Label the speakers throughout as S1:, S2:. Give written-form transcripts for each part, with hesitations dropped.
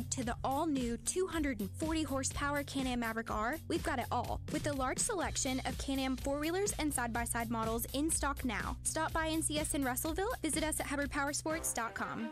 S1: alternative to the all-new 240-horsepower Can-Am Maverick R, we've got it all, with a large selection of Can-Am four-wheelers and side-by-side models in stock now. Stop by and see us in Russellville. Visit us at HubbardPowersports.com.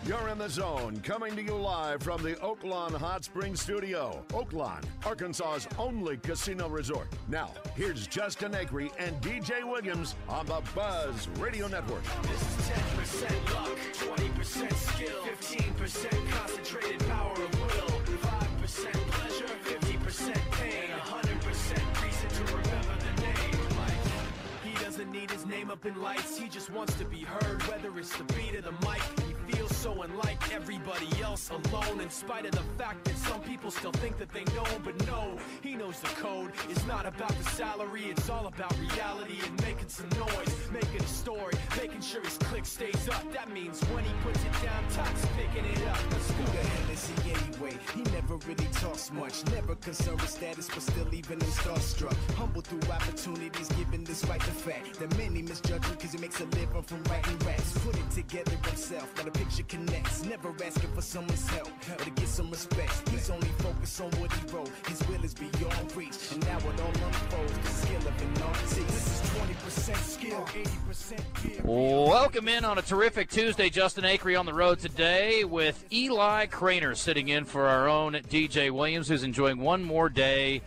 S2: You're in the zone, coming to you live from the Oaklawn Hot Springs Studio. Oaklawn, Arkansas's only casino resort. Now, here's Justin Acri and DJ Williams on the Buzz Radio Network.
S3: This is 10% luck, 20% skill, 15% concentrated power of will, 5% pleasure, 50% pain, 100% reason to remember the name. Like, he doesn't need his name up in lights, he just wants to be heard, whether it's the beat of the mic. Feels so unlike everybody else, alone, in spite of the fact that some people still think that they know, but no, he knows the code. It's not about the salary, it's all about reality and making some noise, making a story, making sure his click stays up. That means when he puts it down, Tox picking it up. Let's go. Who the hell is he anyway? He never really talks much, never concerned with status, but still even him starstruck. Humble through opportunities, given despite the fact that many misjudge him because he makes a living from writing raps. Put it together himself, got a picture connects, never asking for someone's help or to get some respect. He's only focused on what he wrote, his will is beyond reach, and now it all unfolds, the skill of an artist. This is 20% skill, 80% gear.
S4: Welcome in on a terrific Tuesday. Justin Acri on the road today with Eli Craner sitting in for our own DJ Williams, who's enjoying one more day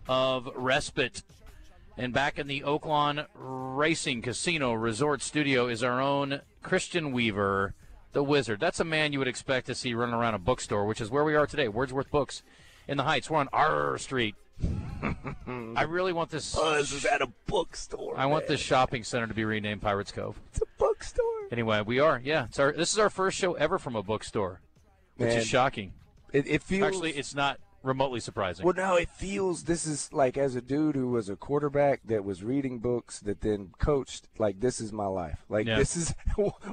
S4: of respite. And back in the Oaklawn Racing Casino Resort Studio is our own Christian Weaver, the Wizard. That's a man you would expect to see running around a bookstore, which is where we are today, Wordsworth Books in the Heights. We're on R Street. I really want this.
S5: Buzz is at a bookstore.
S4: I want this shopping center to be renamed Pirates Cove.
S5: It's a bookstore.
S4: Anyway, we are. Yeah, this is our first show ever from a bookstore, which is shocking.
S5: It feels.
S4: Actually, it's not remotely surprising.
S5: Well, no, it feels, this is like, as a dude who was a quarterback that was reading books that then coached, like, this is my life. Like, This is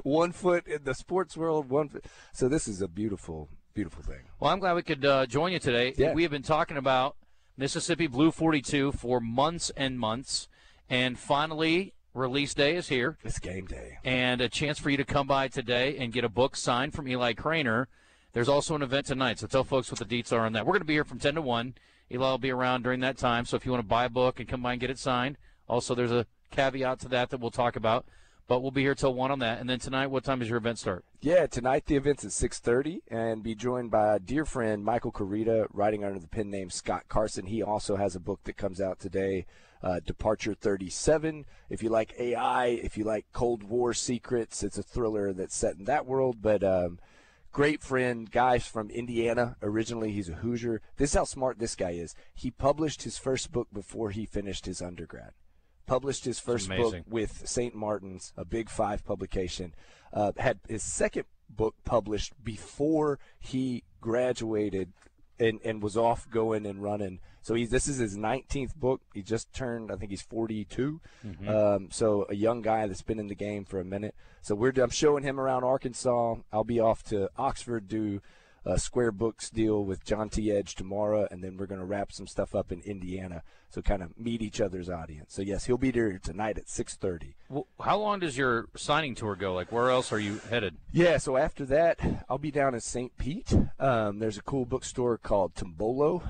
S5: 1 foot in the sports world, 1 foot. So this is a beautiful, beautiful thing.
S4: Well, I'm glad we could join you today.
S5: Yeah.
S4: We have been talking about Mississippi Blue 42 for months and months, and finally, release day is here.
S5: It's game day.
S4: And a chance for you to come by today and get a book signed from Eli Craner. There's also an event tonight, so tell folks what the deets are on that. We're going to be here from 10 to 1. Eli will be around during that time, so if you want to buy a book and come by and get it signed. Also, there's a caveat to that we'll talk about, but we'll be here till 1 on that. And then tonight, what time does your event start?
S5: Yeah, tonight the event's at 6:30, and be joined by a dear friend, Michael Carita, writing under the pen name Scott Carson. He also has a book that comes out today, Departure 37. If you like AI, if you like Cold War secrets, it's a thriller that's set in that world, but great friend, guys from Indiana. Originally, he's a Hoosier. This is how smart this guy is. He published his first book before he finished his undergrad. Published his first book with St. Martin's, a Big Five publication. Had his second book published before he graduated and was off going and running. So this is his 19th book. He just turned, I think he's 42. Mm-hmm. So a young guy that's been in the game for a minute. So I'm showing him around Arkansas. I'll be off to Oxford, do a Square Books deal with John T. Edge tomorrow, and then we're going to wrap some stuff up in Indiana. So kind of meet each other's audience. So, yes, he'll be there tonight at 6:30.
S4: Well, how long does your signing tour go? Like, where else are you headed?
S5: Yeah, so after that, I'll be down in St. Pete. There's a cool bookstore called Tombolo,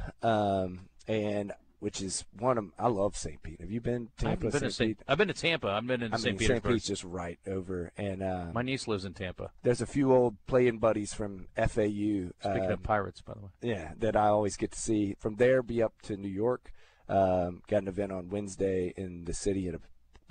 S5: and which is I love St. Pete. Have you been to Tampa?
S4: I've been to Tampa. I've been in St. Petersburg.
S5: St. Pete's just right over. And
S4: my niece lives in Tampa.
S5: There's a few old playing buddies from FAU.
S4: Speaking of Pirates, by the way.
S5: Yeah, that I always get to see. From there, be up to New York. Got an event on Wednesday in the city at a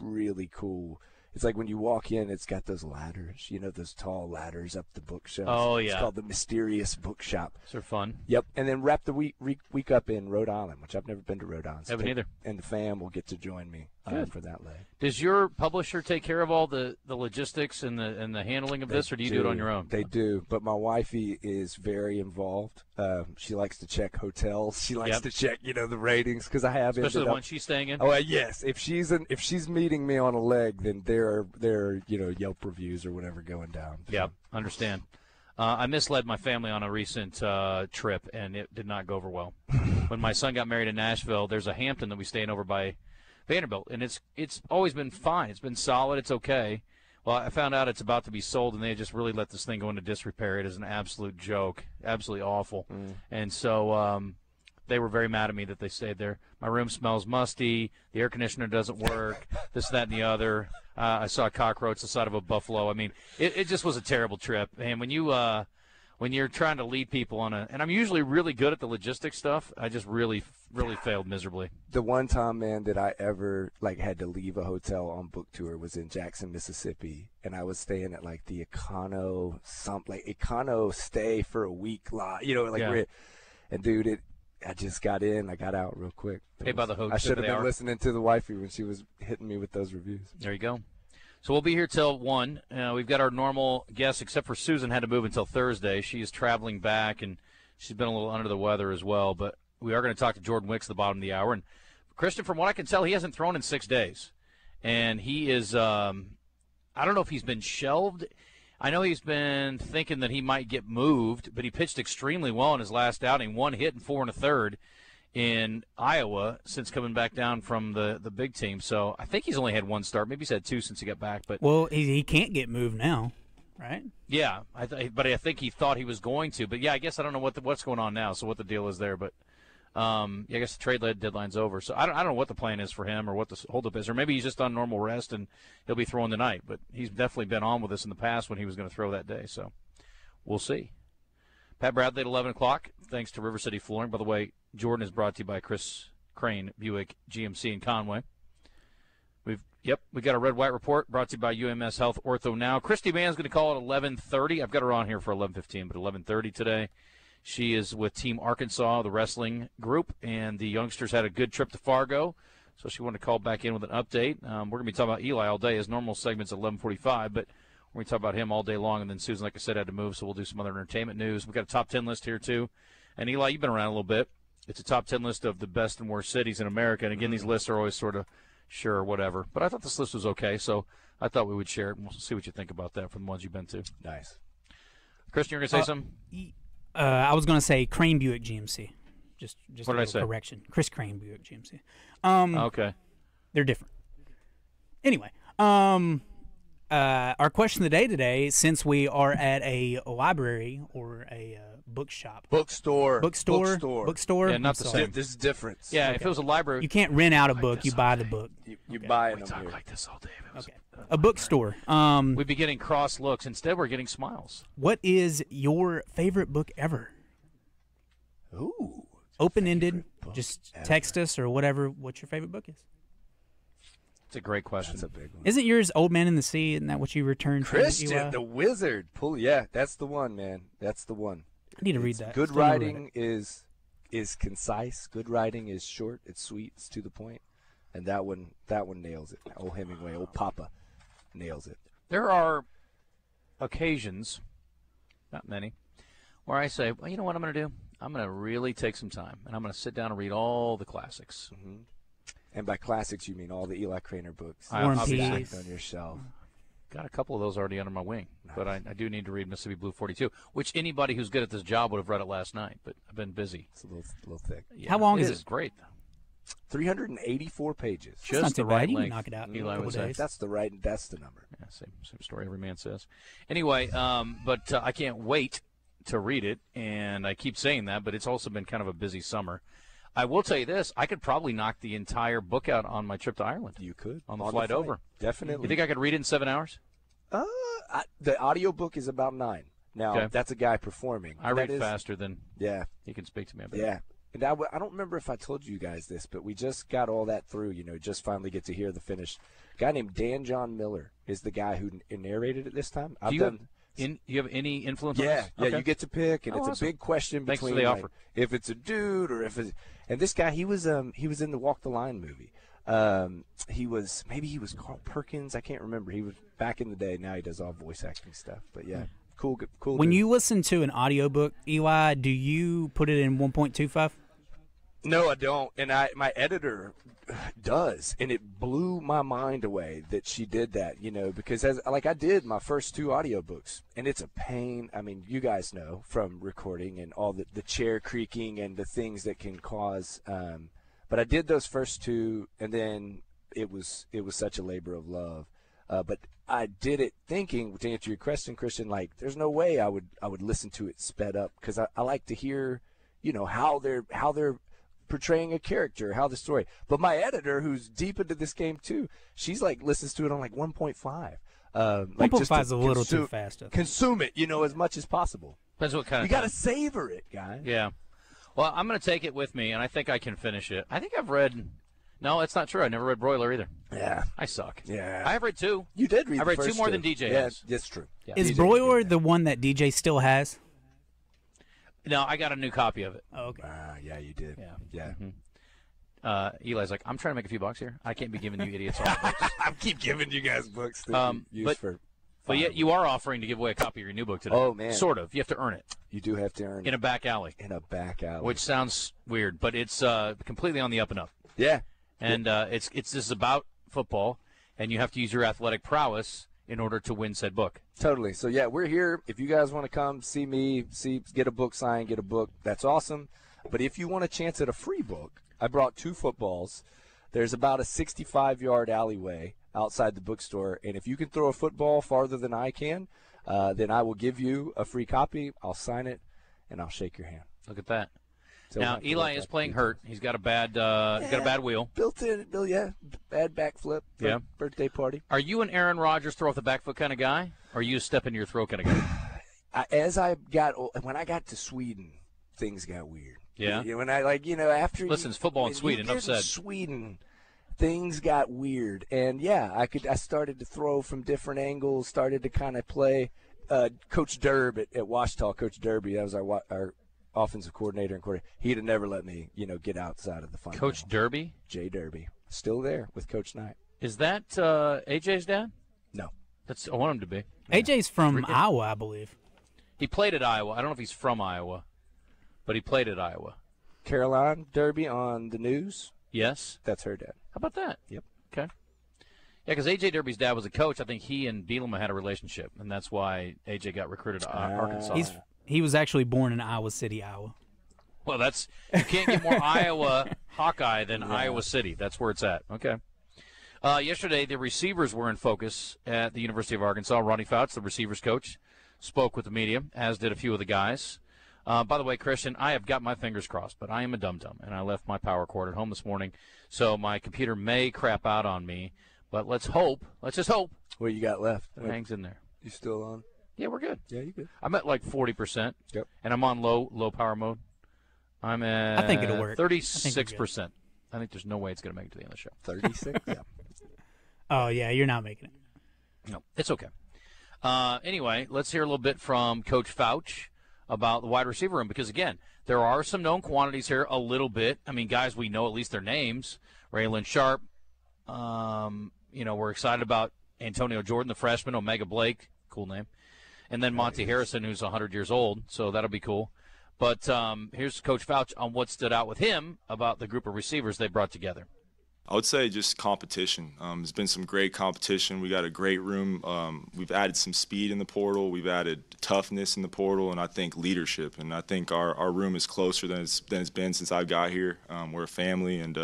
S5: really cool. It's like when you walk in, it's got those ladders, those tall ladders up the bookshelves.
S4: Oh, yeah.
S5: It's called the Mysterious Bookshop.
S4: Those are fun.
S5: Yep. And then wrap the week up in Rhode Island, which I've never been to Rhode Island.
S4: Haven't either.
S5: And the fam will get to join me for that leg.
S4: Does your publisher take care of all the logistics and the handling of this, or do you do it on your own?
S5: They do, but my wifey is very involved. She likes to check hotels. She likes to check, the ratings, because I have
S4: especially the one she's staying in.
S5: Oh, yes. If she's meeting me on a leg, then there are Yelp reviews or whatever going down.
S4: Yeah, understand. I misled my family on a recent trip, and it did not go over well. When my son got married in Nashville, there's a Hampton that we stayed over by Vanderbilt, and it's always been fine. It's been solid. It's okay. Well, I found out it's about to be sold, and they just really let this thing go into disrepair. It is an absolute joke, absolutely awful. And so they were very mad at me that they stayed there. My room smells musty. The air conditioner doesn't work. This, that, and the other. I saw a cockroach the side of a buffalo. I mean, it just was a terrible trip. And when you're trying to lead people on and I'm usually really good at the logistics stuff, I just really failed miserably.
S5: The one time, man, that I ever had to leave a hotel on book tour was in Jackson, Mississippi, and I was staying at the Econo stay for a week, and dude, I just got in, I got out real quick.
S4: Paid by the host.
S5: I should have been listening to the wifey when she was hitting me with those reviews.
S4: There you go. So we'll be here till 1. We've got our normal guests, except for Susan had to move until Thursday. She is traveling back, and she's been a little under the weather as well. But we are going to talk to Jordan Wicks at the bottom of the hour. And Kristen, from what I can tell, he hasn't thrown in 6 days. And he is I don't know if he's been shelved. I know he's been thinking that he might get moved, but he pitched extremely well in his last outing. 1 hit and 4 1/3 in Iowa since coming back down from the big team. So I think he's only had 1 start. Maybe he's had 2 since he got back. But
S6: he can't get moved now, right?
S4: Yeah, but I think he thought he was going to. But, yeah, I guess I don't know what's going on now, so what the deal is there. But I guess the trade deadline's over. So I don't know what the plan is for him or what the holdup is. Or maybe he's just on normal rest and he'll be throwing tonight. But he's definitely been on with us in the past when he was going to throw that day. So we'll see. Pat Bradley at 11 o'clock, thanks to River City Flooring. By the way, Jordan is brought to you by Crain, Buick, GMC, and Conway. We got a Red White Report brought to you by UMS Health Ortho Now. Kristi Mann is going to call at 11:30. I've got her on here for 11:15, but 11:30 today. She is with Team Arkansas, the wrestling group, and the youngsters had a good trip to Fargo, so she wanted to call back in with an update. We're going to be talking about Eli all day. His normal segment's at 11:45, but we're going to talk about him all day long, and then Susan, like I said, had to move, so we'll do some other entertainment news. We've got a top 10 list here, too. And, Eli, you've been around a little bit. It's a top 10 list of the best and worst cities in America, and, again, these lists are always sort of sure, whatever. But I thought this list was okay, so I thought we would share it, and we'll see what you think about that from the ones you've been to.
S5: Nice.
S4: Kristen, you're going to say something?
S6: I was going to say Crain Buick GMC. Just
S4: what did I say?
S6: Correction. Chris Crain Buick GMC.
S4: Okay.
S6: They're different. Anyway, our question of the day today, since we are at a library or a bookshop.
S5: Bookstore.
S6: Yeah,
S4: not the same.
S5: There's a difference.
S4: Yeah, if it was a library.
S6: You can't rent out a book. You buy the book.
S5: You buy it.
S4: We talk like this all day.
S6: Okay. A bookstore.
S4: We'd be getting cross looks. Instead, we're getting smiles.
S6: What is your favorite book ever?
S5: Ooh.
S6: Open-ended. Just text us or whatever. What your favorite book is?
S4: It's a great question.
S5: That's a big one.
S6: Isn't yours Old Man in the Sea? Isn't that what you returned to?
S5: Christian, the Wizard. Yeah, that's the one, man. That's the one.
S6: I need to read that.
S5: Good writing is concise. Good writing is short. It's sweet. It's to the point. And that one nails it. Old Hemingway, old Papa, nails it.
S4: There are occasions, not many, where I say, well, you know what I'm going to do? I'm going to really take some time, and I'm going to sit down and read all the classics.
S5: Mm-hmm. And by classics, you mean all the Eli Craner books.
S6: War and
S5: Peace on your shelf.
S4: Got a couple of those already under my wing, but I do need to read Mississippi Blue 42, which anybody who's good at this job would have read it last night, but I've been busy.
S5: It's a little thick.
S4: Yeah,
S6: How long is it?
S4: This is great.
S5: 384 pages.
S6: That's
S4: Just
S6: not too
S4: the
S6: bad.
S4: right
S6: You can
S4: length.
S6: knock it out in a
S4: Eli
S6: couple
S4: would say.
S6: days.
S5: That's the number.
S4: Yeah, same story every man says. Anyway, but I can't wait to read it, and I keep saying that, but it's also been kind of a busy summer. I will tell you this, I could probably knock the entire book out on my trip to Ireland.
S5: You could.
S4: On the flight over.
S5: Definitely.
S4: You think I could read it in 7 hours?
S5: The audiobook is about 9. Now,
S4: Okay.
S5: that's a guy performing.
S4: I read faster than
S5: Yeah.
S4: he can speak to me about.
S5: Yeah. And I don't remember if I told you guys this, but we just got all that through, just finally get to hear the finish. A guy named Dan John Miller is the guy who narrated it this time.
S4: Do you have any influence on
S5: Yeah,
S4: this?
S5: yeah,
S4: Okay.
S5: you get to pick, and
S4: Oh,
S5: it's
S4: awesome.
S5: a big question
S4: Thanks for
S5: between
S4: the
S5: like,
S4: offer.
S5: if it's a dude or if it's – and this guy, he was in the Walk the Line movie. He was Carl Perkins. I can't remember. He was back in the day. Now he does all voice acting stuff. But, yeah, cool.
S6: When
S5: dude.
S6: you listen to an audiobook, Eli, do you put it in 1.25?
S5: No, I don't. And my editor does, and it blew my mind away that she did that, because I did my first 2 audiobooks, and it's a pain. I mean, you guys know from recording and all the chair creaking and the things that can cause, but I did those first 2, and then it was such a labor of love. But I did it thinking, to answer your question, Christian, like there's no way I would listen to it sped up, because I like to hear, how they're portraying a character, how the story. But my editor, who's deep into this game too, she's like listens to it on like 1.5.
S6: 1.5 is a little too fast.
S5: Consume it, as much as possible.
S4: Depends what kind of.
S5: You got to savor it, guys.
S4: Yeah. Well, I'm going to take it with me, and I think I can finish it. I think I've read. No, it's not true. I never read Broiler either.
S5: Yeah.
S4: I suck.
S5: Yeah.
S4: I have read 2.
S5: You did read.
S4: I read
S5: the
S4: 2
S5: first
S4: more
S5: 2.
S4: than DJ
S5: Yeah,
S4: has.
S5: that's true.
S4: Yeah.
S6: Is
S5: DJ
S6: Broiler the one that DJ still has?
S4: No, I got a new copy of it.
S6: Oh, okay.
S5: Yeah, you did. Yeah.
S4: Mm-hmm. Eli's like, I'm trying to make a few bucks here. I can't be giving you idiots all the books.
S5: I keep giving you guys books that you use for.
S4: But yet you are offering to give away a copy of your new book today.
S5: Oh, man.
S4: Sort of. You have to earn it.
S5: You do have to earn it.
S4: In a back alley.
S5: Which
S4: sounds weird, but it's completely on the up and up.
S5: Yeah.
S4: And it's just about football, and you have to use your athletic prowess in order to win said book.
S5: Totally. So, yeah, we're here. If you guys want to come see me, get a book signed, get a book, that's awesome. But if you want a chance at a free book, I brought 2 footballs. There's about a 65-yard alleyway outside the bookstore, and if you can throw a football farther than I can, then I will give you a free copy. I'll sign it, and I'll shake your hand.
S4: Look at that.
S5: So
S4: now Eli is playing hurt. He's got a bad wheel.
S5: Built-in, bad backflip for birthday party.
S4: Are you an Aaron Rodgers throw off the back foot kind of guy, or are you a step into your throw kind of guy?
S5: When I got to Sweden, things got weird.
S4: Yeah.
S5: When I after
S4: listen, it's football in Sweden. Enough said.
S5: Sweden, things got weird, and I started to throw from different angles. Started to kind of play. Coach Derb at Washita, Coach Derby, that was our offensive coordinator and quarterback. He'd have never let me, get outside of the fun.
S4: Coach Derby?
S5: Jay Derby. Still there with Coach Knight.
S4: Is that AJ's dad?
S5: No.
S4: I want him to be.
S6: AJ's from Iowa, I believe.
S4: He played at Iowa. I don't know if he's from Iowa, but he played at Iowa.
S5: Caroline Derby on the news?
S4: Yes.
S5: That's her dad.
S4: How about that?
S5: Yep.
S4: Okay. Yeah, because A.J. Derby's dad was a coach. I think he and Bielema had a relationship, and that's why A.J. got recruited to Arkansas.
S6: He was actually born in Iowa City, Iowa.
S4: Well, you can't get more Iowa Hawkeye than Iowa City. That's where it's at. Okay. Yesterday, the receivers were in focus at the University of Arkansas. Ronnie Fouts, the receivers coach, spoke with the media, as did a few of the guys. By the way, Christian, I have got my fingers crossed, but I am a dum-dum, and I left my power cord at home this morning, so my computer may crap out on me. But let's just hope.
S5: What you got left?
S4: It hangs in there.
S5: You still on?
S4: Yeah, we're good.
S5: Yeah, you good.
S4: I'm at like 40%.
S5: Yep.
S4: And I'm on low power mode. I'm at
S6: I think it'll work.
S4: 36%. I think there's no way it's going to make it to the end of the show.
S5: 36? Yeah.
S6: Oh, yeah, you're not making it.
S4: No, it's okay. Anyway, let's hear a little bit from Coach Fouch about the wide receiver room because, again, there are some known quantities here a little bit. I mean, guys, we know at least their names. Raylan Sharp. We're excited about Antonio Jordan, the freshman, Omega Blake, cool name. And then Monty Harrison, who's 100 years old, so that'll be cool. But here's Coach Fouch on what stood out with him about the group of receivers they brought together.
S7: I would say just competition. There's been some great competition. We got a great room. We've added some speed in the portal. We've added toughness in the portal, and I think leadership. And I think our room is closer than it's been since I got here. We're a family, and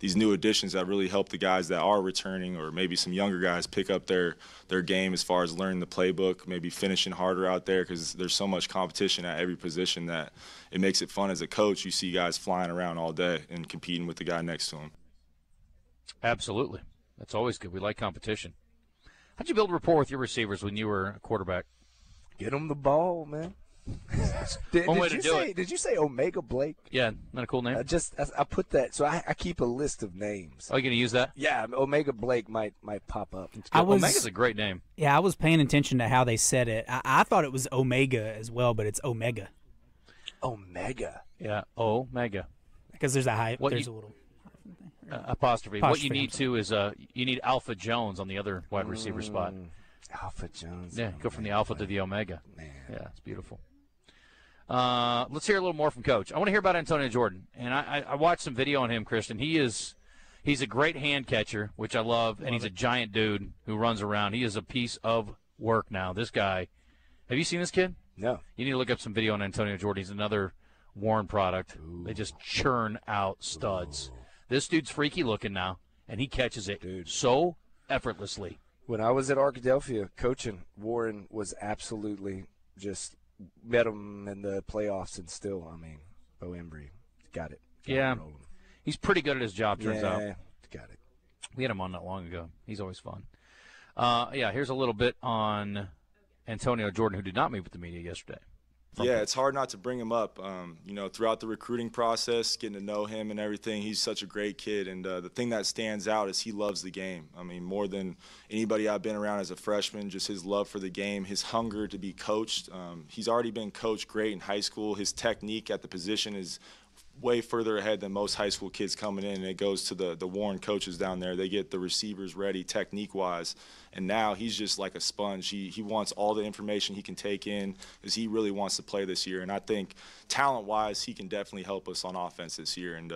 S7: these new additions have really helped the guys that are returning, or maybe some younger guys, pick up their game as far as learning the playbook, maybe finishing harder out there because there's so much competition at every position that it makes it fun as a coach. You see guys flying around all day and competing with the guy next to them.
S4: Absolutely. That's always good. We like competition. How'd you build rapport with your receivers when you were a quarterback?
S5: Get them the ball, man. Did you say Omega Blake?
S4: Yeah, not a cool name?
S5: I put that, so I keep a list of names.
S4: Oh, you going to use that?
S5: Yeah, Omega Blake might pop up.
S4: Omega's a great name.
S6: Yeah, I was paying attention to how they said it. I thought it was Omega as well, but it's Omega.
S5: Omega.
S4: Yeah, Omega.
S6: Because there's a little
S4: apostrophe. What you need to is you need Alpha Jones on the other wide receiver spot.
S5: Alpha Jones.
S4: Yeah, go from the Alpha to the Omega.
S5: Man.
S4: Yeah, it's beautiful. Let's hear a little more from Coach. I want to hear about Antonio Jordan. And I watched some video on him, Christian. He is He's a great hand catcher, which I love, and he's a giant dude who runs around. He is a piece of work now. This guy, have you seen this kid?
S5: No.
S4: You need to look up some video on Antonio Jordan. He's another Warren product. Ooh. They just churn out studs. Ooh. This dude's freaky looking now, and he catches it so effortlessly.
S5: When I was at Arkadelphia coaching, Warren was absolutely just met him in the playoffs, and still, I mean, Bo Embry got it.
S4: Yeah. He's pretty good at his job, turns out.
S5: Yeah, got it.
S4: We had him on not long ago. He's always fun. Here's a little bit on Antonio Jordan, who did not meet with the media yesterday.
S7: Yeah, it's hard not to bring him up. Throughout the recruiting process, getting to know him and everything, he's such a great kid. And the thing that stands out is he loves the game. I mean, more than anybody I've been around as a freshman, just his love for the game, his hunger to be coached. He's already been coached great in high school. His technique at the position is way further ahead than most high school kids coming in, and it goes to the Warren coaches down there. They get the receivers ready technique-wise, and now he's just like a sponge. He wants all the information he can take in because he really wants to play this year, and I think talent-wise he can definitely help us on offense this year. And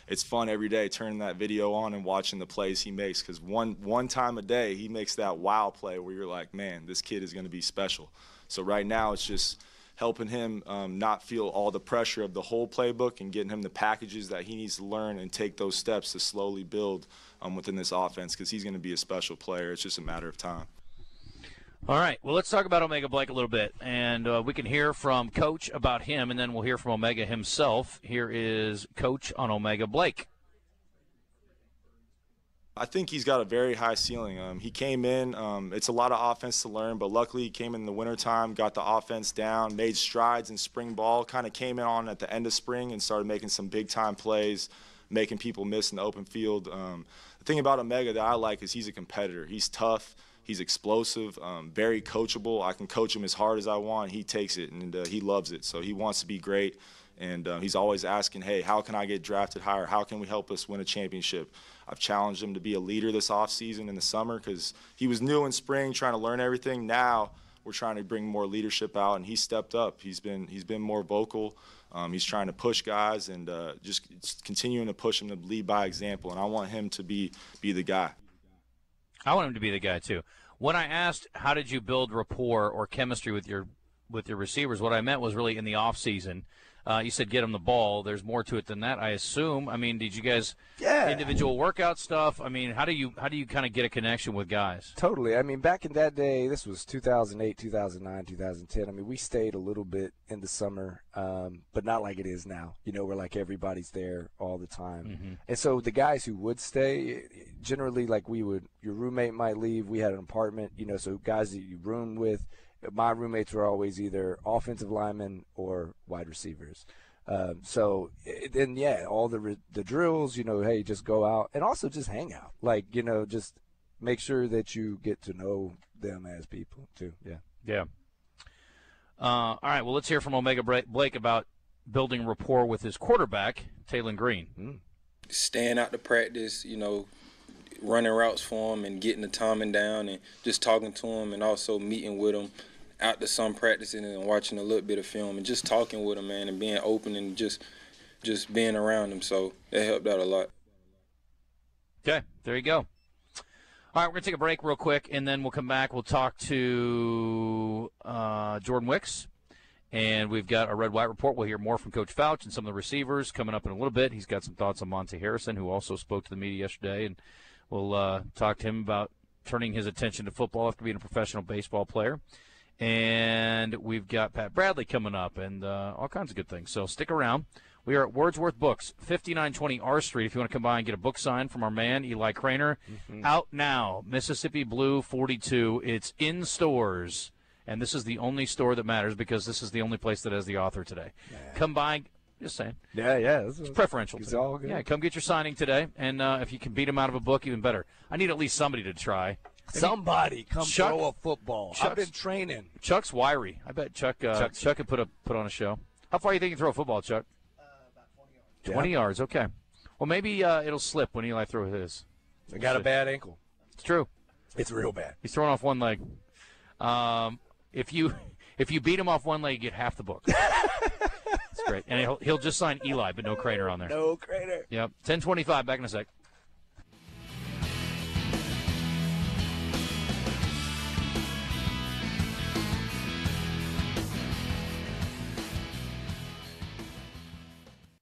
S7: it's fun every day turning that video on and watching the plays he makes, because one time a day he makes that wow play where you're like, man, this kid is going to be special. So right now it's just helping him not feel all the pressure of the whole playbook and getting him the packages that he needs to learn and take those steps to slowly build within this offense, because he's going to be a special player. It's just a matter of time.
S4: All right, well, let's talk about Omega Blake a little bit, and we can hear from Coach about him, and then we'll hear from Omega himself. Here is Coach on Omega Blake.
S7: I think he's got a very high ceiling. He came in, it's a lot of offense to learn, but luckily he came in the wintertime, got the offense down, made strides in spring ball, kind of came in on at the end of spring and started making some big-time plays, making people miss in the open field. The thing about Omega that I like is he's a competitor. He's tough. He's explosive, very coachable. I can coach him as hard as I want. He takes it, and he loves it. So he wants to be great, and he's always asking, hey, how can I get drafted higher? How can we help us win a championship? I've challenged him to be a leader this offseason in the summer, because he was new in spring trying to learn everything. Now we're trying to bring more leadership out, and he stepped up. He's been more vocal. He's trying to push guys and just continuing to push him to lead by example, and I want him to be the guy.
S4: I want him to be the guy too. When I asked how did you build rapport or chemistry with your receivers, what I meant was really in the off season. You said get them the ball. There's more to it than that, I assume. I mean, did you guys individual workout stuff? I mean, how do you kind of get a connection with guys?
S5: Totally. I mean, back in that day, this was 2008, 2009, 2010. I mean, we stayed a little bit in the summer, but not like it is now. You know, where like everybody's there all the time. Mm-hmm. And so the guys who would stay, generally, like your roommate might leave. We had an apartment, you know, so guys that you room with. My roommates were always either offensive linemen or wide receivers. So then, all the drills, you know, hey, just go out and also just hang out. Like, you know, just make sure that you get to know them as people too. Yeah.
S4: Yeah. All right. Well, let's hear from Omega Blake about building rapport with his quarterback, Taylon Green.
S8: Staying out to practice, you know, running routes for him and getting the timing down and just talking to him, and also meeting with him out to some practicing and watching a little bit of film and just talking with him, man, and being open and just being around him. So that helped out a lot.
S4: Okay, there you go. All right, we're going to take a break real quick, and then we'll come back. We'll talk to Jordan Wicks, and we've got a red-white report. We'll hear more from Coach Fouch and some of the receivers coming up in a little bit. He's got some thoughts on Monte Harrison, who also spoke to the media yesterday, and we'll talk to him about turning his attention to football after being a professional baseball player. And we've got Pat Bradley coming up and all kinds of good things. So stick around. We are at Wordsworth Books, 5920 R Street. If you want to come by and get a book signed from our man, Eli Craner. Out now, Mississippi Blue 42. It's in stores. And this is the only store that matters because this is the only place that has the author today. Yeah. Come by. Just saying.
S5: Yeah.
S4: It's preferential.
S5: It's all good.
S4: Yeah, come get your signing today. And if you can beat him out of a book, even better. I need at least somebody to try.
S5: Somebody come throw a football. I've been training.
S4: Chuck's wiry. I bet Chuck could put on a show. How far do you think you can throw a football, Chuck?
S9: About 20 yards.
S4: 20 yards, okay. Well, maybe it'll slip when Eli throws his.
S5: I got a bad ankle.
S4: It's true.
S5: It's real bad.
S4: He's throwing off one leg. If you beat him off one leg, you get half the book. It's great. And he'll just sign Eli, but no Craner on there.
S5: No Craner.
S4: Yep. 10:25, back in a sec.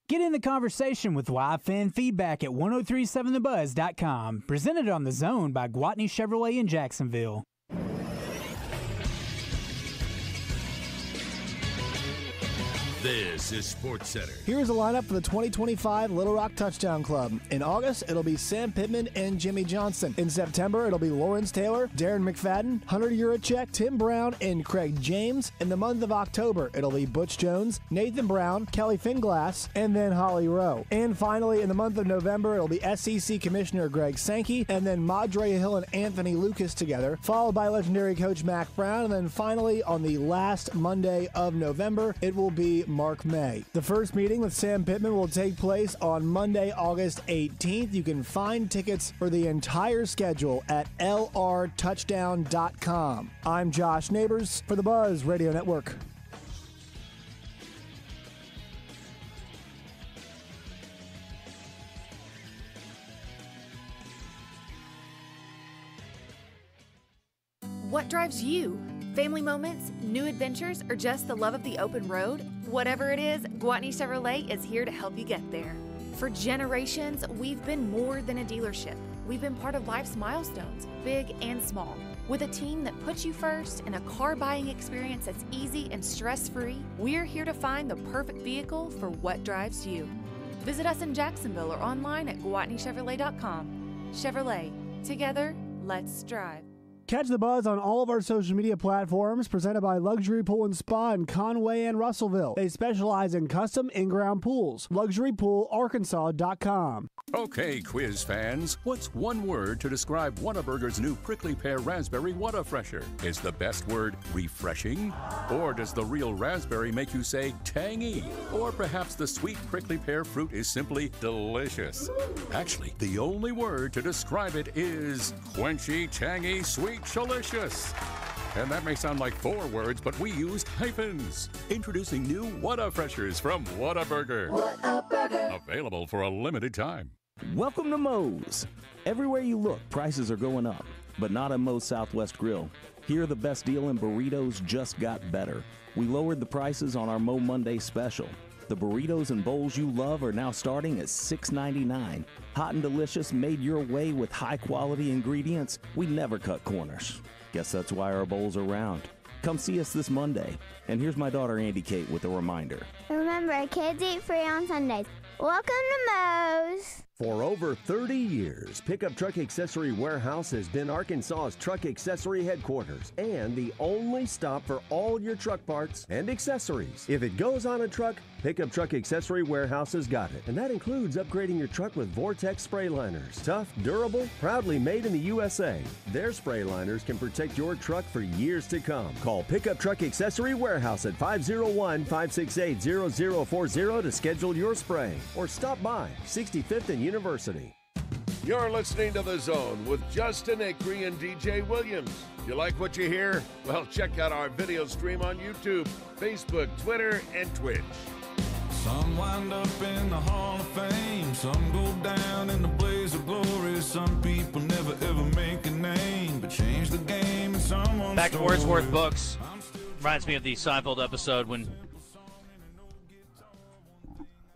S6: Get in the conversation with live fan feedback at 1037thebuzz.com. Presented on The Zone by Gwatney Chevrolet in Jacksonville.
S2: This is Sports Center.
S9: Here's a lineup for the 2025 Little Rock Touchdown Club. In August, it'll be Sam Pittman and Jimmy Johnson. In September, it'll be Lawrence Taylor, Darren McFadden, Hunter Yurachek, Tim Brown, and Craig James. In the month of October, it'll be Butch Jones, Nathan Brown, Kelly Finglass, and then Holly Rowe. And finally, in the month of November, it'll be SEC Commissioner Greg Sankey, and then Madre Hill and Anthony Lucas together, followed by legendary coach Mac Brown, and then finally, on the last Monday of November, it will be Mark May. The first meeting with Sam Pittman will take place on Monday, August 18th. You can find tickets for the entire schedule at lrtouchdown.com. I'm Josh Neighbors for the Buzz Radio Network.
S10: What drives you? Family moments, new adventures, or just the love of the open road? Whatever it is, Gwatney Chevrolet is here to help you get there. For generations, we've been more than a dealership. We've been part of life's milestones, big and small. With a team that puts you first and a car buying experience that's easy and stress-free, we're here to find the perfect vehicle for what drives you. Visit us in Jacksonville or online at GwatneyChevrolet.com. Chevrolet, together, let's drive.
S9: Catch the Buzz on all of our social media platforms, presented by Luxury Pool and Spa in Conway and Russellville. They specialize in custom in-ground pools. LuxuryPoolArkansas.com.
S11: Okay, quiz fans, what's one word to describe Whataburger's new Prickly Pear Raspberry Whata-Fresher? Is the best word refreshing? Or does the real raspberry make you say tangy? Or perhaps the sweet prickly pear fruit is simply delicious? Actually, the only word to describe it is quenchy, tangy, sweet, delicious. And that may sound like 4 words, but we used hyphens. Introducing new Whata-Freshers from Whataburger. Whataburger. Available for a limited time.
S12: Welcome to Moe's. Everywhere you look, prices are going up, but not at Moe's Southwest Grill. Here, the best deal in burritos just got better. We lowered the prices on our Mo Monday special. The burritos and bowls you love are now starting at $6.99. Hot and delicious, made your way with high-quality ingredients. We never cut corners. Guess that's why our bowls are round. Come see us this Monday. And here's my daughter, Andy Kate, with a reminder.
S13: Remember, kids eat free on Sundays. Welcome to Moe's.
S14: For over 30 years, Pickup Truck Accessory Warehouse has been Arkansas's truck accessory headquarters and the only stop for all your truck parts and accessories. If it goes on a truck, Pickup Truck Accessory Warehouse has got it. And that includes upgrading your truck with Vortex spray liners. Tough, durable, proudly made in the USA. Their spray liners can protect your truck for years to come. Call Pickup Truck Accessory Warehouse at 501-568-0040 to schedule your spray. Or stop by 65th and University.
S2: You're listening to The Zone with Justin Acri and DJ Williams. You like what you hear? Well, check out our video stream on YouTube, Facebook, Twitter, and Twitch.
S15: Some wind up in the Hall of Fame, some go down in the blaze of glory. Some people never ever make a name, but change the game in someone's
S4: Back to Wordsworth Books. Reminds me of the Seinfeld episode when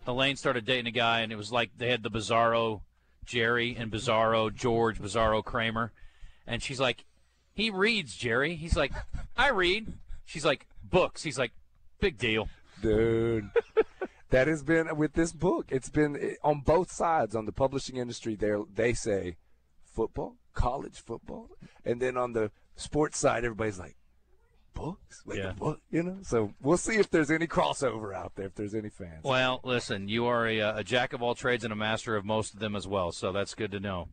S4: Elaine started dating a guy, and it was like they had the Bizarro Jerry and Bizarro George, Bizarro Kramer. And she's like, he reads, Jerry. He's like, I read. She's like, books. He's like, big deal.
S5: Dude. That has been with this book. It's been on both sides. On the publishing industry, they say football, college football. And then on the sports side, everybody's like, books? Like a book, you know? So we'll see if there's any crossover out there, if there's any fans.
S4: Well, listen, you are a jack of all trades and a master of most of them as well, so that's good to know.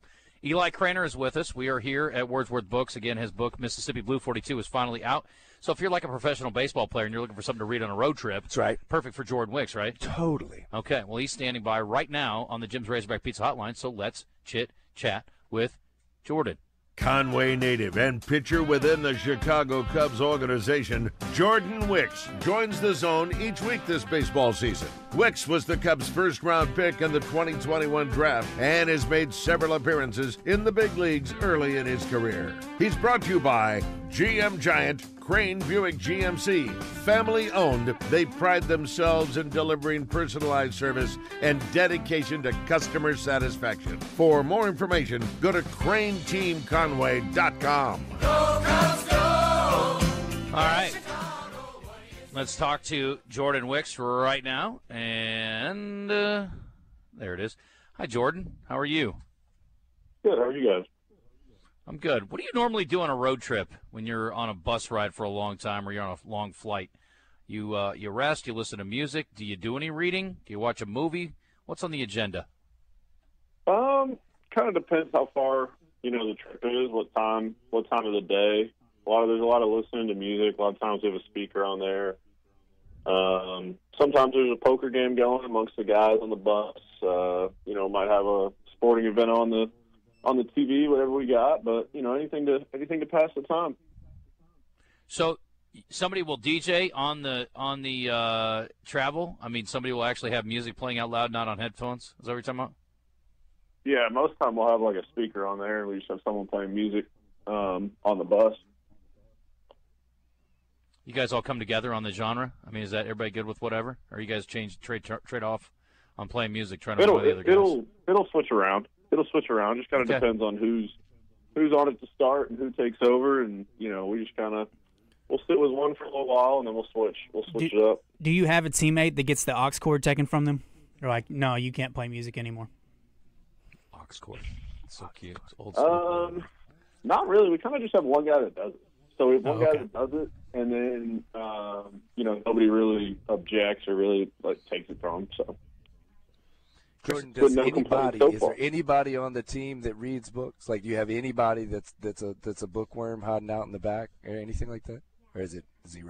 S4: Eli Craner is with us. We are here at Wordsworth Books. Again, his book, Mississippi Blue 42, is finally out. So if you're like a professional baseball player and you're looking for something to read on a road trip,
S5: that's right.
S4: Perfect for Jordan Wicks, right?
S5: Totally.
S4: Okay, well, he's standing by right now on the Jim's Razorback Pizza Hotline, so let's chit-chat with Jordan.
S2: Conway native and pitcher within the Chicago Cubs organization, Jordan Wicks joins the Zone each week this baseball season. Wicks was the Cubs' first-round pick in the 2021 draft and has made several appearances in the big leagues early in his career. He's brought to you by GM Giant Crain Buick GMC. Family owned, they pride themselves in delivering personalized service and dedication to customer satisfaction. For more information, go to crainteamconway.com.
S3: Go, Cubs, go!
S4: All right. Let's talk to Jordan Wicks right now. And there it is. Hi, Jordan. How are you?
S16: Good. How are you guys?
S4: I'm good. What do you normally do on a road trip when you're on a bus ride for a long time or you're on a long flight? You rest, you listen to music. Do you do any reading? Do you watch a movie? What's on the agenda?
S16: Kind of depends how far, the trip is, what time of the day. There's a lot of listening to music. A lot of times we have a speaker on there. Sometimes there's a poker game going amongst the guys on the bus. Might have a sporting event on the TV, whatever we got, but anything to pass the time.
S4: So somebody will DJ on the travel. I mean, somebody will actually have music playing out loud, not on headphones. Is that what you're talking about?
S16: Yeah, most of the time we'll have like a speaker on there, and we just have someone playing music on the bus.
S4: You guys all come together on the genre? I mean, is that everybody good with whatever? Or you guys trade off on playing music, trying to annoy the other guys?
S16: It'll switch around. Just kind of depends on who's on it to start and who takes over, and we just we'll sit with one for a little while and then we'll switch it up.
S6: Do you have a teammate that gets the aux cord taken from them? They're like, no, you can't play music anymore.
S4: Aux cord, so cute. It's old school.
S16: Not really. We kind of just have one guy that does it. So we have one guy that does it, and then nobody really objects or really takes it from him. So.
S5: Jordan, is there anybody on the team that reads books? Like, do you have anybody that's a bookworm hiding out in the back or anything like that? Or is it 0%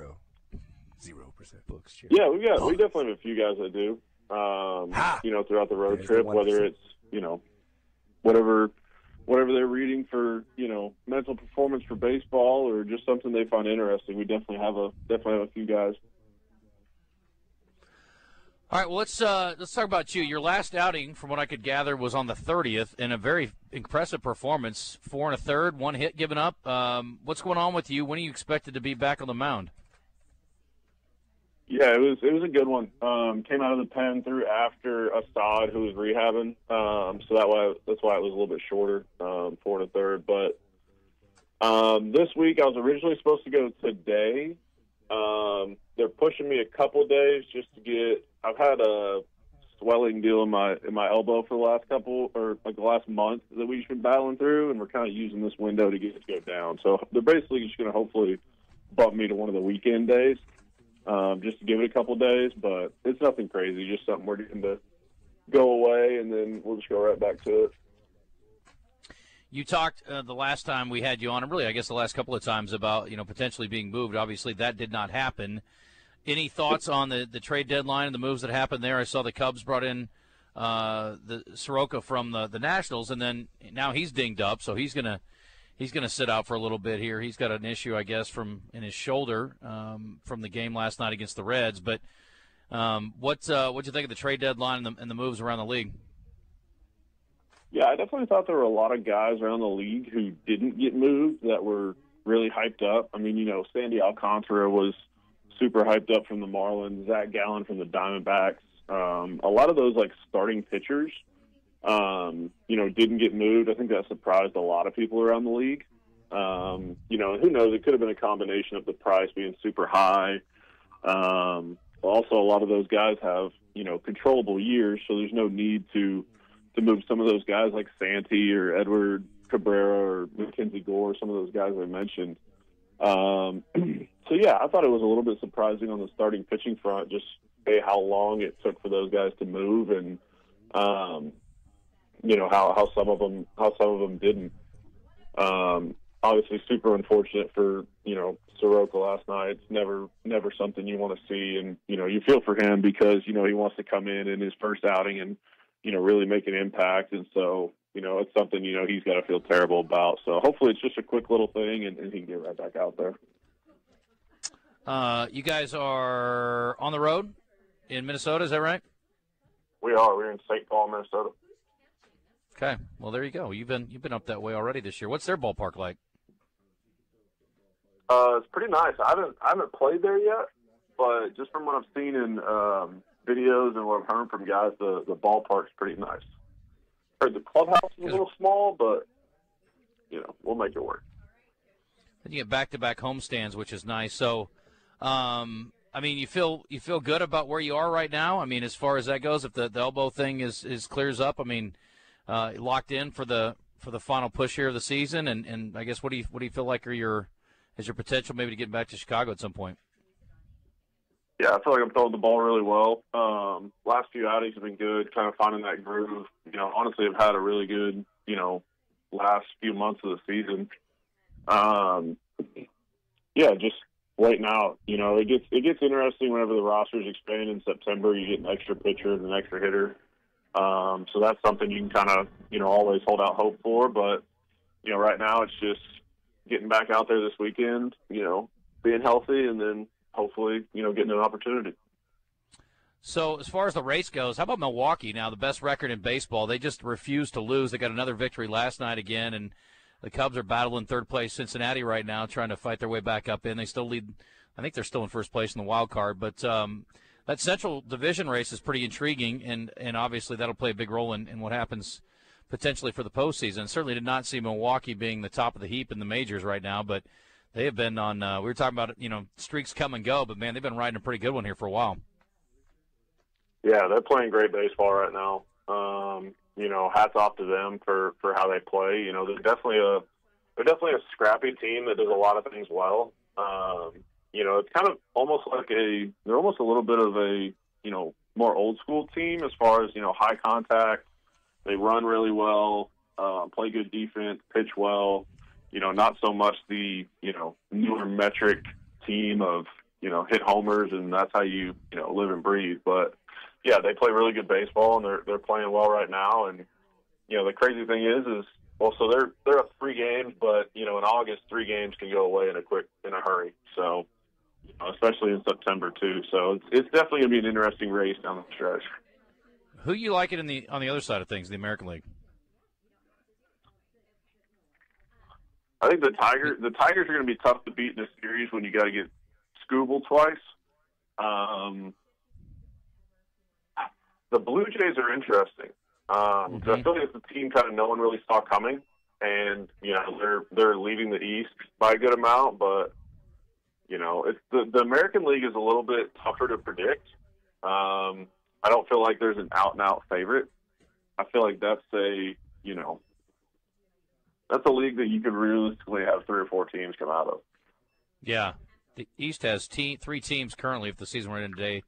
S5: books? Jerry?
S16: Yeah, we definitely have a few guys that do. Throughout the road trip, whether it's whatever they're reading for mental performance for baseball or just something they find interesting. We definitely have a few guys.
S4: All right, well, let's talk about you. Your last outing, from what I could gather, was on the 30th, in a very impressive performance. 4 1/3, 1 hit given up. What's going on with you? When are you expected to be back on the mound?
S16: Yeah, it was a good one. Came out of the pen through after Assad, who was rehabbing. So that's why it was a little bit shorter, 4 1/3. But this week I was originally supposed to go today. They're pushing me a couple days just to get. I've had a swelling deal in my elbow for the last month that we've been battling through, and we're kind of using this window to get it to go down. So they're basically just going to hopefully bump me to one of the weekend days, just to give it a couple days. But it's nothing crazy, just something we're getting to go away, and then we'll just go right back to it.
S4: You talked the last time we had you on, and really I guess the last couple of times, about potentially being moved. Obviously that did not happen. Any thoughts on the trade deadline and the moves that happened there? I saw the Cubs brought in the Soroka from the Nationals, and then now he's dinged up, so he's gonna sit out for a little bit here. He's got an issue, I guess, in his shoulder from the game last night against the Reds. But what'd you think of the trade deadline and the moves around the league?
S16: Yeah, I definitely thought there were a lot of guys around the league who didn't get moved that were really hyped up. I mean, Sandy Alcantara was super hyped up from the Marlins, Zach Gallen from the Diamondbacks. A lot of those starting pitchers, didn't get moved. I think that surprised a lot of people around the league. Who knows? It could have been a combination of the price being super high. Also, a lot of those guys have, controllable years, so there's no need to move some of those guys like Santy or Edward Cabrera or Mackenzie Gore, some of those guys I mentioned. So, yeah, I thought it was a little bit surprising on the starting pitching front, just how long it took for those guys to move and, how some of them didn't. Obviously super unfortunate for, Soroka last night. It's never something you want to see. And, you feel for him because, he wants to come in his first outing and, really make an impact. And so, it's something, he's got to feel terrible about. So hopefully it's just a quick little thing and he can get right back out there.
S4: You guys are on the road in Minnesota, is that right?
S16: We are. We're in St. Paul, Minnesota.
S4: Okay. Well, there you go. You've been up that way already this year. What's their ballpark like?
S16: It's pretty nice. I haven't played there yet, but just from what I've seen in videos and what I've heard from guys, the ballpark's pretty nice. Heard the clubhouse is a little small, but we'll make it work.
S4: And you get back-to-back homestands, which is nice. So, I mean, you feel good about where you are right now. I mean, as far as that goes, if the elbow thing is clears up, I mean, locked in for the final push here of the season, and I guess what do you feel like is your potential maybe to get back to Chicago at some point?
S16: Yeah, I feel like I'm throwing the ball really well. Last few outings have been good, kind of finding that groove. Honestly, I've had a really good, last few months of the season. Yeah, just waiting out. It gets interesting whenever the rosters expand in September. You get an extra pitcher and an extra hitter. So that's something you can kind of, always hold out hope for. But, right now it's just getting back out there this weekend, being healthy, and then hopefully, getting an opportunity.
S4: So as far as the race goes, how about Milwaukee now, the best record in baseball? They just refuse to lose. They got another victory last night again, and the Cubs are battling third place Cincinnati right now, trying to fight their way back up in. They still lead. I think they're still in first place in the wild card, but that Central Division race is pretty intriguing, and obviously that'll play a big role in what happens potentially for the postseason. Certainly did not see Milwaukee being the top of the heap in the majors right now, but they have been on. We were talking about streaks come and go, but man, they've been riding a pretty good one here for a while.
S16: Yeah, they're playing great baseball right now. Hats off to them for how they play. They're definitely a scrappy team that does a lot of things well. It's kind of almost like they're almost a little bit of a more old school team as far as high contact. They run really well, play good defense, pitch well. Not so much the newer metric team of hit homers and that's how you live and breathe. But yeah, they play really good baseball and they're playing well right now. And the crazy thing is so they're up 3 games, but in August 3 games can go away in a hurry. So especially in September too. So it's definitely gonna be an interesting race down the stretch.
S4: Who you like it on the other side of things, the American League?
S16: I think the Tigers are going to be tough to beat in this series when you got to get Scooble twice. The Blue Jays are interesting. I feel like it's a team kind of no one really saw coming, and they're leading the East by a good amount. But it's the American League is a little bit tougher to predict. I don't feel like there's an out-and-out favorite. I feel like that's a league that you could realistically have 3 or 4 teams come out of.
S4: Yeah. The East has 3 teams currently, if the season were in today,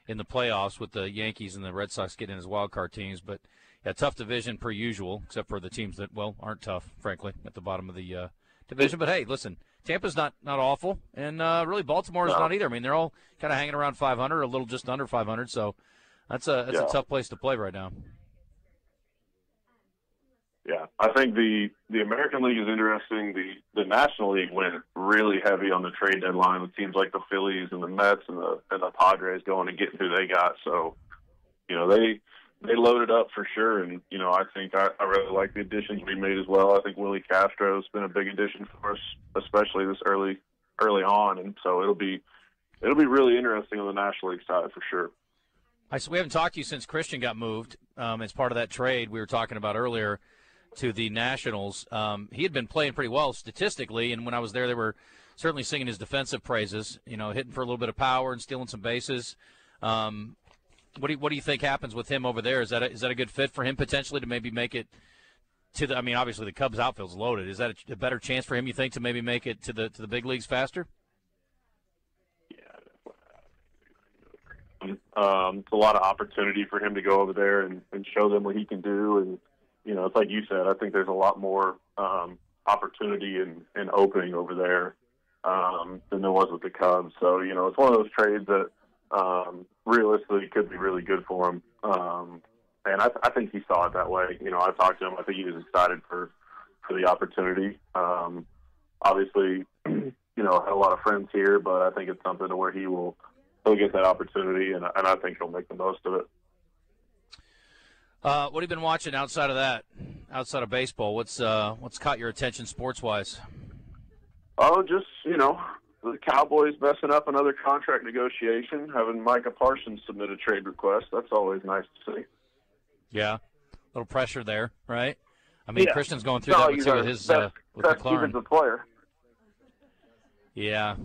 S4: in the playoffs, with the Yankees and the Red Sox getting in as wild card teams. But, yeah, tough division per usual, except for the teams that, aren't tough, frankly, at the bottom of the division. But, hey, listen, Tampa's not awful, and really Baltimore is not either. I mean, they're all kind of hanging around 500, a little just under 500, so that's a tough place to play right now.
S16: Yeah, I think the American League is interesting. The National League went really heavy on the trade deadline with teams like the Phillies and the Mets and the Padres going and getting who they got. So, they loaded up for sure. And, I think I really like the additions we made as well. I think Willy Castro's been a big addition for us, especially this early on. And so it'll be really interesting on the National League side for sure.
S4: So we haven't talked to you since Christian got moved as part of that trade we were talking about earlier to the Nationals. He had been playing pretty well statistically, and when I was there, they were certainly singing his defensive praises, hitting for a little bit of power and stealing some bases. What do you think happens with him over there? Is that a good fit for him potentially to maybe make it to the? I mean, obviously the Cubs outfield's loaded. Is that a better chance for him, you think, to maybe make it to the big leagues faster?
S16: It's a lot of opportunity for him to go over there and show them what he can do. And, it's like you said, I think there's a lot more opportunity and opening over there than there was with the Cubs. So, it's one of those trades that realistically could be really good for him. And I think he saw it that way. I talked to him. I think he was excited for the opportunity. Obviously, had a lot of friends here, but I think it's something to where he'll get that opportunity, and I think he'll make the most of it.
S4: What have you been watching outside of that, outside of baseball? What's caught your attention sports-wise?
S16: Oh, just, the Cowboys messing up another contract negotiation, having Micah Parsons submit a trade request. That's always nice to see.
S4: Yeah, a little pressure there, right? I mean,
S16: Yeah.
S4: Christian's going through that too with his with
S16: best
S4: McLaurin.
S16: defensive player.
S4: Yeah.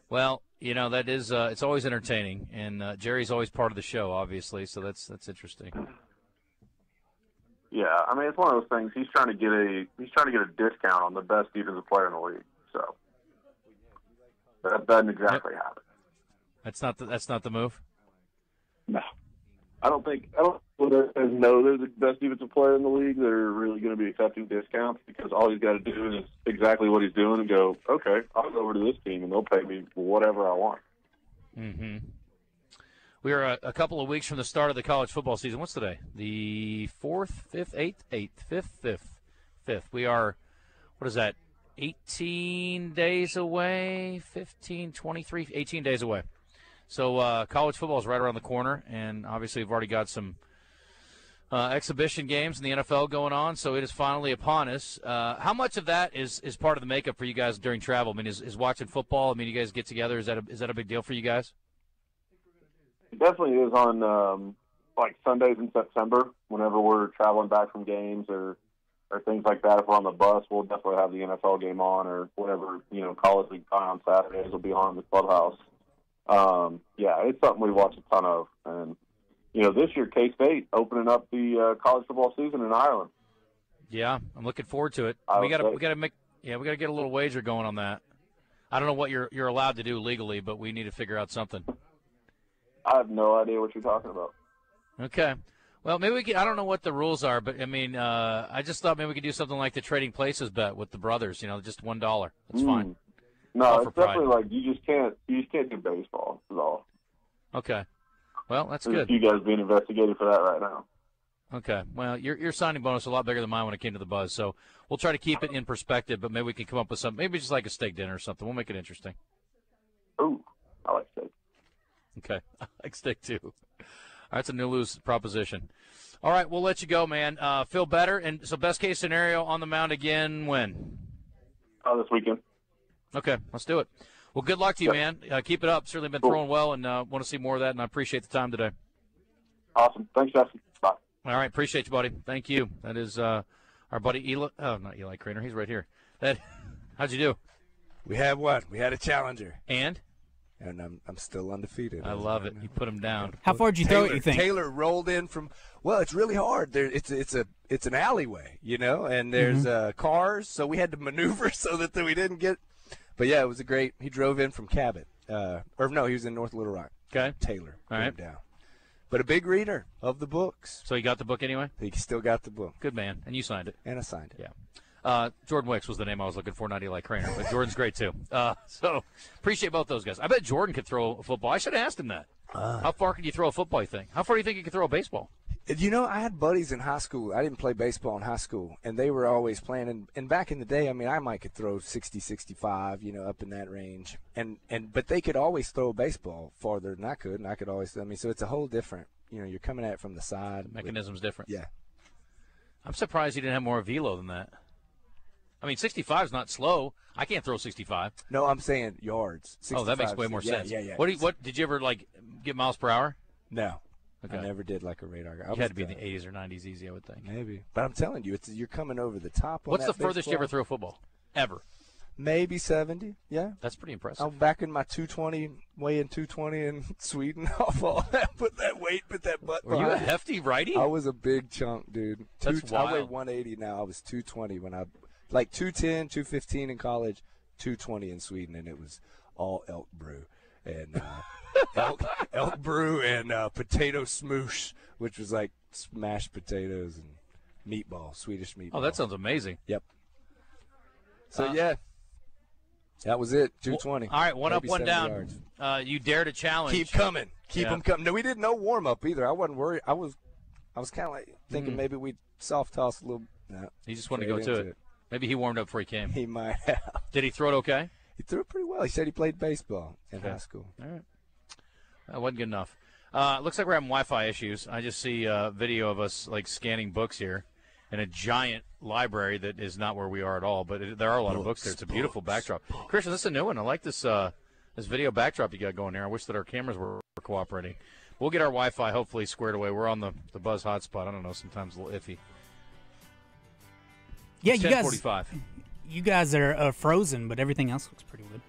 S4: Well, that is it's always entertaining, and Jerry's always part of the show, obviously. So that's interesting.
S16: Yeah, I mean, it's one of those things. He's trying to get a discount on the best defensive player in the league. So that doesn't exactly happen.
S4: That's not the move.
S16: No, I don't when they know they're the best defensive player in the league, they're really going to be accepting discounts, because all he's got to do is exactly what he's doing and go, okay, I'll go over to this team and they'll pay me whatever I want.
S4: Mm-hmm. We are a couple of weeks from the start of the college football season. What's today? The 4th, 5th, 5th. We are, what is that, 18 days away, 15, 23, 18 days away. So college football is right around the corner, and obviously we've already got some exhibition games in the NFL going on, so it is finally upon us. How much of that is part of the makeup for you guys during travel? I mean, is watching football, you guys get together, is that a big deal for you guys?
S16: It definitely is on Sundays in September. Whenever we're traveling back from games or things like that, if we're on the bus, we'll definitely have the NFL game on, or whatever college league time on Saturdays will be on in the clubhouse. Yeah, it's something we watch a ton of, and this year K-State opening up the college football season in Ireland.
S4: Yeah, I'm looking forward to it. We got to get a little wager going on that. I don't know what you're allowed to do legally, but we need to figure out something.
S16: I have no idea what you're talking about.
S4: Okay. Well, maybe we can. I don't know what the rules are, but I just thought maybe we could do something like the Trading Places bet with the brothers. Just $1. That's fine.
S16: No, it's definitely you just can't do baseball. Is all.
S4: Okay. Well, that's
S16: There's
S4: good.
S16: You guys being investigated for that right now.
S4: Okay. Well, your signing bonus is a lot bigger than mine when it came to the Buzz, so we'll try to keep it in perspective. But maybe we can come up with something. Maybe just like a steak dinner or something. We'll make it interesting.
S16: Ooh, I like steak.
S4: Okay. I like steak too. That's a no-lose proposition. All right, we'll let you go, man. Feel better. And so best case scenario on the mound again when?
S16: This weekend.
S4: Okay, let's do it. Well, good luck to you, man. Keep it up. Certainly been throwing well, and want to see more of that, and I appreciate the time today.
S16: Awesome. Thanks, Justin. Bye.
S4: All right, appreciate you, buddy. Thank you. That is our buddy Eli. Oh, not Eli Craner. He's right here. How'd you do?
S5: We had what? We had a challenger.
S4: And
S5: I'm still undefeated.
S4: I love it. You put him down.
S6: How far did you throw it, you think?
S5: Taylor rolled in from, it's really hard. It's an alleyway, and there's cars, so we had to maneuver so that we didn't get. But, yeah, it was he drove in from Cabot. He was in North Little Rock.
S4: Okay.
S5: Taylor.
S4: All right.
S5: Down. But a big reader of the books.
S4: So he got the book anyway?
S5: He still got the book.
S4: Good man. And you signed it.
S5: And I signed it.
S4: Yeah. Jordan Wicks was the name I was looking for, not Eli Craner. But Jordan's great, too. So appreciate both those guys. I bet Jordan could throw a football. I should have asked him that. How far can you throw a football, you think? How far do you think you can throw a baseball?
S5: I had buddies in high school. I didn't play baseball in high school, and they were always playing. And back in the day, I might could throw 60, 65, up in that range. But they could always throw a baseball farther than I could, and I could always. So it's a whole different. You're coming at it from the side.
S4: The mechanism's different.
S5: Yeah.
S4: I'm surprised you didn't have more velo than that. 65 is not slow. I can't throw 65.
S5: No, I'm saying yards.
S4: Oh, that makes way more sense.
S5: Yeah.
S4: What did you ever get miles per hour?
S5: No.
S4: Okay.
S5: I never did like a radar guy.
S4: You had to be in the 80s or 90s easy, I would think.
S5: Maybe. But I'm telling you, you're coming over the top.
S4: What's the furthest you ever threw a football? Ever?
S5: Maybe 70, yeah.
S4: That's pretty impressive.
S5: I'm back in my 220, weighing 220 in Sweden. Put that weight, put that butt
S4: Were you a hefty righty?
S5: I was a big chunk, dude.
S4: That's wild.
S5: I weigh 180 now. I was 220 when 210, 215 in college, 220 in Sweden, and it was all elk brew. And elk brew and potato smoosh, which was like smashed potatoes and meatball, Swedish meatball.
S4: Oh, that sounds amazing.
S5: Yep. So, that was it, 220.
S4: All right, one up, one down. You dare to challenge.
S5: Keep coming. Keep them coming. No, we didn't know warm-up either. I wasn't worried. I was kind of like thinking maybe we'd soft toss a little. No,
S4: he just wanted to go to it. Maybe he warmed up before he came.
S5: He might have.
S4: Did he throw it okay?
S5: He threw it pretty well. He said he played baseball in high school.
S4: All right. That wasn't good enough. Looks like we're having Wi-Fi issues. I just see a video of us, scanning books here. a giant library that is not where we are at all. But there are a lot of books there. It's a beautiful backdrop. Christian, this is a new one. I like this this video backdrop you got going there. I wish that our cameras were cooperating. We'll get our Wi-Fi hopefully squared away. We're on the Buzz hotspot. I don't know, sometimes a little iffy.
S6: Yeah,
S4: it's 10:45.
S6: You guys are frozen, but everything else looks pretty good.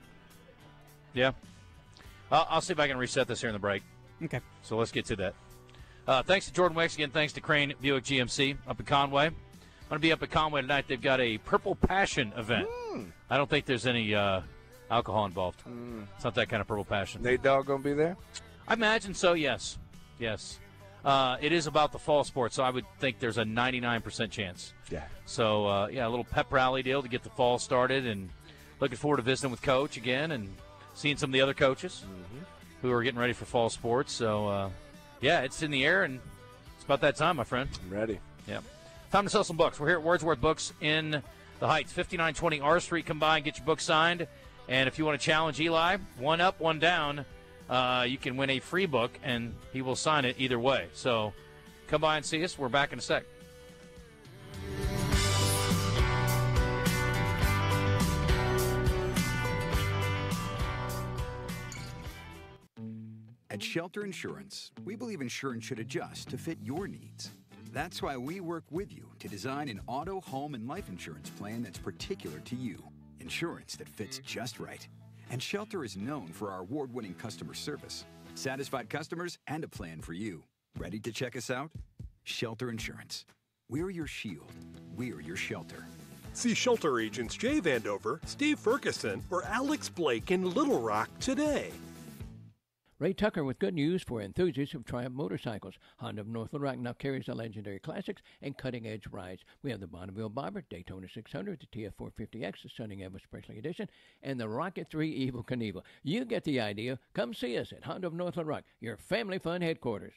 S4: Yeah. I'll see if I can reset this here in the break.
S6: Okay.
S4: So let's get to that. Thanks to Jordan Wicks again. Thanks to Crain Buick GMC up in Conway. I'm going to be up at Conway tonight. They've got a Purple Passion event. I don't think there's any alcohol involved. It's not that kind of Purple Passion.
S5: Nate Dogg going to be there?
S4: I imagine so, yes. Yes. It is about the fall sports, so I would think there's a 99% chance.
S5: Yeah.
S4: So, a little pep rally deal to get the fall started, and looking forward to visiting with Coach again and seeing some of the other coaches who are getting ready for fall sports. So, it's in the air, and it's about that time, my friend.
S5: I'm ready.
S4: Yeah. Time to sell some books. We're here at Wordsworth Books in the Heights, 5920 R Street. Come by and get your book signed. And if you want to challenge Eli, one up, one down, you can win a free book, and he will sign it either way. So come by and see us. We're back in a sec.
S17: At Shelter Insurance, we believe insurance should adjust to fit your needs. That's why we work with you to design an auto, home, and life insurance plan that's particular to you. Insurance that fits just right. And Shelter is known for our award-winning customer service, satisfied customers, and a plan for you. Ready to check us out? Shelter Insurance. We're your shield. We're your shelter.
S18: See Shelter agents Jay Vandover, Steve Ferguson, or Alex Blake in Little Rock today.
S19: Ray Tucker with good news for enthusiasts of Triumph motorcycles. Honda of North Little Rock now carries the legendary classics and cutting-edge rides. We have the Bonneville Bobber, Daytona 600, the TF450X, the Stunning Elvis Presley Edition, and the Rocket 3 Evel Knievel. You get the idea. Come see us at Honda of North Little Rock, your family fun headquarters.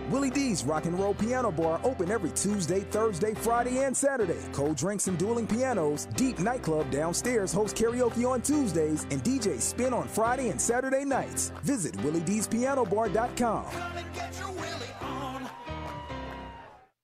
S20: Willie D's Rock and Roll Piano Bar open every Tuesday, Thursday, Friday, and Saturday. Cold drinks and dueling pianos. Deep Nightclub downstairs hosts karaoke on Tuesdays and DJs spin on Friday and Saturday nights. Visit WillieD'sPianoBar.com.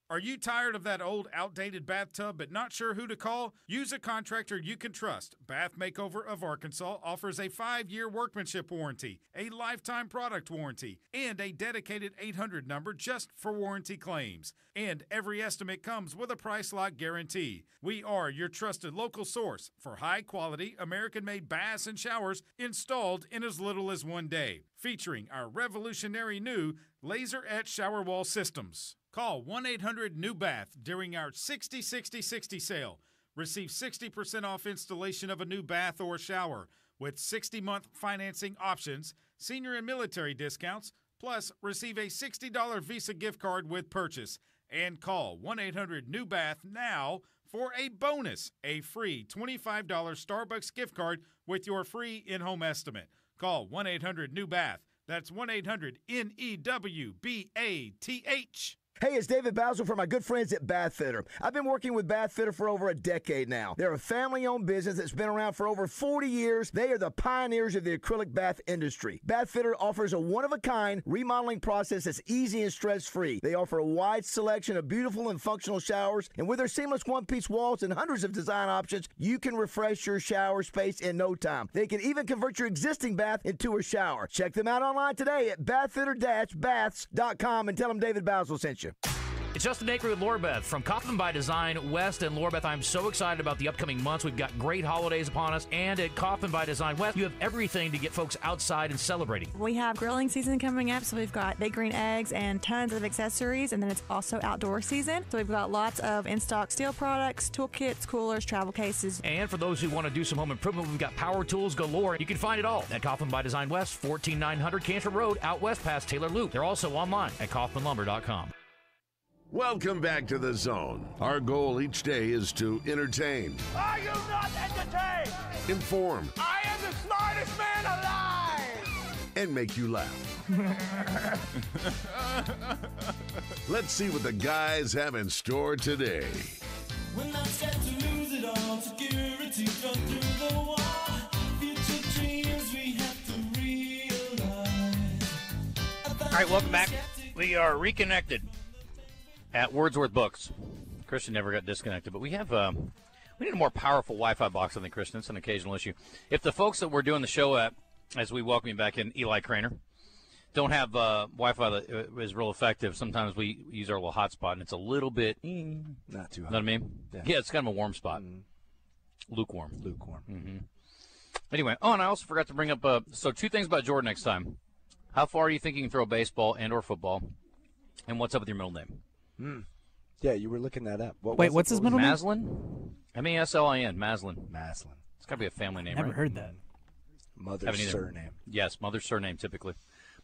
S21: Are you tired of that old, outdated bathtub but not sure who to call? Use a contractor you can trust. Bath Makeover of Arkansas offers a 5-year workmanship warranty, a lifetime product warranty, and a dedicated 800 number just for warranty claims. And every estimate comes with a price lock guarantee. We are your trusted local source for high-quality, American-made baths and showers installed in as little as 1 day, featuring our revolutionary new laser-etched shower wall systems. Call 1-800-NEW-BATH during our 60-60-60 sale. Receive 60% off installation of a new bath or shower with 60-month financing options, senior and military discounts, plus receive a $60 Visa gift card with purchase. And call 1-800-NEW-BATH now for a bonus, a free $25 Starbucks gift card with your free in-home estimate. Call 1-800-NEW-BATH. That's 1-800-NEWBATH.
S22: Hey, it's David Basil from my good friends at Bath Fitter. I've been working with Bath Fitter for over a decade now. They're a family-owned business that's been around for over 40 years. They are the pioneers of the acrylic bath industry. Bath Fitter offers a one-of-a-kind remodeling process that's easy and stress-free. They offer a wide selection of beautiful and functional showers, and with their seamless one-piece walls and hundreds of design options, you can refresh your shower space in no time. They can even convert your existing bath into a shower. Check them out online today at bathfitter-baths.com and tell them David Basil sent you.
S4: It's Justin Acri with Lorbeth from Kaufman by Design West and Lorbeth. I'm so excited about the upcoming months. We've got great holidays upon us, and at Kaufman by Design West, you have everything to get folks outside and celebrating.
S23: We have grilling season coming up, so we've got big green eggs and tons of accessories, and then it's also outdoor season, so we've got lots of in-stock steel products, toolkits, coolers, travel cases.
S4: And for those who want to do some home improvement, we've got power tools galore. You can find it all at Kaufman by Design West, 14900 Cantor Road, out west past Taylor Loop. They're also online at KaufmanLumber.com.
S2: Welcome back to The Zone. Our goal each day is to entertain,
S3: Are you not entertained?
S2: inform,
S3: I am the smartest man alive!
S2: and make you laugh. Let's see what the guys have in store today.
S3: We're not scared to lose it all. Security come through the wall. Future dreams we have to realize.
S4: All right, welcome back. We are reconnected at Wordsworth Books. Christian never got disconnected, but we have we need a more powerful Wi-Fi box, I think, Christian. It's an occasional issue. If the folks that we're doing the show at, as we welcome you back in, Eli Craner, don't have Wi-Fi that is real effective, sometimes we use our little hotspot, and it's a little bit
S5: not too hot.
S4: Know what I mean? Yeah, it's kind of a warm spot. Lukewarm. Mm-hmm. Anyway, and I also forgot to bring up, so 2 things about Jordan next time. How far are you thinking you can throw baseball and or football? And what's up with your middle name?
S5: Yeah, you were looking that up.
S6: What's his middle name?
S4: Maslin? Maslin. Maslin. It's got to be a family name,
S6: Never
S4: right?
S6: heard that.
S5: Mother's surname.
S4: Yes, mother's surname, typically.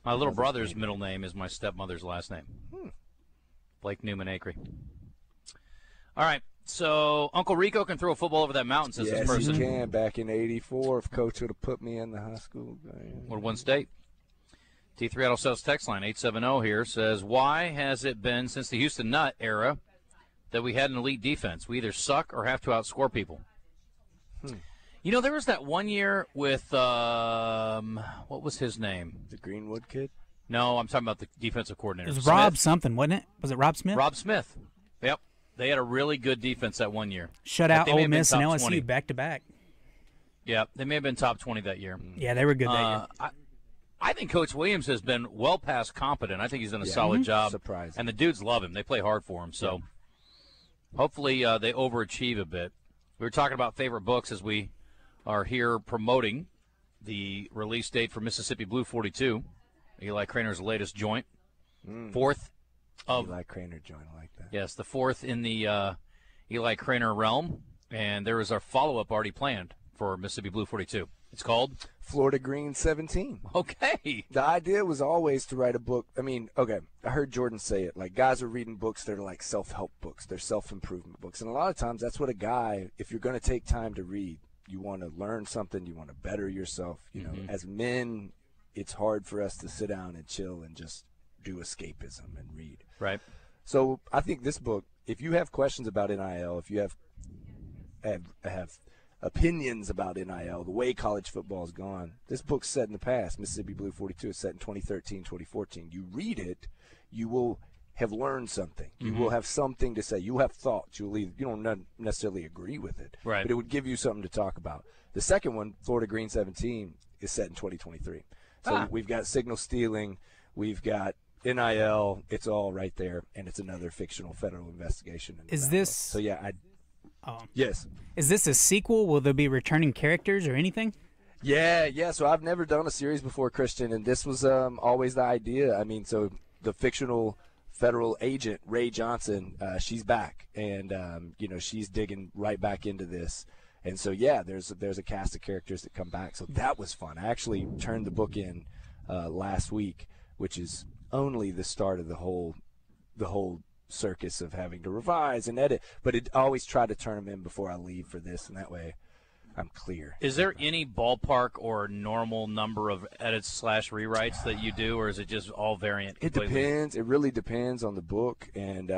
S4: My little brother's middle name is my stepmother's last name. Blake Newman Acri. All right, so Uncle Rico can throw a football over that mountain, says this person.
S5: Yes, he can. Back in '84, if Coach would have put me in the high school game.
S4: Would have won state. T3 Auto Sales text line 870 here says, why has it been since the Houston Nutt era that we had an elite defense? We either suck or have to outscore people. You know, there was that one year with, what was his name?
S5: The Greenwood kid?
S4: No, I'm talking about the defensive coordinator.
S6: It was Rob something, wasn't it? Was it Rob Smith?
S4: Rob Smith. Yep. They had a really good defense that one year.
S6: Shut out Ole Miss and LSU
S4: 20.
S6: back-to-back.
S4: Yeah, they may have been top 20 that year.
S6: Yeah, they were good that year.
S4: I think Coach Williams has been well past competent. I think he's done a solid job.
S5: Surprising.
S4: And the dudes love him. They play hard for him. So hopefully they overachieve a bit. We were talking about favorite books as we are here promoting the release date for Mississippi Blue 42, Eli Craner's latest joint. Fourth of
S5: Eli Craner joint, I like that.
S4: Yes, the fourth in the Eli Craner realm. And there is our follow-up already planned for Mississippi Blue 42. It's called
S5: Florida Green 17.
S4: Okay.
S5: The idea was always to write a book. I mean, okay, I heard Jordan say it. Like, guys are reading books that are like self-help books. They're self-improvement books. And a lot of times that's what a guy, if you're going to take time to read, you want to learn something, you want to better yourself. You know, as men, it's hard for us to sit down and chill and just do escapism and read.
S4: Right.
S5: So I think this book, if you have questions about NIL, if you have opinions about NIL, the way college football has gone, this book's set in the past. Mississippi Blue 42 is set in 2013, 2014. You read it, you will have learned something. You will have something to say. You have thoughts. You don't necessarily agree with it,
S4: right?
S5: But it would give you something to talk about. The second one, Florida Green 17, is set in 2023. So we've got signal stealing, we've got NIL. It's all right there, and it's another fictional federal investigation.
S6: Is this?
S5: So yeah, yes.
S6: Is this a sequel? Will there be returning characters or anything?
S5: Yeah. So I've never done a series before, Christian, and this was always the idea. I mean, so the fictional federal agent, Ray Johnson, she's back, and she's digging right back into this. And so, yeah, there's a cast of characters that come back. So that was fun. I actually turned the book in last week, which is only the start of the whole circus of having to revise and edit, but I always try to turn them in before I leave for this, and that way I'm clear.
S4: Is there any ballpark or normal number of edits / rewrites that you do, or is it just all variant?
S5: It depends. It really depends on the book, and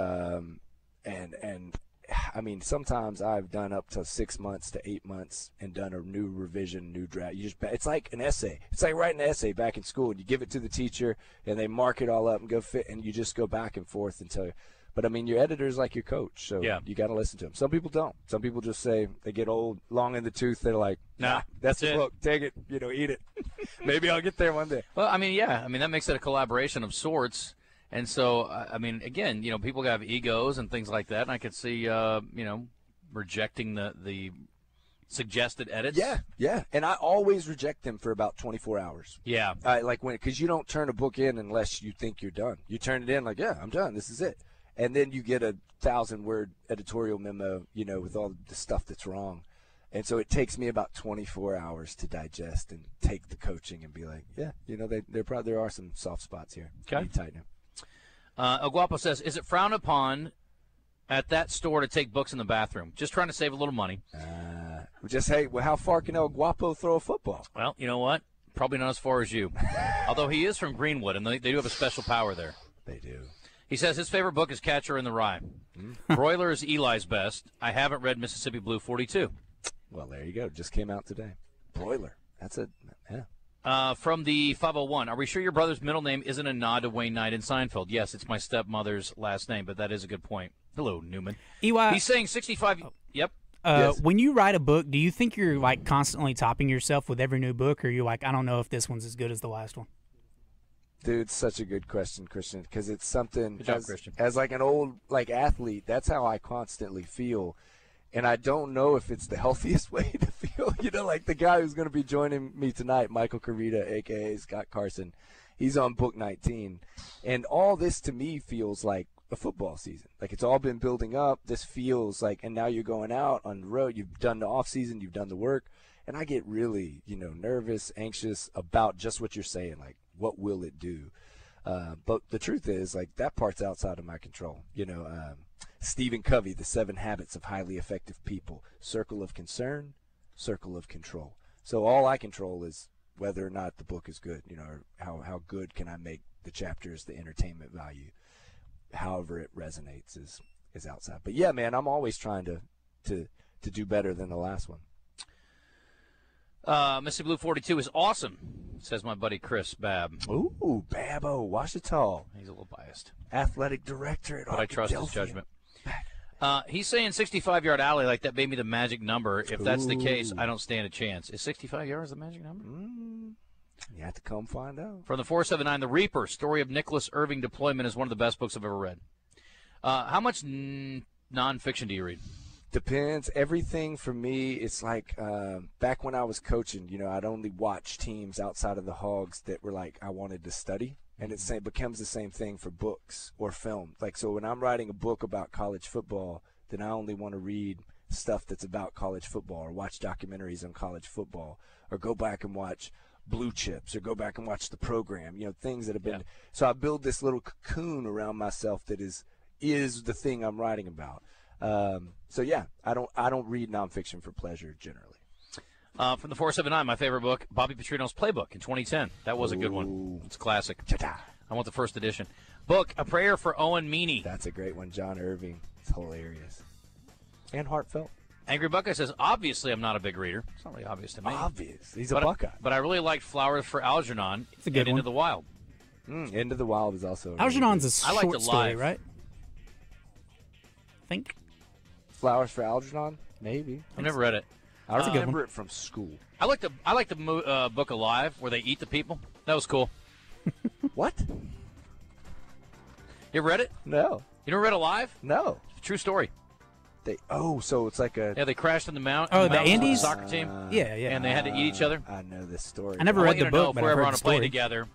S5: I mean, sometimes I've done up to 6 months to 8 months and done a new revision, new draft. It's like an essay. It's like writing an essay back in school, and you give it to the teacher, and they mark it all up and go fit, and you just go back and forth until. But I mean, your editor is like your coach, so you got to listen to him. Some people don't. Some people just say they get old, long in the tooth. They're like, nah, that's the book. Take it, eat it. Maybe I'll get there one day.
S4: Well, I mean, yeah. I mean, that makes it a collaboration of sorts. And so, I mean, again, people have egos and things like that. And I could see, rejecting the suggested edits.
S5: Yeah. And I always reject them for about 24 hours.
S4: Yeah.
S5: Because you don't turn a book in unless you think you're done. You turn it in like, yeah, I'm done. This is it. And then you get a 1,000-word editorial memo, with all the stuff that's wrong. And so it takes me about 24 hours to digest and take the coaching and be like, yeah, there are some soft spots here.
S4: Okay.
S5: Tighten it.
S4: El Guapo says, is it frowned upon at that store to take books in the bathroom? Just trying to save a little money.
S5: How far can El Guapo throw a football?
S4: Well, you know what? Probably not as far as you. Although he is from Greenwood, and they do have a special power there.
S5: They do.
S4: He says his favorite book is Catcher in the Rye. Broiler is Eli's best. I haven't read Mississippi Blue 42.
S5: Well, there you go. Just came out today. Broiler. That's it. Yeah.
S4: From the 501, are we sure your brother's middle name isn't a nod to Wayne Knight in Seinfeld? Yes, it's my stepmother's last name, but that is a good point. Hello, Newman.
S6: EY,
S4: he's saying 65. Yep.
S6: Yes. When you write a book, do you think you're like constantly topping yourself with every new book, or you're like, I don't know if this one's as good as the last one?
S5: Dude, such a good question, Christian, because it's something
S4: Good job, Christian.
S5: as like an old athlete, that's how I constantly feel. And I don't know if it's the healthiest way to feel. Like the guy who's going to be joining me tonight, Michael Carita, a.k.a. Scott Carson, he's on book 19. And all this to me feels like a football season. Like it's all been building up. This feels like, and now you're going out on the road. You've done the off season. You've done the work. And I get really, nervous, anxious about just what you're saying. Like, what will it do? But the truth is, like, that part's outside of my control. Stephen Covey, The 7 Habits of Highly Effective People, circle of concern, circle of control. So all I control is whether or not the book is good, or how good can I make the chapters, the entertainment value, however it resonates is outside. But yeah, man, I'm always trying to do better than the last one.
S4: Mississippi Blue 42 is awesome, says my buddy Chris Babb.
S5: Ooh, Babbo, Washita.
S4: He's a little biased.
S5: Athletic director at
S4: But I trust his judgment. He's saying 65-yard alley like that made me the magic number. If that's the case, I don't stand a chance. Is 65 yards the magic number?
S5: You have to come find out.
S4: From the 479, The Reaper, Story of Nicholas Irving Deployment is one of the best books I've ever read. How much nonfiction do you read?
S5: Depends. Everything for me, it's like back when I was coaching, I'd only watch teams outside of the Hogs that were like I wanted to study. And it becomes the same thing for books or film. Like, so when I'm writing a book about college football, then I only want to read stuff that's about college football or watch documentaries on college football or go back and watch Blue Chips or go back and watch The Program, things that have been. Yeah. So I build this little cocoon around myself that is the thing I'm writing about. So yeah, I don't read nonfiction for pleasure generally.
S4: From the 479, my favorite book, Bobby Petrino's Playbook in 2010. That was a good one. It's a classic.
S5: Ta-da.
S4: I want the first edition. Book, A Prayer for Owen Meany.
S5: That's a great one. John Irving. It's hilarious. And heartfelt.
S4: Angry Buckeye says, obviously I'm not a big reader. It's not really obvious to me.
S5: Obvious. He's a Buckeye.
S4: But I really liked Flowers for Algernon
S6: it's a good
S4: and
S6: one.
S4: Into the Wild.
S5: Into the Wild is also
S6: Algernon's a short story, right? I think.
S5: Flowers for Algernon? Maybe.
S4: I've never read it.
S5: I remember it from school.
S4: I like the book Alive, where they eat the people. That was cool.
S5: What?
S4: You ever read it?
S5: No.
S4: You never read Alive?
S5: No.
S4: True story.
S5: So it's like a...
S4: Yeah, they crashed in the mountain.
S6: Oh, the Andes?
S4: Soccer team.
S6: Yeah.
S4: And they had to eat each other.
S5: I know this story.
S6: I never read the book, but
S4: if we're
S6: I
S4: ever
S6: heard
S4: on
S6: the
S4: a plane
S6: story.
S4: together,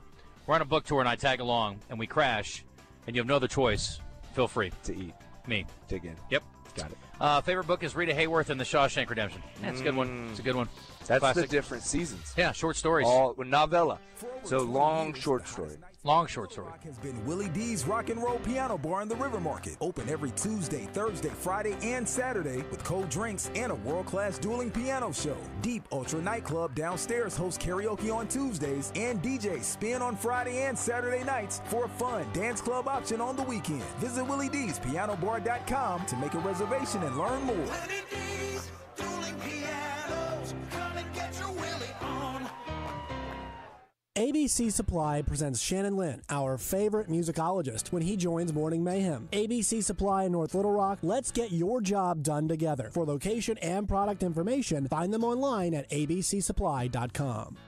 S4: we're on a book tour and I tag along and we crash, and you have no other choice, feel free.
S5: To eat.
S4: Me.
S5: Dig in.
S4: Yep.
S5: Got it.
S4: Favorite book is Rita Hayworth and The Shawshank Redemption. That's a good one. It's a good one.
S5: That's
S4: Classic.
S5: the different seasons.
S4: Yeah, short stories.
S5: Novella. So long short story.
S4: Long short story.
S20: Has been Willy D's Rock and Roll Piano Bar in the River Market. Open every Tuesday, Thursday, Friday, and Saturday with cold drinks and a world-class dueling piano show. Deep Ultra Nightclub downstairs hosts karaoke on Tuesdays and DJs spin on Friday and Saturday nights for a fun dance club option on the weekend. Visit WillyD'sPianoBar.com to make a reservation and learn more.
S3: Willy D's dueling pianos. Come and get your Willy on.
S9: ABC Supply presents Shannon Lynn, our favorite musicologist, when he joins Morning Mayhem. ABC Supply in North Little Rock, let's get your job done together. For location and product information, find them online at abcsupply.com.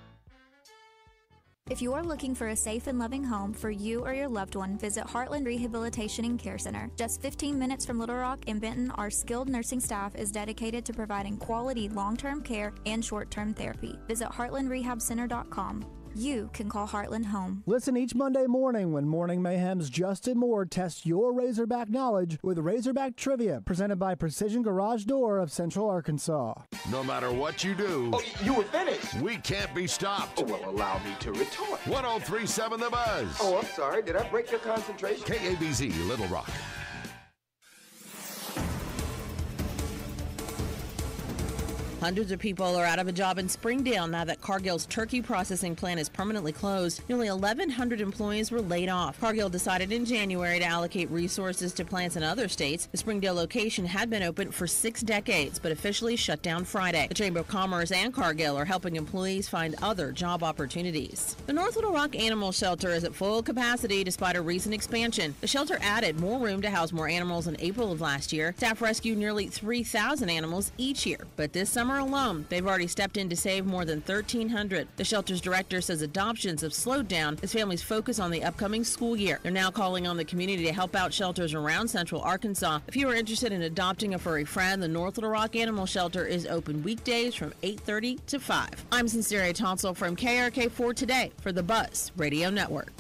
S1: If you are looking for a safe and loving home for you or your loved one, visit Heartland Rehabilitation and Care Center. Just 15 minutes from Little Rock and Benton, our skilled nursing staff is dedicated to providing quality long-term care and short-term therapy. Visit heartlandrehabcenter.com. You can call Heartland home.
S9: Listen each Monday morning when Morning Mayhem's Justin Moore tests your Razorback knowledge with Razorback Trivia, presented by Precision Garage Door of Central Arkansas.
S2: No matter what you do,
S7: you were finished.
S2: We can't be stopped.
S7: Oh, well, allow me to retort.
S2: 103.7 The Buzz.
S7: Oh, I'm sorry. Did I break your concentration?
S2: KABZ, Little Rock.
S8: Hundreds of people are out of a job in Springdale now that Cargill's turkey processing plant is permanently closed. Nearly 1,100 employees were laid off. Cargill decided in January to allocate resources to plants in other states. The Springdale location had been open for 6 decades, but officially shut down Friday. The Chamber of Commerce and Cargill are helping employees find other job opportunities. The North Little Rock Animal Shelter is at full capacity despite a recent expansion. The shelter added more room to house more animals in April of last year. Staff rescued nearly 3,000 animals each year, but this summer alone, they've already stepped in to save more than 1,300. The shelter's director says adoptions have slowed down as families focus on the upcoming school year. They're now calling on the community to help out shelters around central Arkansas. If you are interested in adopting a furry friend, the North Little Rock Animal Shelter is open weekdays from 8:30 to 5. I'm Sincere Tonsel from KRK4 Today for the Buzz Radio Network.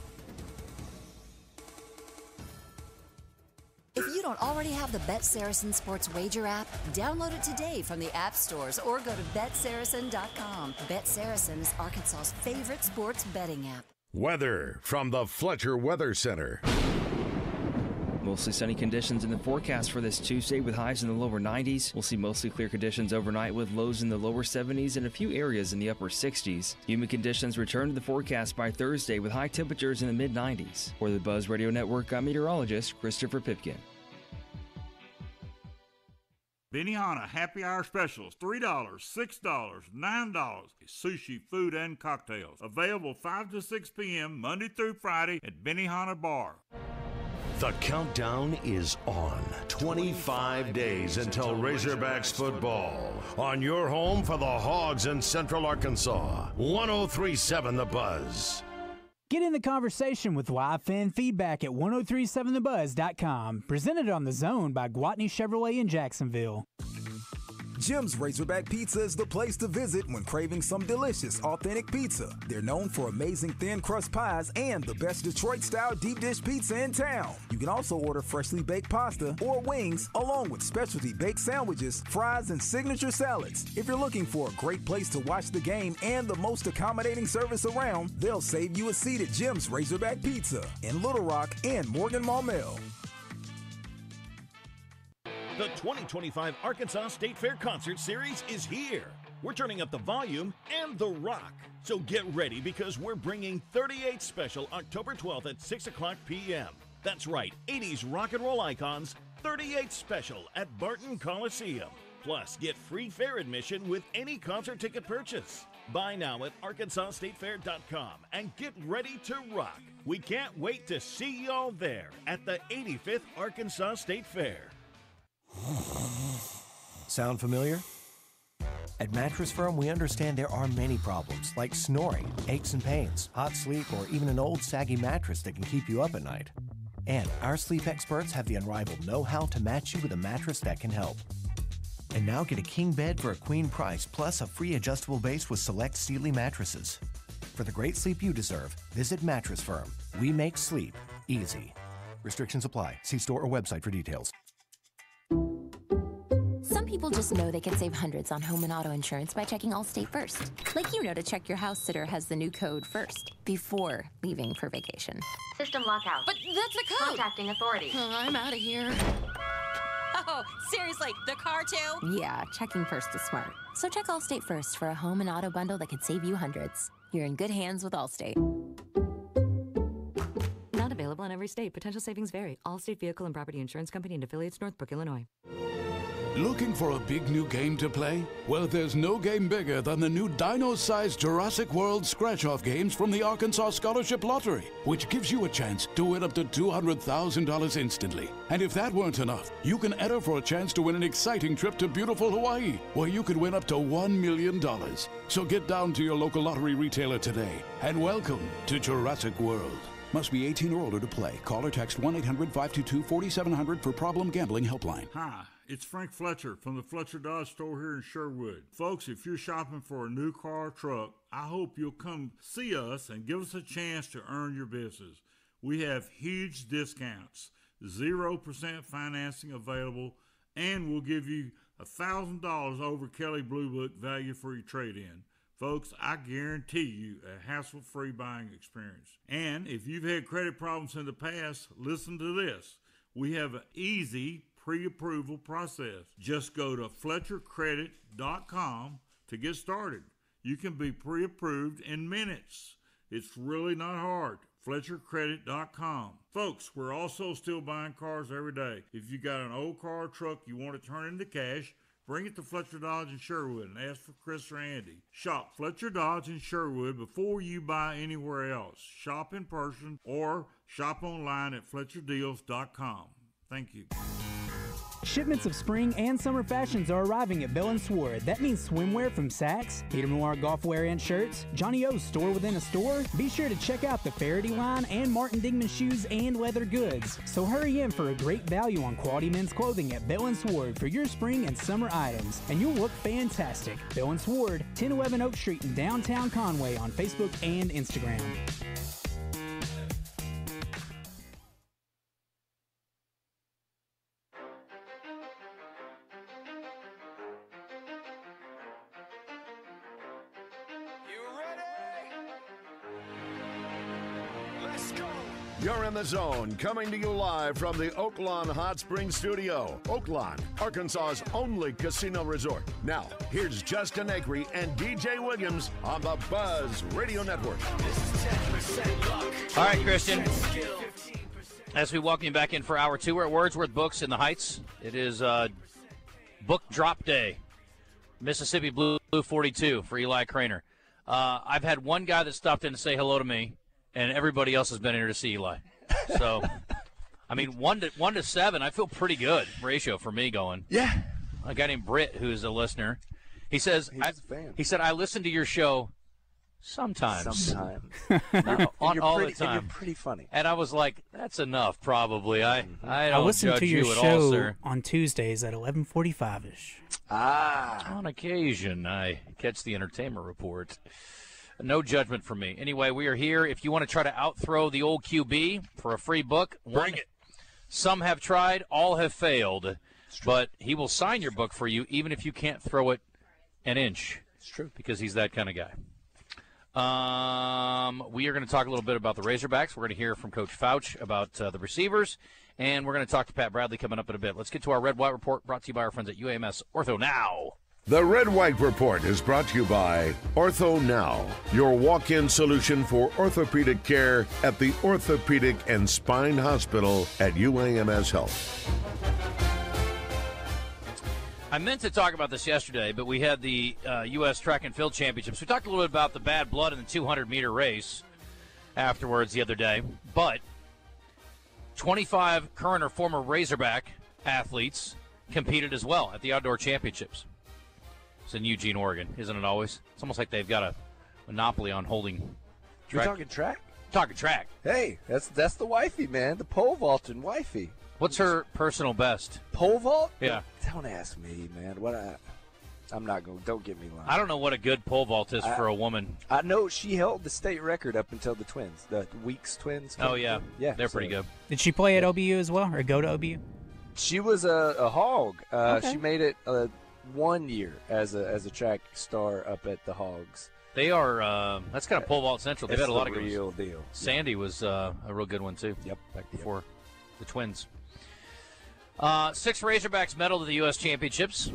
S10: If you don't already have the Bet Saracen Sports Wager app, download it today from the app stores or go to BetSaracen.com. Bet Saracen is Arkansas's favorite sports betting app.
S2: Weather from the Fletcher Weather Center.
S11: Mostly sunny conditions in the forecast for this Tuesday with highs in the lower 90s. We'll see mostly clear conditions overnight with lows in the lower 70s and a few areas in the upper 60s. Humid conditions return to the forecast by Thursday with high temperatures in the mid-90s. For the Buzz Radio Network, I'm meteorologist Christopher Pipkin.
S24: Benihana Happy Hour Specials, $3, $6, $9. Sushi, food, and cocktails. Available 5 to 6 p.m. Monday through Friday at Benihana Bar.
S2: The countdown is on. 25 days until Razorbacks football. On your home for the Hogs in Central Arkansas. 103.7 The Buzz.
S6: Get in the conversation with live fan feedback at 1037thebuzz.com. Presented on The Zone by Gwatney Chevrolet in Jacksonville.
S20: Jim's Razorback Pizza is the place to visit when craving some delicious, authentic pizza. They're known for amazing thin crust pies and the best Detroit-style deep dish pizza in town. You can also order freshly baked pasta or wings, along with specialty baked sandwiches, fries, and signature salads. If you're looking for a great place to watch the game and the most accommodating service around, they'll save you a seat at Jim's Razorback Pizza in Little Rock and Morgan Maumelle.
S25: The 2025 Arkansas State Fair Concert Series is here. We're turning up the volume and the rock. So get ready because we're bringing 38 special October 12th at 6 o'clock p.m. That's right, 80s rock and roll icons, 38 special at Barton Coliseum. Plus, get free fair admission with any concert ticket purchase. Buy now at ArkansasStateFair.com and get ready to rock. We can't wait to see y'all there at the 85th Arkansas State Fair.
S26: Sound familiar? At Mattress Firm, we understand there are many problems, like snoring, aches and pains, hot sleep, or even an old saggy mattress that can keep you up at night. And our sleep experts have the unrivaled know-how to match you with a mattress that can help. And now get a king bed for a queen price, plus a free adjustable base with select Sealy mattresses. For the great sleep you deserve, visit Mattress Firm. We make sleep easy. Restrictions apply. See store or website for details.
S27: Some people just know they can save hundreds on home and auto insurance by checking Allstate first. Like you know to check your house sitter has the new code first, before leaving for vacation.
S28: System lockout.
S27: But that's the code!
S28: Contacting authority.
S27: I'm out of here.
S28: Oh, seriously, the car too?
S27: Yeah, checking first is smart. So check Allstate first for a home and auto bundle that could save you hundreds. You're in good hands with Allstate.
S28: Not available in every state. Potential savings vary. Allstate Vehicle and Property Insurance Company and affiliates, Northbrook, Illinois.
S29: Looking for a big new game to play? Well, there's no game bigger than the new dino-sized Jurassic World scratch-off games from the Arkansas Scholarship Lottery, which gives you a chance to win up to $200,000 instantly. And if that weren't enough, you can enter for a chance to win an exciting trip to beautiful Hawaii, where you could win up to $1 million. So get down to your local lottery retailer today, and welcome to Jurassic World. Must be 18 or older to play. Call or text 1-800-522-4700 for Problem Gambling Helpline.
S24: Hi, it's Frank Fletcher from the Fletcher Dodge store here in Sherwood. Folks, if you're shopping for a new car or truck, I hope you'll come see us and give us a chance to earn your business. We have huge discounts, 0% financing available, and we'll give you $1,000 over Kelly Blue Book value for your trade-in. Folks, I guarantee you a hassle-free buying experience. And if you've had credit problems in the past, listen to this. We have an easy pre-approval process. Just go to FletcherCredit.com to get started. You can be pre-approved in minutes. It's really not hard. FletcherCredit.com. Folks, we're also still buying cars every day. If you got an old car or truck you want to turn into cash, bring it to Fletcher Dodge in Sherwood and ask for Chris or Andy. Shop Fletcher Dodge in Sherwood before you buy anywhere else. Shop in person or shop online at FletcherDeals.com. Thank you.
S6: Shipments of spring and summer fashions are arriving at Bell & Sword. That means swimwear from Saks, Peter Noir golf wear and shirts, Johnny O's store within a store. Be sure to check out the Faraday line and Martin Dingman shoes and leather goods. So hurry in for a great value on quality men's clothing at Bell & Sword for your spring and summer items, and you'll look fantastic. Bell & Sword, 1011 Oak Street in downtown Conway on Facebook and Instagram.
S2: You're in the zone, coming to you live from the Oaklawn Hot Springs Studio. Oaklawn, Arkansas's only casino resort. Now, here's Justin Acri and DJ Williams on the Buzz Radio Network.
S4: All right, Christian. As we welcome you back in for Hour 2, we're at Wordsworth Books in the Heights. It is book drop day. Mississippi Blue 42 for Eli Craner. I've had one guy that stopped in to say hello to me, and everybody else has been here to see Eli. So, I mean, 1 to 7, I feel pretty good ratio for me going.
S5: Yeah.
S4: A guy named Britt, who's a listener, he says,
S5: He's a fan.
S4: He said, I listen to your show sometimes.
S5: Not
S4: all the time.
S5: And you're pretty funny.
S4: And I was like, that's enough, probably. I don't
S6: listen
S4: judge
S6: to your
S4: you at
S6: show
S4: all, sir.
S6: on Tuesdays at 11:45ish.
S4: On occasion, I catch the entertainment report. No judgment from me. Anyway, we are here. If you want to try to outthrow the old QB for a free book, bring it. Some have tried, all have failed. But he will sign your book for you even if you can't throw it an inch.
S5: It's true.
S4: Because he's that kind of guy. We are going to talk a little bit about the Razorbacks. We're going to hear from Coach Fouch about the receivers. And we're going to talk to Pat Bradley coming up in a bit. Let's get to our Red White Report brought to you by our friends at UAMS Ortho Now.
S2: The Red White Report is brought to you by Ortho Now, your walk-in solution for orthopedic care at the Orthopedic and Spine Hospital at UAMS Health.
S4: I meant to talk about this yesterday, but we had the U.S. Track and Field Championships. We talked a little bit about the bad blood in the 200-meter race afterwards the other day, but 25 current or former Razorback athletes competed as well at the Outdoor Championships. It's in Eugene, Oregon, isn't it always? It's almost like they've got a monopoly on holding track.
S5: You're talking track?
S4: Talking track.
S5: Hey, that's the wifey, man. The pole vaulting wifey.
S4: What's her personal best?
S5: Pole vault?
S4: Yeah.
S5: Don't ask me, man. I'm not going. Don't get me lying.
S4: I don't know what a good pole vault is for a woman.
S5: I know she held the state record up until the twins, the Wicks twins.
S4: Oh yeah,
S5: yeah,
S4: they're pretty good.
S6: Did she play at OBU as well, or go to OBU?
S5: She was a hog.
S6: Okay.
S5: She made it 1 year as a track star up at the Hogs.
S4: They are. That's kind of pole vault central. They've had a lot of good ones.
S5: Real deal.
S4: Sandy was a real good one too.
S5: Yep.
S4: Back before the twins. 6 Razorbacks medaled at the U.S. Championships,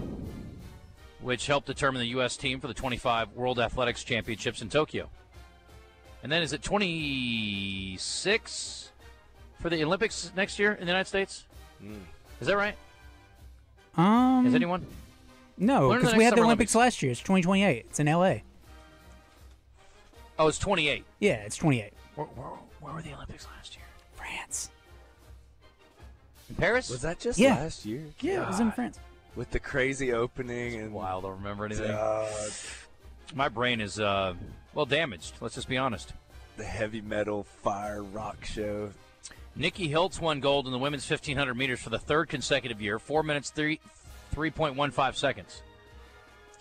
S4: which helped determine the U.S. team for the 25 World Athletics Championships in Tokyo. And then is it 26 for the Olympics next year in the United States? Is that right? Is anyone?
S6: No, because we had the Olympics last year. It's 2028. It's in L.A.
S4: Oh, it's 28.
S6: Yeah, it's 28.
S4: Where were the Olympics last year?
S6: France.
S4: In Paris?
S5: Was that just
S6: Yeah.
S5: last year?
S6: Yeah, it was in France.
S5: With the crazy opening and
S4: Wild, I don't remember anything.
S5: My
S4: My brain is, damaged. Let's just be honest.
S5: The heavy metal fire rock show.
S4: Nikki Hiltz won gold in the women's 1,500 meters for the third consecutive year, 4 minutes, 3.15 seconds.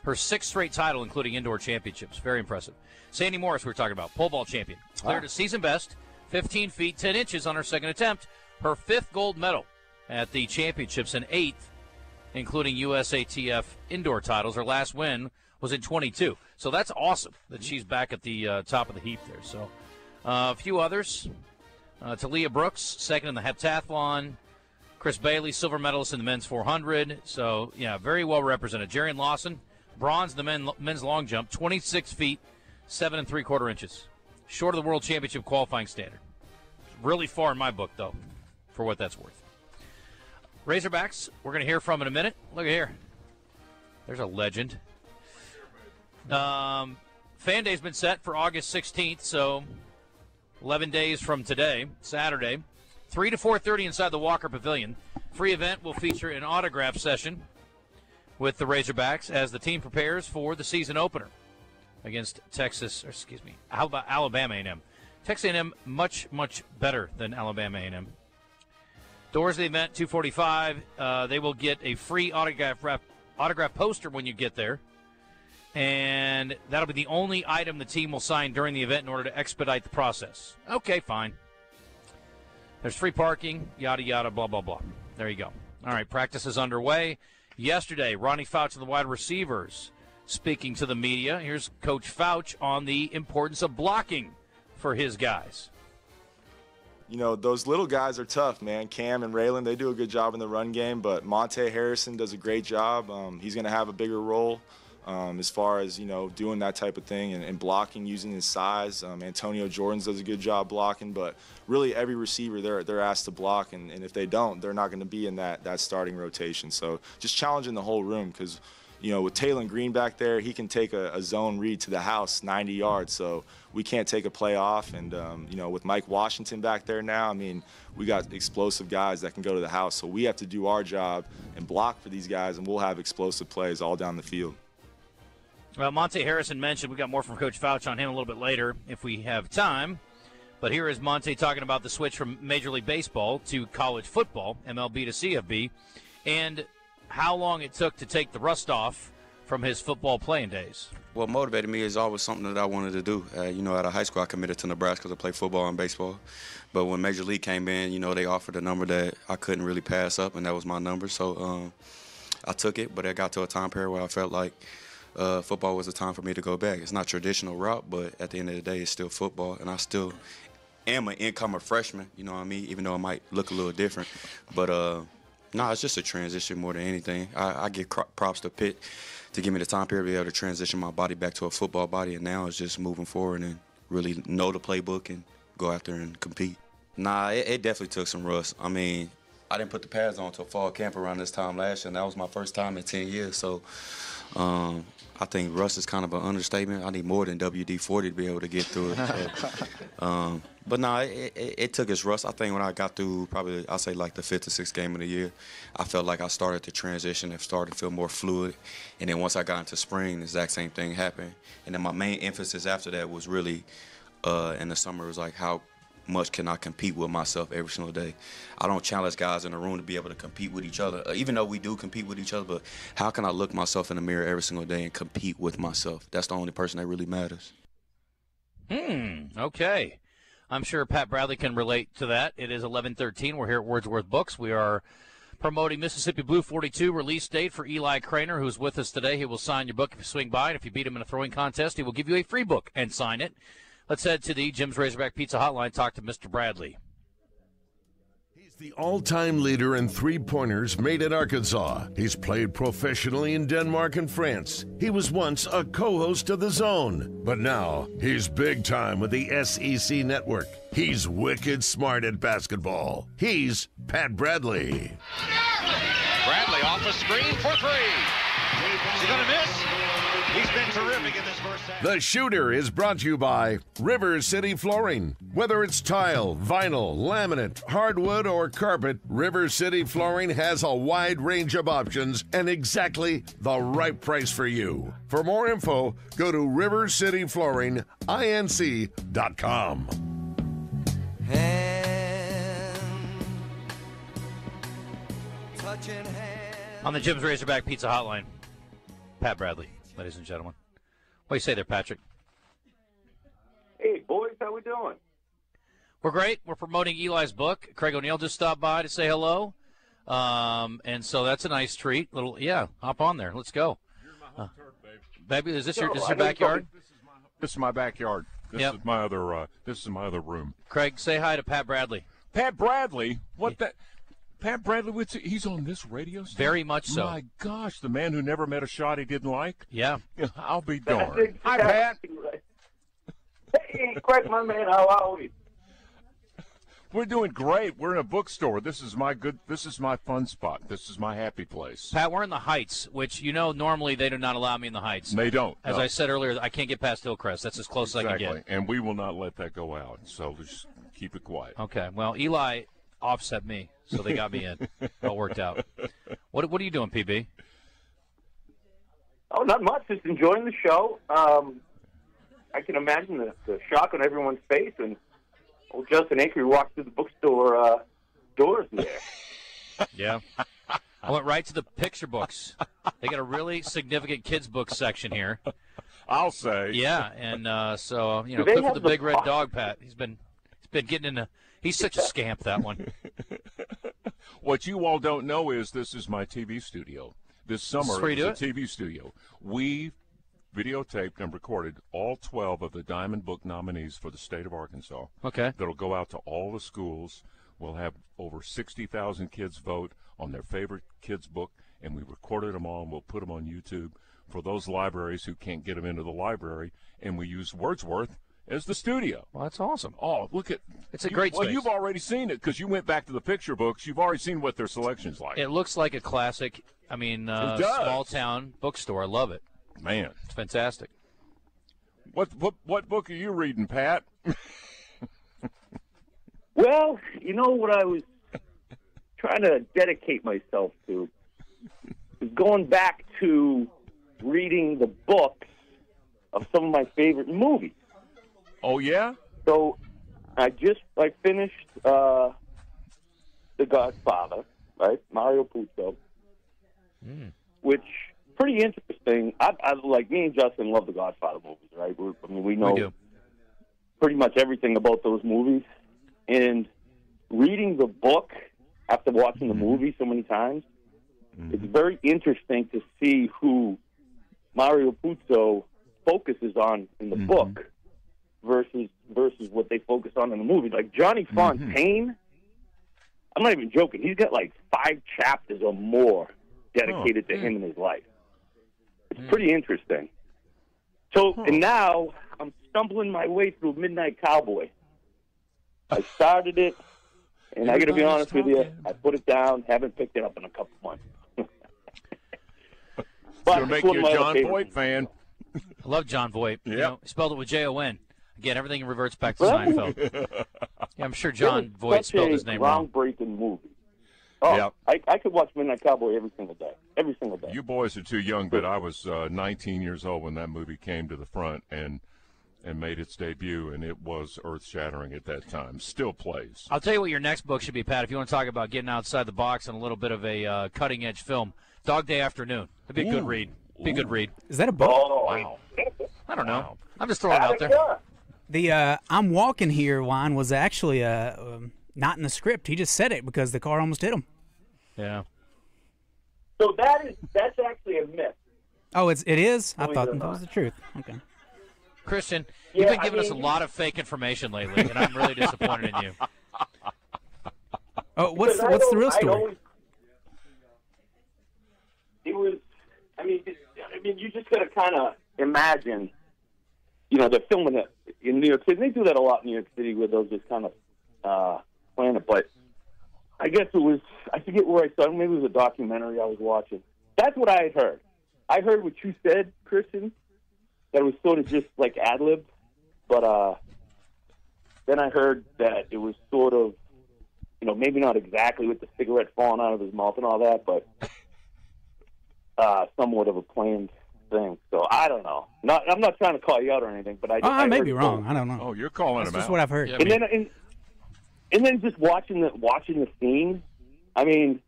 S4: Her sixth straight title, including indoor championships. Very impressive. Sandy Morris, we were talking about, pole vault champion. Cleared a season best, 15 feet, 10 inches on her second attempt. Her 5th gold medal at the championships and 8th, including USATF indoor titles. Her last win was in 22. So that's awesome that she's back at the top of the heap there. So a few others. Talia Brooks, second in the heptathlon. Chris Bailey, silver medalist in the men's 400. So, yeah, very well represented. Jarian Lawson, bronze in the men's long jump, 26 feet, 7 3/4 inches. Short of the world championship qualifying standard. Really far in my book, though, for what that's worth. Razorbacks, we're going to hear from in a minute. Look at here. There's a legend. Fan Day's been set for August 16th, so 11 days from today, Saturday, 3 to 4:30 inside the Walker Pavilion. Free event will feature an autograph session with the Razorbacks as the team prepares for the season opener against Alabama A&M. Texas A&M much, much better than Alabama A&M. Doors of the event, 2:45. They will get a free autograph poster when you get there. And that'll be the only item the team will sign during the event in order to expedite the process. Okay, fine. There's free parking, yada, yada, blah, blah, blah. There you go. All right, practice is underway. Yesterday, Ronnie Fouch of the wide receivers speaking to the media. Here's Coach Fouch on the importance of blocking for his guys.
S12: You know, those little guys are tough, man. Cam and Raylan, they do a good job in the run game, but Monte Harrison does a great job. He's going to have a bigger role as far as, you know, doing that type of thing and blocking using his size. Antonio Jordans does a good job blocking, but really every receiver, they're asked to block, and if they don't, they're not going to be in that starting rotation. So just challenging the whole room because, you know, with Taylon Green back there, he can take a zone read to the house 90 yards, so we can't take a play off. And, you know, with Mike Washington back there now, I mean, we got explosive guys that can go to the house. So we have to do our job and block for these guys, and we'll have explosive plays all down the field.
S4: Well, Monte Harrison mentioned, we got more from Coach Fouch on him a little bit later if we have time. But here is Monte talking about the switch from Major League Baseball to college football, MLB to CFB, and how long it took to take the rust off from his football playing days.
S13: What motivated me is always something that I wanted to do. You know, out of high school, I committed to Nebraska to play football and baseball. But when Major League came in, you know, they offered a number that I couldn't really pass up, and that was my number. So I took it, but it got to a time period where I felt like football was the time for me to go back. It's not traditional route, but at the end of the day, it's still football, and I still am an incoming freshman, you know what I mean, even though it might look a little different. But, no, it's just a transition more than anything. I give props to Pitt to give me the time period to be able to transition my body back to a football body, and now it's just moving forward and really know the playbook and go out there and compete. Nah, it definitely took some rust. I mean, I didn't put the pads on until fall camp around this time last year, and that was my first time in 10 years. So I think rust is kind of an understatement. I need more than WD-40 to be able to get through it. So, but no, it took its rust. I think when I got through probably, I'll say like the 5th or 6th game of the year, I felt like I started to transition and started to feel more fluid. And then once I got into spring, the exact same thing happened. And then my main emphasis after that was really in the summer was like how much can I compete with myself every single day. I don't challenge guys in the room to be able to compete with each other, even though we do compete with each other, but how can I look myself in the mirror every single day and compete with myself? That's the only person that really matters.
S4: Okay. I'm sure Pat Bradley can relate to that. It is 11:13. We're here at Wordsworth Books. We are promoting Mississippi Blue 42 release date for Eli Craner, who's with us today. He will sign your book if you swing by, and if you beat him in a throwing contest, he will give you a free book and sign it. Let's head to the Jim's Razorback Pizza Hotline, talk to Mr. Bradley.
S2: He's the all-time leader in three-pointers made in Arkansas. He's played professionally in Denmark and France. He was once a co-host of The Zone, but now he's big time with the SEC Network. He's wicked smart at basketball. He's Pat Bradley.
S14: Bradley off a screen for three. Is he going to miss? He's been terrific in this first half.
S2: The Shooter is brought to you by River City Flooring. Whether it's tile, vinyl, laminate, hardwood, or carpet, River City Flooring has a wide range of options and exactly the right price for you. For more info, go to rivercityflooringinc.com.
S4: On the Jim's Razorback Pizza Hotline, Pat Bradley, ladies and gentlemen. What do you say there, Patrick?
S15: Hey, boys, how we doing?
S4: We're great. We're promoting Eli's book. Craig O'Neill just stopped by to say hello, and so that's a nice treat. Hop on there. Let's go.
S16: You're my home turf,
S4: baby, is this your backyard?
S16: This is my backyard. This
S4: Yep.
S16: is my other. This is my other room.
S4: Craig, say hi to Pat Bradley.
S16: Pat Bradley? Pat Bradley, he's on this radio station?
S4: Very much so.
S16: My gosh, the man who never met a shot he didn't like?
S4: Yeah.
S16: I'll be darned.
S15: Hi, Pat. Hey, Craig, my man, how are we?
S16: We're doing great. We're in a bookstore. This is my fun spot. This is my happy place.
S4: Pat, we're in the Heights, which, normally they do not allow me in the Heights.
S16: They don't.
S4: As I said earlier, I can't get past Hillcrest. That's as close as I can get.
S16: And we will not let that go out. So just keep it quiet.
S4: Okay. Well, Eli offset me, so they got me in. It all worked out. What are you doing, PB?
S15: Oh, not much. Just enjoying the show. I can imagine the shock on everyone's face when old Justin Acri walked through the bookstore doors there.
S4: Yeah. I went right to the picture books. They got a really significant kids' book section here.
S16: I'll say.
S4: Yeah, and so, Clifford the Big Red Dog, Pat. He's been getting in he's such a scamp, that one.
S16: What you all don't know is this is my TV studio. This summer is a TV studio. We videotaped and recorded all 12 of the Diamond Book nominees for the state of Arkansas.
S4: Okay.
S16: That'll go out to all the schools. We'll have over 60,000 kids vote on their favorite kids' book, and we recorded them all, and we'll put them on YouTube for those libraries who can't get them into the library, and we use Wordsworth as the studio.
S4: Well, that's awesome.
S16: Oh, look at
S4: it's a great space.
S16: Well, you've already seen it because you went back to the picture books. You've already seen what their selection's like.
S4: It looks like a classic, small-town bookstore. I love it.
S16: Man.
S4: It's fantastic.
S16: What book are you reading, Pat?
S15: Well, what I was trying to dedicate myself to is going back to reading the books of some of my favorite movies.
S16: Oh, yeah?
S15: So I finished The Godfather, right? Mario Puzo, which pretty interesting. I like me and Justin love the Godfather movies, right? We know pretty much everything about those movies. And reading the book after watching the movie so many times, it's very interesting to see who Mario Puzo focuses on in the book versus what they focus on in the movie. Like Johnny Fontaine, I'm not even joking. He's got like 5 chapters or more dedicated to him in his life. It's pretty interesting. So, and now I'm stumbling my way through Midnight Cowboy. I started it, and I got to be honest with you, I put it down, haven't picked it up in a couple months.
S16: But it'll make you a John Voight fan.
S4: I love John Voight.
S16: Yeah.
S4: He spelled it with Jon. Again, everything reverts back to Seinfeld. Yeah, I'm sure John Voight spelled his name wrong.
S15: Groundbreaking movie. Oh, yeah. I could watch Midnight Cowboy every single day. Every single day.
S16: You boys are too young, but I was 19 years old when that movie came to the front and made its debut, and it was earth-shattering at that time. Still plays.
S4: I'll tell you what your next book should be, Pat, if you want to talk about getting outside the box and a little bit of a cutting-edge film. Dog Day Afternoon. That'd be a good read. Be a good read.
S6: Is that a book?
S15: Oh,
S16: wow.
S4: I don't know. I'm just throwing it out there.
S6: The I'm Walking Here line was actually not in the script. He just said it because the car almost hit him.
S4: Yeah.
S15: So that's actually a myth.
S6: Oh, it is? I thought that was the truth. Okay.
S4: Christian, you've been giving us a lot of fake information lately, and I'm really disappointed in you.
S6: Oh, what's the real story?
S15: You just got to kind of imagine, they're filming it in New York City. They do that a lot in New York City where they'll just kind of plan it. But I guess it was, I forget where I saw it. Maybe it was a documentary I was watching. That's what I had heard. I heard what you said, Christian, that it was sort of just like ad-lib. But then I heard that it was sort of, maybe not exactly with the cigarette falling out of his mouth and all that, but somewhat of a planned thing. So I don't know. I'm not trying to call you out or anything, but I
S6: may be wrong. I don't know.
S16: Oh, you're calling him out.
S6: That's what I've heard.
S16: Yeah,
S15: and then just watching the scene. I mean,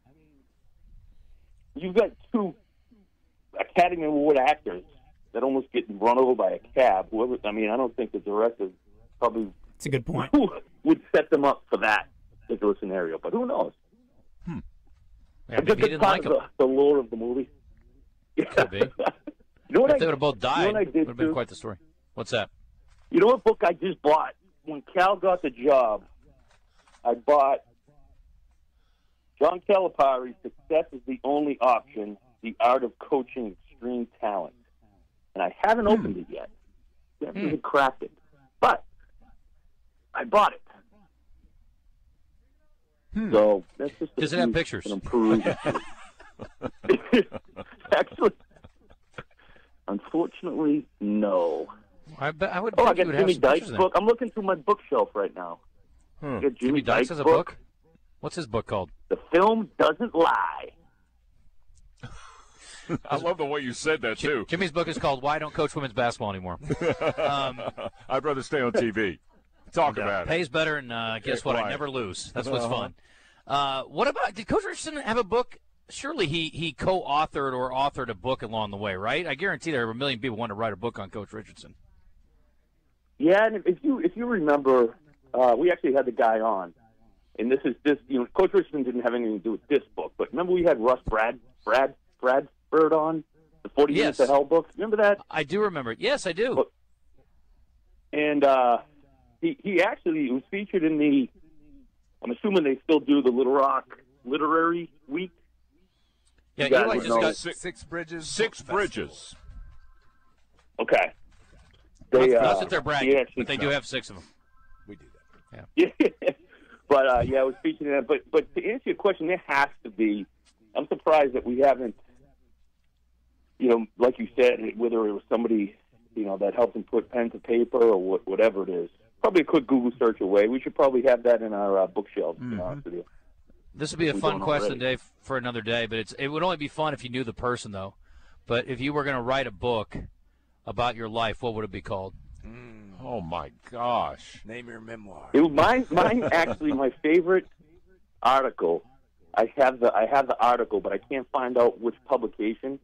S15: you've got 2 Academy Award actors that almost get run over by a cab. I don't think the director probably.
S6: It's a good point.
S15: Would set them up for that particular scenario, but who knows?
S4: Yeah, maybe he didn't like him.
S15: The lore of the movie.
S4: Could be. If they would have both died, it would have been quite the story. What's that?
S15: You know what book I just bought? When Cal got the job, I bought John Calipari, Success is the Only Option, The Art of Coaching Extreme Talent. And I haven't opened it yet. I haven't cracked it. But I bought it. So that's just
S4: Does it have pictures?
S15: Actually, unfortunately, no.
S4: I would.
S15: Oh, I
S4: think you
S15: got
S4: would
S15: Jimmy
S4: have some
S15: Dykes'
S4: pictures
S15: book. I'm looking through my bookshelf right now. I got
S4: Jimmy Dykes has a book. What's his book called?
S15: The Film Doesn't Lie.
S16: I love the way you said that, too.
S4: Jimmy's book is called Why I Don't Coach Women's Basketball Anymore.
S16: I'd rather stay on TV. Talk about it.
S4: Pays better, and guess what? I never lose. That's what's fun. What about, did Coach Richardson have a book? Surely he co-authored or authored a book along the way, right? I guarantee there are a million people who want to write a book on Coach Richardson.
S15: Yeah, and if you remember, we actually had the guy on, and this Coach Richardson didn't have anything to do with this book, but remember we had Russ Bradford on, the 40 Minutes of Hell book. Remember that?
S4: I do remember it. Yes, I do.
S15: And he actually was featured in the, I'm assuming they still do the Little Rock Literary Week.
S4: Yeah, Eli just got
S5: Six Bridges.
S16: Six Bridges.
S15: Okay.
S4: Not that they're bragging, but they do have 6 of them.
S5: We do that.
S15: Yeah. But, I was featured in that. But to answer your question, there has to be, I'm surprised that we haven't, like you said, whether it was somebody, that helped him put pen to paper or whatever it is. Probably a quick Google search away. We should probably have that in our bookshelves, to be honest with you.
S4: This would be a fun question, Dave, for another day, but it would only be fun if you knew the person, though. But if you were going to write a book about your life, what would it be called?
S16: Oh, my gosh.
S5: Name your memoir.
S15: Mine actually, my favorite article, I have the article, but I can't find out which publication.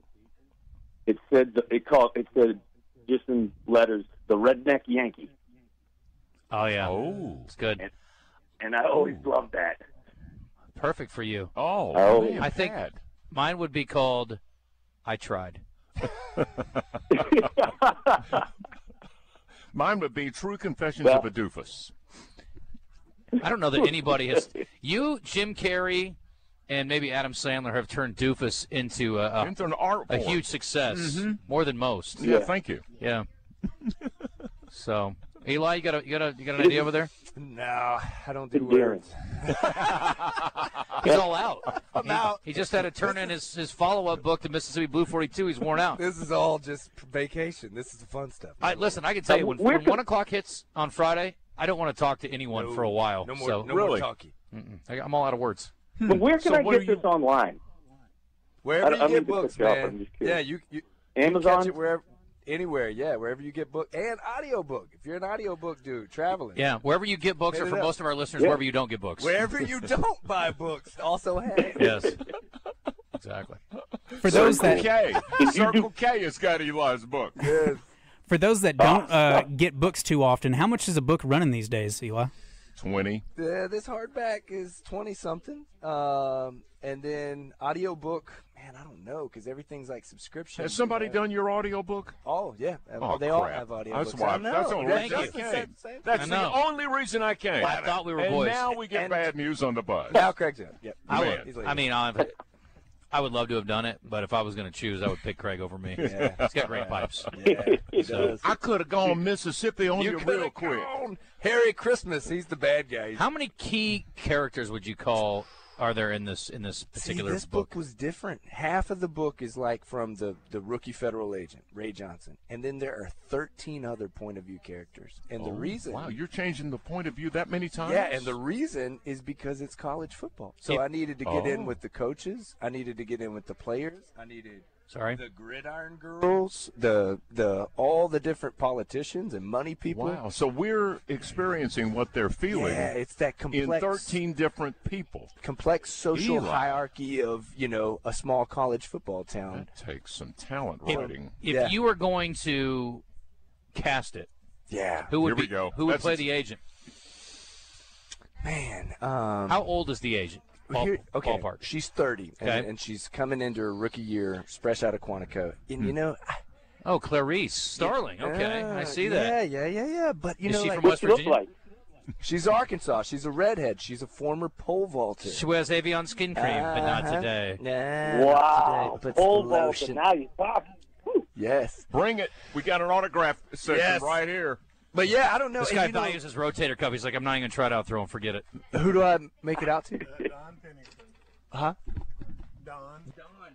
S15: It said just in letters, The Redneck Yankee.
S4: Oh, yeah.
S16: Oh.
S4: It's good.
S15: And I always loved that.
S4: Perfect for you.
S15: Oh.
S4: I think mine would be called I Tried.
S16: Mine would be True Confessions of a Doofus.
S4: I don't know that anybody has. You, Jim Carrey, and maybe Adam Sandler have turned Doofus into
S16: an art form.
S4: A huge success, more than most.
S16: Yeah, thank you.
S4: Yeah. So, Eli, you got an idea over there?
S5: No, I don't do words.
S4: He's all out.
S5: I'm out.
S4: He just had to turn in his follow-up book to Mississippi Blue 42. He's worn out.
S5: This is all just vacation. This is the fun stuff.
S4: Listen, I can tell you, when 1 o'clock hits on Friday, I don't want to talk to anyone for a while.
S5: No more talking.
S4: I'm all out of words.
S15: But where can I get this online?
S5: Wherever you get books, man. Yeah, you
S15: Amazon?
S5: catch it wherever. Anywhere, yeah, wherever you get book and audiobook. If you're an audiobook dude, traveling.
S4: Yeah, wherever you get books, or for most of our listeners, wherever you don't get books.
S5: Wherever you don't buy books, also have.
S4: Yes, exactly.
S6: For those
S16: Circle K has got Eli's book.
S5: Yes.
S6: For those that don't get books too often, how much is a book running these days, Eli?
S16: 20.
S5: This hardback is 20-something. And then audiobook, man, I don't know, because everything's like subscription.
S16: Has somebody done your audiobook?
S5: Oh, yeah.
S16: Oh,
S5: they all have audiobooks.
S16: That's why. That's the only reason I came. That's the only reason I came.
S4: I thought we were
S16: and
S4: boys.
S16: Now we get bad news on the bus.
S5: Now Craig's in. Yep.
S4: I would love to have done it, but if I was going to choose, I would pick Craig over me.
S5: Yeah.
S4: He's got great pipes.
S5: Yeah, he does.
S16: I could have gone Mississippi on you real quick.
S5: Harry Christmas, he's the bad guy.
S4: How many key characters would you call are there in this particular
S5: this book was different. Half of the book is like from the rookie federal agent, Ray Johnson. And then there are 13 other point of view characters. And the reason...
S16: Wow, you're changing the point of view that many times?
S5: Yeah, and the reason is because it's college football. So I needed to get in with the coaches. I needed to get in with the players. I needed... the gridiron girls, all the different politicians and money people.
S16: Wow, so we're experiencing what they're feeling.
S5: Yeah, it's that complex.
S16: In 13 different people.
S5: Complex social hierarchy of, a small college football town.
S16: That takes some talent writing.
S4: If you were going to cast it, who would Who would play the agent?
S5: Man.
S4: How old is the agent? Ballpark.
S5: She's 30, and she's coming into her rookie year, fresh out of Quantico. And,
S4: Clarice Starling. Okay, I see that.
S5: Yeah. But,
S4: is she
S5: like,
S4: from West Virginia?
S5: She's Arkansas. She's a redhead. She's a former pole vaulter.
S4: She wears Avion skin cream, but not today.
S15: Wow. Pole vaulter. Now you're talking.
S5: Yes.
S16: Bring it. We got an autograph section right here.
S5: But, yeah, I don't know.
S4: This guy values his rotator cuff. He's like, I'm not even going to try it out, throw and forget it.
S5: Who do I make it out to?
S1: Don Pennington.
S5: Huh?
S1: Don,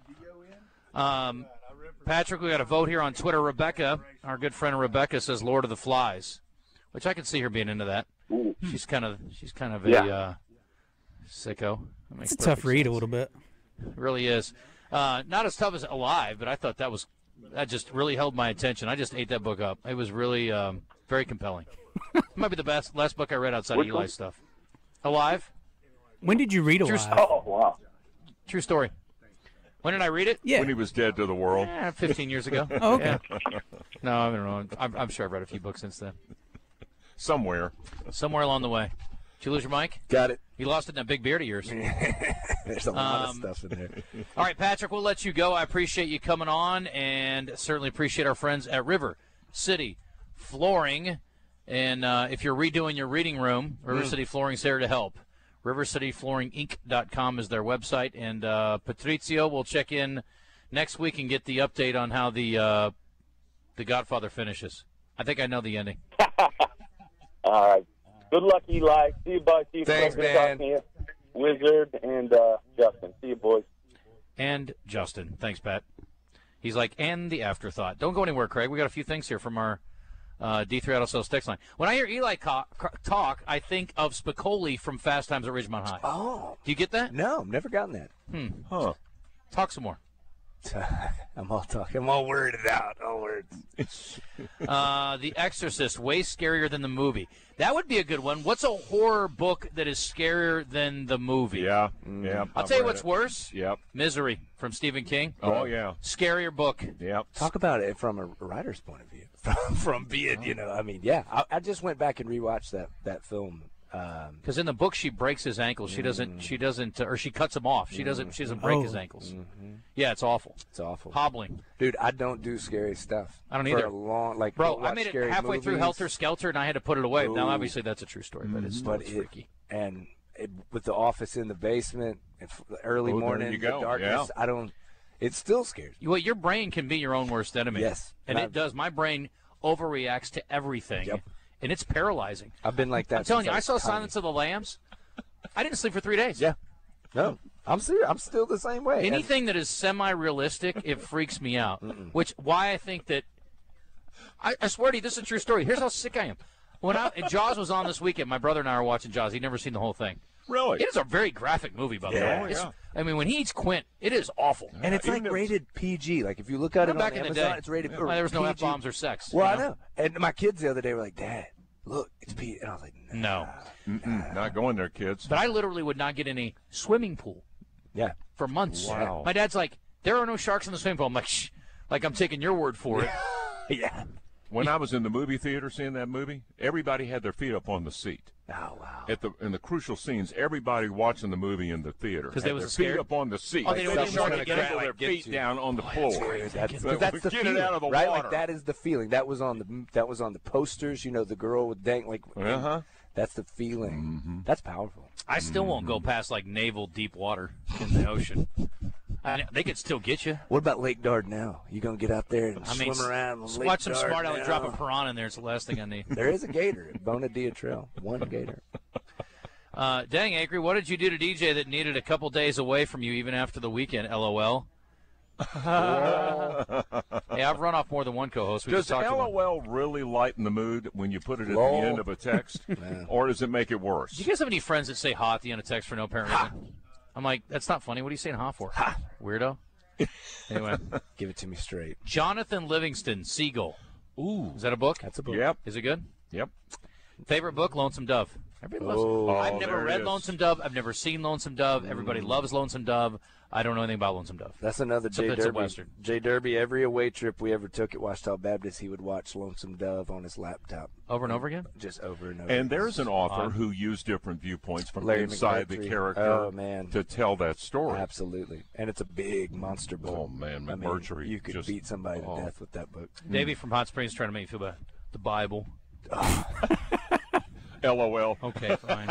S1: D-O-N.
S4: Patrick, we got a vote here on Twitter. Rebecca, our good friend Rebecca, says Lord of the Flies, which I could see her being into that. She's kind of a sicko.
S6: It's a tough read a little bit.
S4: It really is. Not as tough as Alive, but I thought that just really held my attention. I just ate that book up. It was really very compelling. It might be the last book I read outside of Eli's stuff. Alive.
S6: When did you read Alive?
S15: Oh, wow.
S4: True story. When did I read it?
S16: Yeah. When he was dead to the world.
S4: 15 years ago.
S6: Oh, okay.
S4: Yeah. No, I don't know. I'm sure I've read a few books since then.
S16: Somewhere
S4: along the way. Did you lose your mic?
S5: Got it.
S4: You lost it in that big beard of yours.
S5: There's a lot of stuff in there.
S4: All right, Patrick, we'll let you go. I appreciate you coming on, and certainly appreciate our friends at River City Flooring. And if you're redoing your reading room, River City Flooring's there to help. RiverCityFlooringInc.com is their website. And Patrizio will check in next week and get the update on how the Godfather finishes. I think I know the ending.
S15: All right. Good luck, Eli. See you, bud. See you.
S5: Thanks, man.
S15: Wizard and Justin. See you, boys.
S4: And Justin. Thanks, Pat. He's like, and the afterthought. Don't go anywhere, Craig. We got a few things here from our D3 Auto Sales text line. When I hear Eli talk, I think of Spicoli from Fast Times at Ridgemont High.
S5: Oh.
S4: Do you get that?
S5: No, never gotten that.
S16: Huh.
S4: Talk some more.
S5: I'm all talking. I'm all worded out. All words.
S4: The Exorcist, way scarier than the movie. That would be a good one. What's a horror book that is scarier than the movie?
S16: Yeah.
S4: I'll tell you what's worse.
S16: Yep.
S4: Misery from Stephen King.
S16: Oh, yeah.
S4: Scarier book.
S16: Yep.
S5: Talk about it from a writer's point of view. From being, I just went back and rewatched that film.
S4: Because in the book she breaks his ankles. She doesn't, or she cuts him off. She doesn't break his ankles. Yeah, it's awful.
S5: It's awful.
S4: Hobbling.
S5: Dude, I don't do scary stuff.
S4: I don't either.
S5: For a long,
S4: bro, I made it halfway through Helter Skelter and I had to put it away. Now, obviously, that's a true story, but it's freaky.
S5: And with the office in the basement, early morning, the darkness, it still scares me.
S4: Well, your brain can be your own worst enemy.
S5: Yes.
S4: And it does. My brain overreacts to everything.
S5: Yep.
S4: And it's paralyzing.
S5: I've been like that.
S4: I'm telling you, I saw Silence of the Lambs. I didn't sleep for 3 days.
S5: Yeah. No, I'm serious. I'm still the same way.
S4: Anything that is semi-realistic, it freaks me out. Why I think that I swear to you, this is a true story. Here's how sick I am. And Jaws was on this weekend. My brother and I were watching Jaws. He'd never seen the whole thing.
S16: Really?
S4: It is a very graphic movie, by the way. I mean, when he eats Quint, it is awful.
S5: And it's like rated PG. Like, if you look at it
S4: back
S5: on
S4: in
S5: Amazon,
S4: the day,
S5: it's rated
S4: there was no
S5: PG.
S4: F-bombs or sex.
S5: Well, I know. And my kids the other day were like, Dad, look, it's PG. And I was like,
S4: no.
S16: Not going there, kids.
S4: But I literally would not get in a swimming pool.
S5: Yeah.
S4: For months.
S16: Wow.
S4: My dad's like, there are no sharks in the swimming pool. I'm like, shh. Like, I'm taking your word for it.
S5: Yeah.
S16: When I was in the movie theater seeing that movie, everybody had their feet up on the seat.
S5: Oh, wow.
S16: In the crucial scenes, everybody watching the movie in the theater
S4: because they was
S16: their
S4: scared
S16: feet up on the seat.
S4: Oh, they didn't want to
S16: get their feet down on the floor.
S5: That's the
S16: get
S5: feeling,
S16: it out of the
S5: right?
S16: water.
S5: Like that is the feeling. That was on the posters. You know, the girl with dang like. That's the feeling. That's powerful.
S4: I still won't go past like naval deep water in the ocean. They could still get you.
S5: What about Lake Dardanelle? You gonna get out there and swim around? Lake
S4: watch some
S5: Dardanelle.
S4: smart aleck drop a piranha in there. It's the last thing I need.
S5: There is a gator at Bonadilla Trail. One gator.
S4: Dang, Acri, what did you do to DJ that needed a couple days away from you even after the weekend? LOL. Hey, I've run off more than one co-host.
S16: Does LOL really lighten the mood when you put it at the end of a text, or does it make it worse?
S4: Do you guys have any friends that say "ha" at the end of text for no apparent reason? I'm like, that's not funny. What are you saying "ha" for? Ha. Weirdo. Anyway,
S5: give it to me straight.
S4: Jonathan Livingston, Seagull. Ooh, is that a book?
S5: That's a book.
S16: Yep.
S4: Is it good?
S16: Yep.
S4: Favorite book, Lonesome Dove. Everybody loves I've never read Lonesome Dove. I've never seen Lonesome Dove. Everybody loves Lonesome Dove. I don't know anything about Lonesome Dove.
S5: That's another Jay Derby. Jay Derby, every away trip we ever took at Ouachita Baptist, he would watch Lonesome Dove on his laptop.
S4: Over and over again?
S5: Just over and over.
S16: And there's an author who used different viewpoints from inside the character to tell that story.
S5: Absolutely. And it's a big monster book.
S16: Oh, man, McMurtry.
S5: You could beat somebody to death with that book.
S4: Davey from Hot Springs trying to make you feel about the Bible.
S16: LOL.
S4: Okay, fine.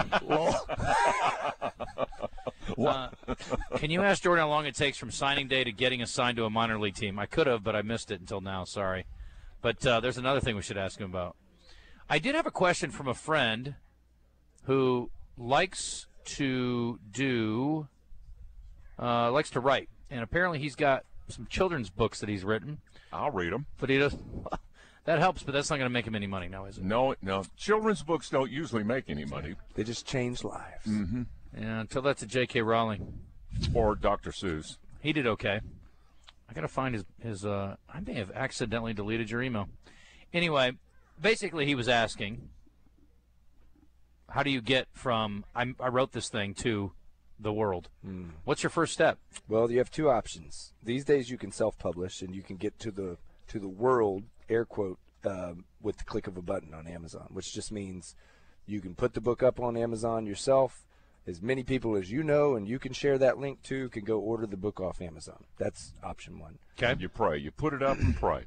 S4: Can you ask Jordan how long it takes from signing day to getting assigned to a minor league team? I could have, but I missed it until now. Sorry. But there's another thing we should ask him about. I did have a question from a friend who likes to write, and apparently he's got some children's books that he's written.
S16: I'll read them.
S4: But he does. That helps, but that's not going to make him any money now, is it?
S16: No. Children's books don't usually make any money.
S5: They just change lives.
S16: Mm-hmm.
S4: Yeah, until that's a J.K. Rowling.
S16: Or Dr. Seuss.
S4: He did okay. I got to find his I may have accidentally deleted your email. Anyway, basically he was asking, how do you get from I wrote this thing to the world? What's your first step?
S5: Well, you have two options. These days you can self-publish, and you can get to the world, air quote, with the click of a button on Amazon, which just means you can put the book up on Amazon yourself. As many people as you know and you can share that link to can go order the book off Amazon. That's option one.
S16: Okay. You pray. You put it up and pray.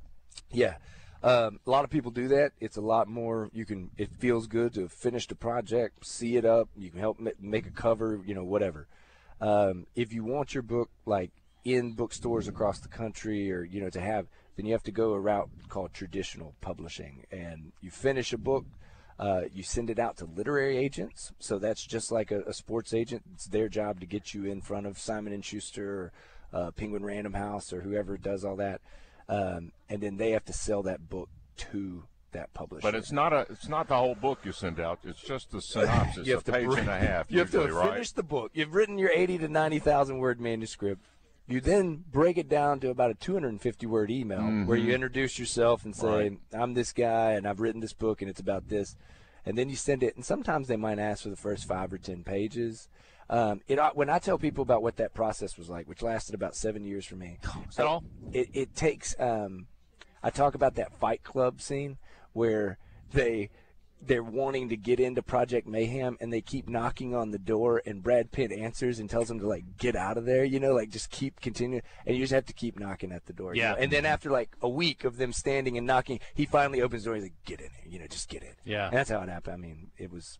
S5: Yeah. A lot of people do that. It's a lot more. It feels good to finish the project, see it up. You can help make a cover, whatever. If you want your book like in bookstores across the country, or to have, then you have to go a route called traditional publishing. And you finish a book, you send it out to literary agents. So that's just like a sports agent. It's their job to get you in front of Simon & Schuster or Penguin Random House or whoever does all that. And then they have to sell that book to that publisher.
S16: But it's not the whole book you send out. It's just the synopsis, a page and a half.
S5: You have to
S16: right?
S5: finish the book. You've written your 80 to 90,000 word manuscript. You then break it down to about a 250 word email where you introduce yourself and say, I'm this guy and I've written this book and it's about this. And then you send it, and sometimes they might ask for the first 5 or 10 pages. When I tell people about what that process was like, which lasted about 7 years for me,
S4: is that all?
S5: It takes. I talk about that Fight Club scene where they're wanting to get into Project Mayhem, and they keep knocking on the door, and Brad Pitt answers and tells them to get out of there, just keep continuing, and you just have to keep knocking at the door.
S4: Yeah.
S5: And then after a week of them standing and knocking, he finally opens the door. He's like, "Get in here, just get in."
S4: Yeah.
S5: And that's how it happened. I mean, it was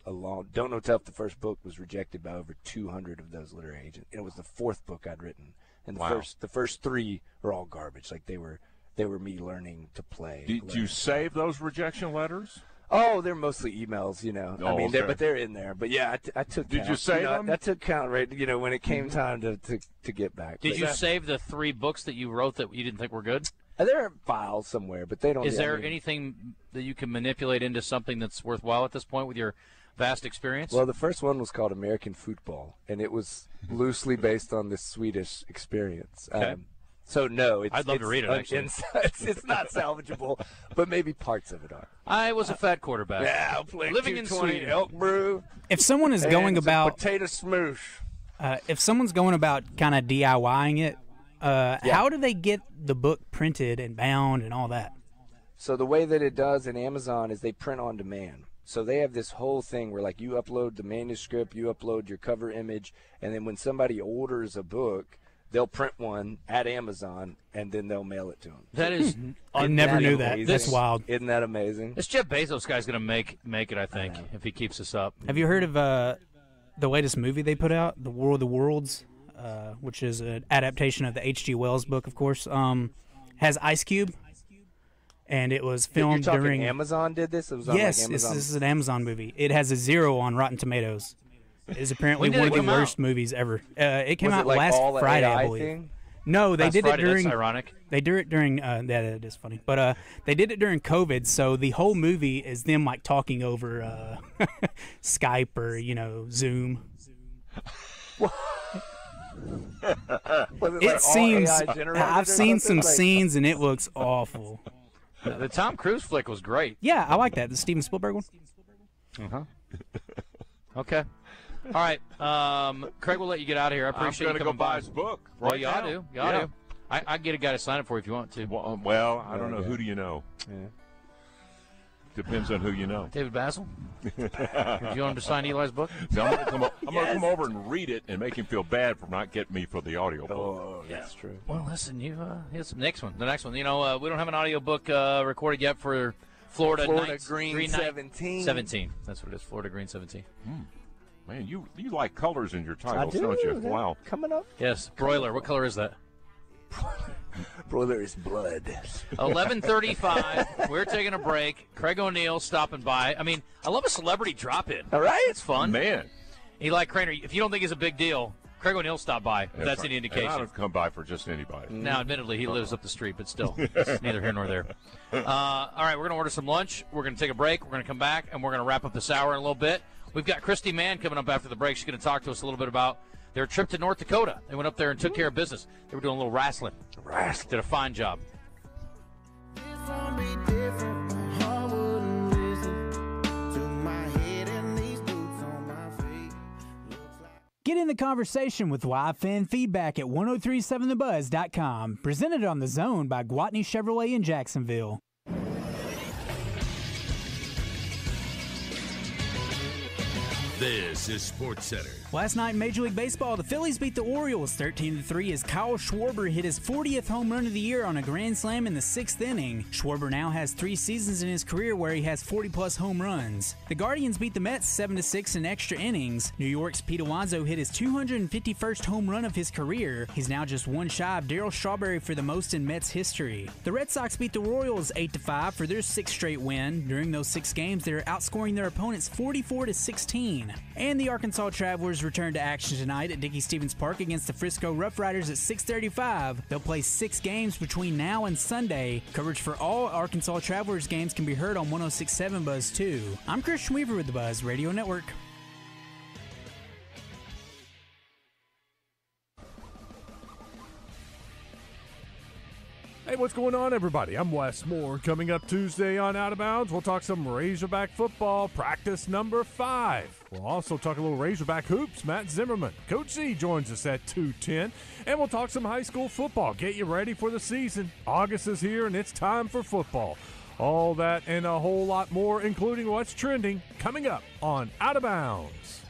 S5: a long. Don't Know Tough. The first book was rejected by over 200 of those literary agents. And it was the 4th book I'd written, and the first 3 are all garbage. They were me learning to play.
S16: Did you save those rejection letters?
S5: Oh, they're mostly emails,
S16: Oh, okay.
S5: but they're in there. But yeah, I took.
S16: Did
S5: count.
S16: you save them?
S5: I took count, right? When it came time to get back.
S4: Did you save the 3 books that you wrote that you didn't think were good?
S5: There are files somewhere, but they don't.
S4: Is there anything that you can manipulate into something that's worthwhile at this point with your vast experience?
S5: Well, the first one was called American Football, and it was loosely based on this Swedish experience.
S4: Okay.
S5: So no,
S4: I'd love to read it. Actually,
S5: it's not salvageable, but maybe parts of it are.
S4: I was a fat quarterback.
S5: Yeah, playing
S4: living in Sweden.
S5: Elk brew.
S6: If someone is going about
S5: potato smoosh,
S6: if someone's going about kind of DIYing it, how do they get the book printed and bound and all that?
S5: So the way that it does in Amazon is they print on demand. So they have this whole thing where you upload the manuscript, you upload your cover image, and then when somebody orders a book, they'll print one at Amazon, and then they'll mail it to them.
S4: That is,
S6: I never knew that. That's wild.
S5: Isn't that amazing?
S4: This Jeff Bezos guy's going to make it, I think, if he keeps this up.
S6: Have you heard of the latest movie they put out, The War of the Worlds, which is an adaptation of the H.G. Wells book, of course? Has Ice Cube, and it was filmed during.
S5: Amazon did this? It was
S6: yes,
S5: on
S6: this is an Amazon movie. It has a 0 on Rotten Tomatoes. It is apparently one of the worst movies ever. It came out last Friday, I believe.
S5: Thing?
S6: No, they did it during.
S4: That's ironic.
S6: They did it during. That is funny, but they did it during COVID. So the whole movie is them talking over Skype or Zoom. It seems. I've seen some scenes and it looks awful.
S4: The Tom Cruise flick was great.
S6: Yeah, I like that. The Steven Spielberg one.
S4: Okay. All right, Craig, we'll let you get out of here. I appreciate you coming by.
S16: I'm going to go buy his book right
S4: Well, you ought to. You ought to. I get a guy to sign it for you if you want to.
S16: Well, I don't know. Who do you know?
S5: Yeah.
S16: Depends on who you know.
S4: David Basil? Do you want him to sign Eli's book?
S16: No, I'm going to come over and read it and make him feel bad for not getting me for the audio book.
S5: Oh, that's true.
S4: Well, listen, here's the next one. The next one. We don't have an audio book recorded yet for Florida
S5: Green 17.
S4: 17. That's what it is. Florida Green 17.
S16: Man, you like colors in your titles,
S5: I do.
S16: don't you?
S5: They're
S16: Wow.
S5: Coming up.
S4: Yes, broiler. What color is that?
S5: Broiler is blood.
S4: 11:35. We're taking a break. Craig O'Neill stopping by. I mean, I love a celebrity drop-in.
S5: All right.
S4: It's fun.
S16: Man.
S4: Eli Craner, if you don't think it's a big deal, Craig O'Neill stopped by. If that's any indication.
S16: And I don't come by for just anybody.
S4: Now, admittedly, he lives up the street, but still, it's neither here nor there. All right, we're going to order some lunch. We're going to take a break. We're going to come back, and we're going to wrap up this hour in a little bit. We've got Kristi Mann coming up after the break. She's going to talk to us a little bit about their trip to North Dakota. They went up there and took care of business. They were doing a little wrestling. Did a fine job.
S6: Get in the conversation with Live Fan Feedback at 1037thebuzz.com. Presented on The Zone by Gwatney Chevrolet in Jacksonville.
S3: This is Sports Center.
S6: Last night in Major League Baseball, the Phillies beat the Orioles 13-3 as Kyle Schwarber hit his 40th home run of the year on a grand slam in the 6th inning. Schwarber now has 3 seasons in his career where he has 40-plus home runs. The Guardians beat the Mets 7-6 in extra innings. New York's Pete Alonso hit his 251st home run of his career. He's now just one shy of Darryl Strawberry for the most in Mets history. The Red Sox beat the Royals 8-5 for their 6th straight win. During those 6 games, they're outscoring their opponents 44-16. And the Arkansas Travelers return to action tonight at Dickey-Stevens Park against the Frisco Rough Riders at 6:35. They'll play 6 games between now and Sunday. Coverage for all Arkansas Travelers games can be heard on 106.7 Buzz 2. I'm Christian Weaver with the Buzz Radio Network.
S7: Hey, what's going on, everybody? I'm Wes Moore. Coming up Tuesday on Out of Bounds, we'll talk some Razorback football, practice number 5. We'll also talk a little Razorback hoops. Matt Zimmerman, Coach Z, joins us at 2:10. And we'll talk some high school football. Get you ready for the season. August is here, and it's time for football. All that and a whole lot more, including what's trending, coming up on Out of Bounds.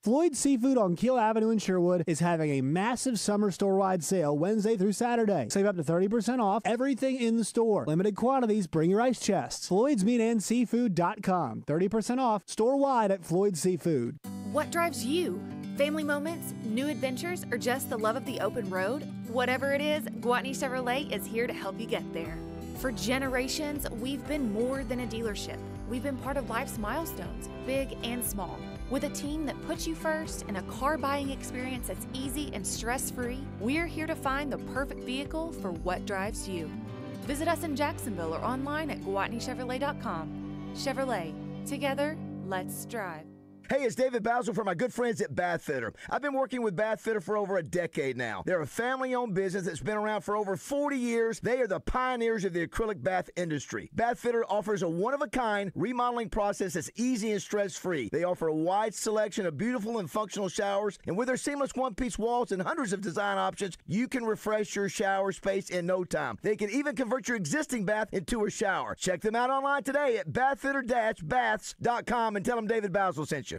S9: Floyd's Seafood on Keel Avenue in Sherwood is having a massive summer store-wide sale Wednesday through Saturday. Save up to 30% off everything in the store. Limited quantities, bring your ice chests. Floyd'sMeatandSeafood.com. 30% off store-wide at Floyd's Seafood.
S17: What drives you? Family moments, new adventures, or just the love of the open road? Whatever it is, Gwatney Chevrolet is here to help you get there. For generations, we've been more than a dealership. We've been part of life's milestones, big and small. With a team that puts you first and a car buying experience that's easy and stress-free, we're here to find the perfect vehicle for what drives you. Visit us in Jacksonville or online at GwatneyChevrolet.com. Chevrolet. Together, let's drive.
S18: Hey, it's David Basil from my good friends at Bath Fitter. I've been working with Bath Fitter for over a decade now. They're a family-owned business that's been around for over 40 years. They are the pioneers of the acrylic bath industry. Bath Fitter offers a one-of-a-kind remodeling process that's easy and stress-free. They offer a wide selection of beautiful and functional showers, and with their seamless one-piece walls and hundreds of design options, you can refresh your shower space in no time. They can even convert your existing bath into a shower. Check them out online today at bathfitter-baths.com and tell them David Basil sent you.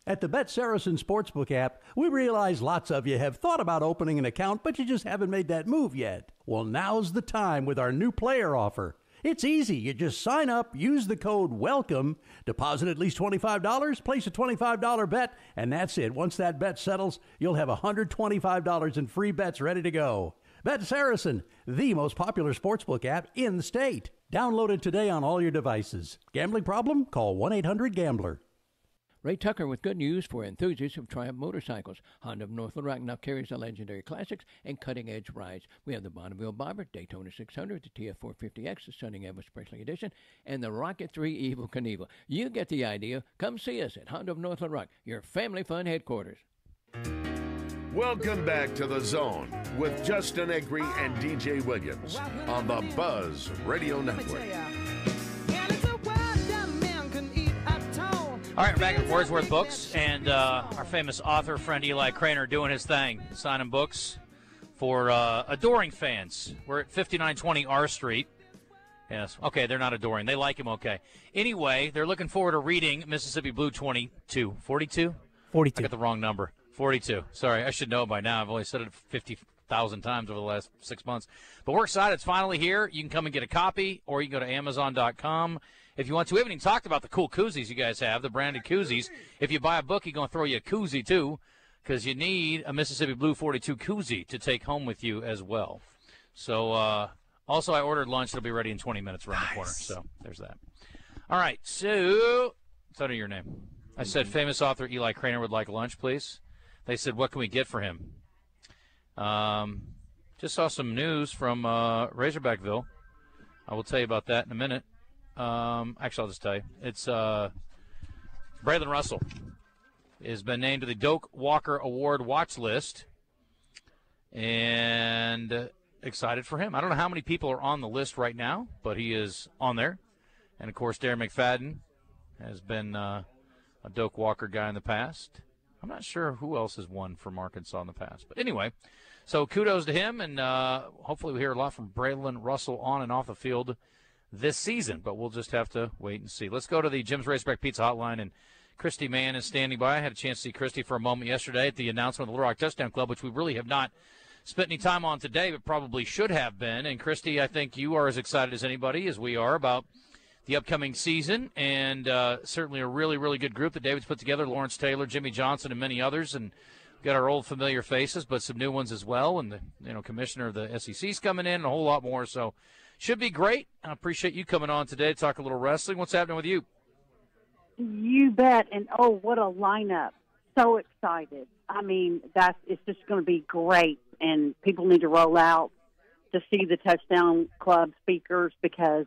S19: At the Bet Saracen Sportsbook app, we realize lots of you have thought about opening an account, but you just haven't made that move yet. Well, now's the time with our new player offer. It's easy. You just sign up, use the code WELCOME, deposit at least $25, place a $25 bet, and that's it. Once that bet settles, you'll have $125 in free bets ready to go. Bet Saracen, the most popular sportsbook app in the state. Download it today on all your devices. Gambling problem? Call 1-800-GAMBLER.
S21: Ray Tucker with good news for enthusiasts of Triumph motorcycles. Honda of North Little Rock now carries the legendary classics and cutting-edge rides. We have the Bonneville Bobber, Daytona 600, the TF450X, the Stunning Ever Special Edition, and the Rocket 3 Evil Knievel. You get the idea. Come see us at Honda of North Little Rock, your family fun headquarters.
S2: Welcome back to The Zone with Justin Acri and DJ Williams on the Buzz Radio Network.
S4: All right, we're back at Wordsworth Books, and our famous author friend Eli Craner doing his thing, signing books for adoring fans. We're at 5920 R Street. Yes, okay, they're not adoring. They like him, okay. Anyway, they're looking forward to reading Mississippi Blue 42. 42?
S6: 42.
S4: I got the wrong number. 42. Sorry, I should know by now. I've only said it 1,000 times over the last 6 months. But we're excited. It's finally here. You can come and get a copy, or you can go to Amazon.com if you want to. We haven't even talked about the cool koozies you guys have, the branded koozies. If you buy a book, he's going to throw you a koozie, too, because you need a Mississippi Blue 42 koozie to take home with you as well. So, also, I ordered lunch. It'll be ready in 20 minutes around the corner. So there's that. All right. So, it's under your name. I said famous author Eli Craner would like lunch, please. They said, what can we get for him? Just saw some news from Razorbackville. I will tell you about that in a minute. Actually, I'll just tell you. It's Braylon Russell has been named to the Doak Walker Award watch list. And excited for him. I don't know how many people are on the list right now, but he is on there. And, of course, Darren McFadden has been a Doak Walker guy in the past. I'm not sure who else has won from Arkansas in the past. But anyway, so kudos to him, and hopefully we hear a lot from Braylon Russell on and off the field this season. But we'll just have to wait and see. Let's go to the Jim's Raceback Pizza Hotline, and Kristi Mann is standing by. I had a chance to see Kristi for a moment yesterday at the announcement of the Little Rock Touchdown Club, which we really have not spent any time on today, but probably should have been. And, Kristi, I think you are as excited as anybody, as we are, about the upcoming season, and certainly a really, really good group that David's put together, Lawrence Taylor, Jimmy Johnson, and many others, and we've got our old familiar faces, but some new ones as well, and the commissioner of the SEC's coming in, and a whole lot more, so should be great. I appreciate you coming on today to talk a little wrestling. What's happening with you?
S3: You bet, and what a lineup. So excited. I mean, it's just going to be great, and people need to roll out to see the Touchdown Club speakers because